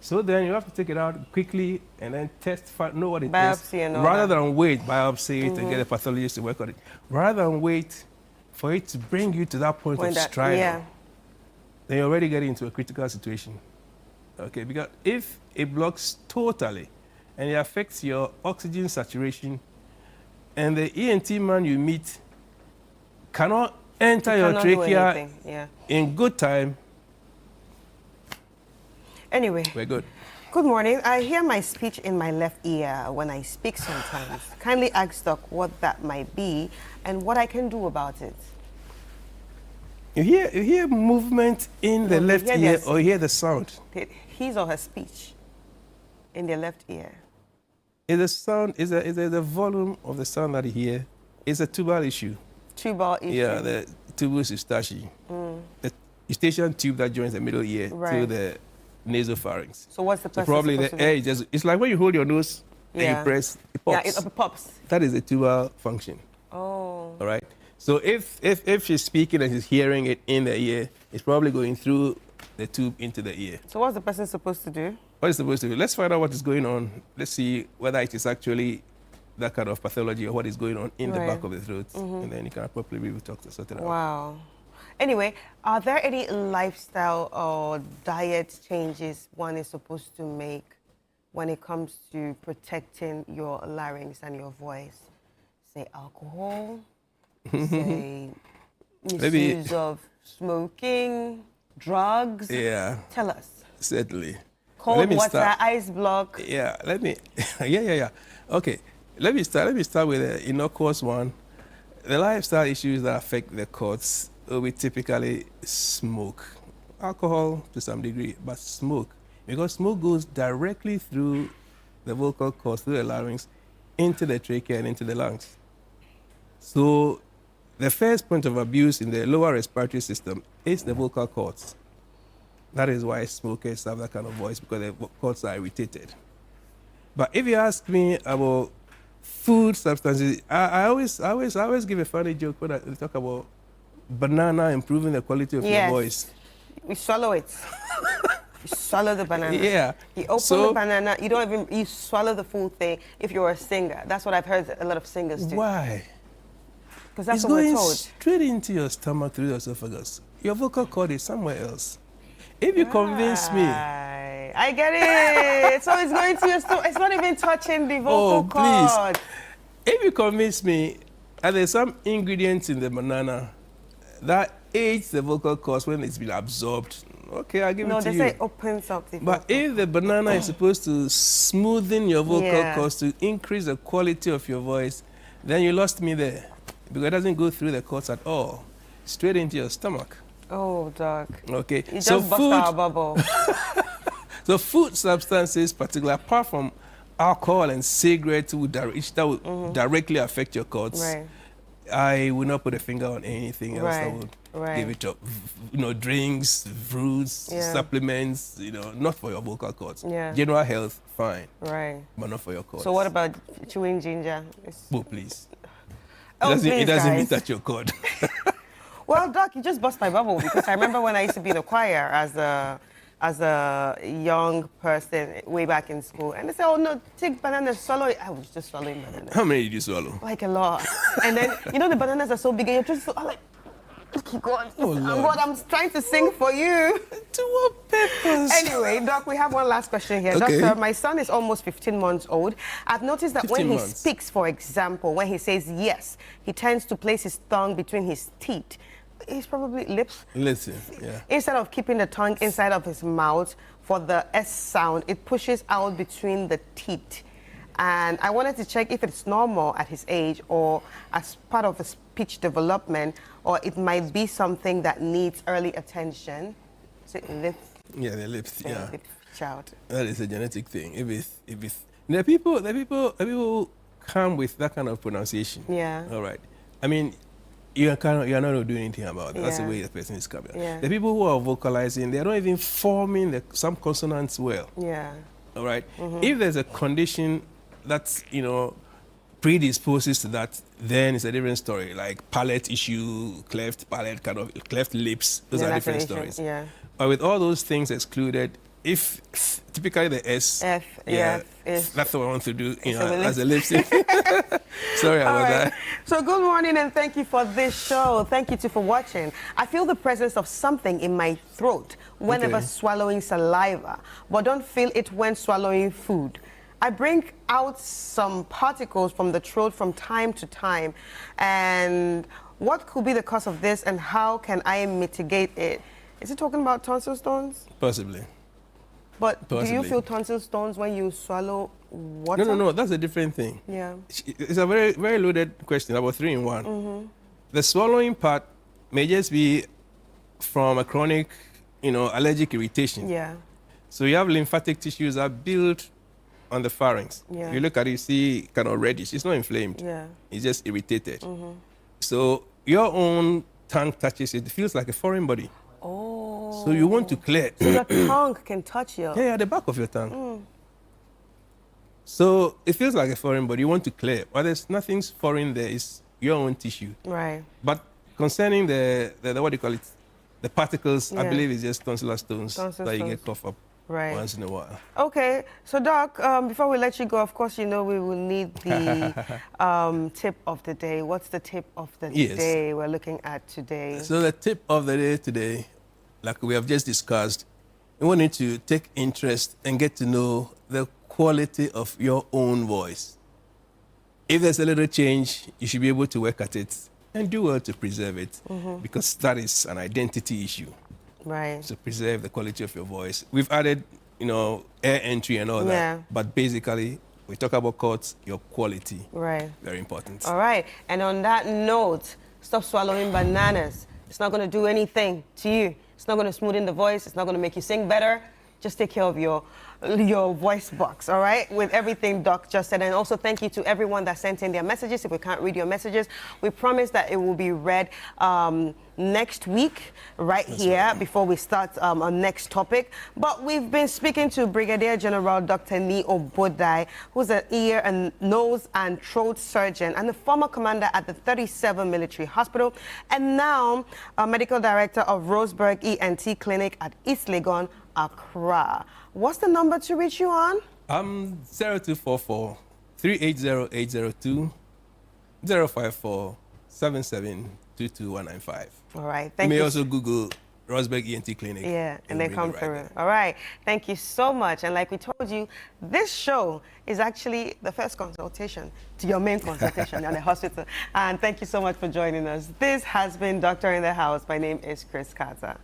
So then you have to take it out quickly and then test, know what it is. And all rather that. than wait, biopsy it and get a pathologist to work on it. Rather than wait for it to bring you to that point of stridor, then you're already getting into a critical situation. Okay, because if it blocks totally and it affects your oxygen saturation, and the ENT man you meet cannot enter your trachea in good time. Anyway. We're good. Good morning. I hear my speech in my left ear when I speak sometimes. Kindly ask Doc what that might be and what I can do about it. You hear movement in the left ear or you hear the sound? His or her speech in the left ear. Is the sound, is the volume of the sound that you hear, is a tubal issue. Tubal issue? Yeah, the tubus eustachiae. The eustachian tube that joins the middle ear to the nasopharynx. So what's the person So probably the air is just, it's like when you hold your nose and you press, it pops. Yeah, it pops. That is the tubal function. Oh. All right. So if she's speaking and she's hearing it in the ear, it's probably going through the tube into the ear. So what's the person supposed to do? What is supposed to do? Let's find out what is going on. Let's see whether it is actually that kind of pathology or what is going on in the back of the throat. And then you can appropriately be able to talk to sort it out. Wow. Anyway, are there any lifestyle or diet changes one is supposed to make when it comes to protecting your larynx and your voice? Say alcohol, say misuse of smoking, drugs. Yeah. Tell us. Certainly. Cold water, ice block. Yeah, Okay, let me start with the innocuous one. The lifestyle issues that affect the cords, we typically smoke. Alcohol to some degree, but smoke. Because smoke goes directly through the vocal cords, through the larynx, into the trachea and into the lungs. So the first point of abuse in the lower respiratory system is the vocal cords. That is why smokers have that kind of voice, because the cords are irritated. But if you ask me about food substances, I always give a funny joke when I talk about banana improving the quality of your voice. You swallow it. You swallow the banana. Yeah. You open the banana, you swallow the full thing if you're a singer. That's what I've heard a lot of singers do. Why? Because that's it's what we're going told. straight into your stomach through the esophagus. Your vocal cord is somewhere else. If you convince me. I get it. So it's going to your stomach. It's not even touching the vocal cord. Please. If you convince me that there's some ingredients in the banana that aids the vocal cords when it's been absorbed, okay, I'll give it to you. No, they say it opens up the vocal But if the banana is supposed to smoothen your vocal cords to increase the quality of your voice, then you lost me there. Because it doesn't go through the cords at all. Straight into your stomach. Oh, Doc. Okay. You just bust our bubble. So food substances, particularly apart from alcohol and cigarettes, that would directly affect your cords. Right. I would not put a finger on anything else that would give it up. Drinks, fruits, supplements, not for your vocal cords. Yeah. General health, fine. Right. But not for your cords. So what about chewing ginger? Oh, please. It doesn't mean that your cord. Well, Doc, you just bust my bubble, because I remember when I used to be in a choir as a young person way back in school, and they said, "Oh no, take banana, swallow it." I was just swallowing bananas. How many did you swallow? Like a lot. And then the bananas are so big, and you're just like, God, Oh, Lord. God, I'm trying to sing for you. To what purpose? Anyway, Doc, we have one last question here. Okay. Doctor, my son is almost 15 months old. I've noticed that when 15 he months. speaks, for example, when he says yes, he tends to place his tongue between his teeth. He's probably lips. Listen, yeah. Instead of keeping the tongue inside of his mouth for the S sound, it pushes out between the teeth. And I wanted to check if it's normal at his age or as part of his speech development, or it might be something that needs early attention. Is it lips? Yeah, the lips, yeah. Lip child. That is a genetic thing. If it's the people who come with that kind of pronunciation. Yeah. All right. I mean, you're not doing anything about it. That's the Yeah. way the person is coming. Yeah. The people who are vocalizing, they're not even forming some consonants well. Yeah. All right. Mhm. If there's a condition that's predisposes to that, then it's a different story. Like palate issue, cleft palate, kind of cleft lips. Those are different stories. Yeah. But with all those things excluded, if typically the S, F, yeah, F, that's what I want to do, So the as a lips. lip sync. Sorry about that. So good morning and thank you for this show. Thank you too for watching. I feel the presence of something in my throat whenever Okay. swallowing saliva, but don't feel it when swallowing food. I bring out some particles from the throat from time to time. And what could be the cause of this and how can I mitigate it? Is it talking about tonsil stones? Possibly. But do you Possibly. feel tonsil stones when you swallow water? No, that's a different thing. Yeah. It's a very, very loaded question, about 3 in 1. Mm-hmm. The swallowing part may just be from a chronic, allergic irritation. Yeah. So you have lymphatic tissues that build on the pharynx. Yeah. You look at it, you see kind of reddish. It's not inflamed. Yeah. It's just irritated. Mm-hmm. So your own tongue touches it. It feels like a foreign body. Oh. So you want to clear. So your tongue can touch you. Yeah, the back of your tongue. Mm. So it feels like a foreign body. You want to clear. But there's nothing foreign there. It's your own tissue. Right. But concerning the what do you call it? The particles, I Yeah. believe it's just tonsillar stones Tonsil that you stones. get cough up Right. once in a while. Okay, so Doc, before we let you go, of course, we will need the tip of the day. What's the tip of the Yes. day we're looking at today? So the tip of the day today, like we have just discussed, we want you to take interest and get to know the quality of your own voice. If there's a little change, you should be able to work at it and do well to preserve it, Mhm. because that is an identity issue. Right. So preserve the quality of your voice. We've added, air entry and all Yeah. that, but basically, we talk about chords, your quality. Right. Very important. All right, and on that note, stop swallowing bananas. It's not going to do anything to you. It's not going to smoothen the voice. It's not going to make you sing better. Just take care of your voice box, all right, with everything Doc just said. And also thank you to everyone that sent in their messages. If we can't read your messages, we promise that it will be read next week right here before we start our next topic. But we've been speaking to Brigadier General Dr. Ni Obodai, who's an ear and nose and throat surgeon and the former commander at the 37 Military Hospital, and now a medical director of Roseburg ENT Clinic at East Legon, Accra. What's the number to reach you on? 0244 380 802 054 77 22195. All right, You thank may you. also Google Roseburg ENT Clinic. Yeah, and they bring come it right through. there. All right, thank you so much. And like we told you, this show is actually the first consultation to your main consultation at the hospital. And thank you so much for joining us. This has been Doctor in the House. My name is Chris Carter.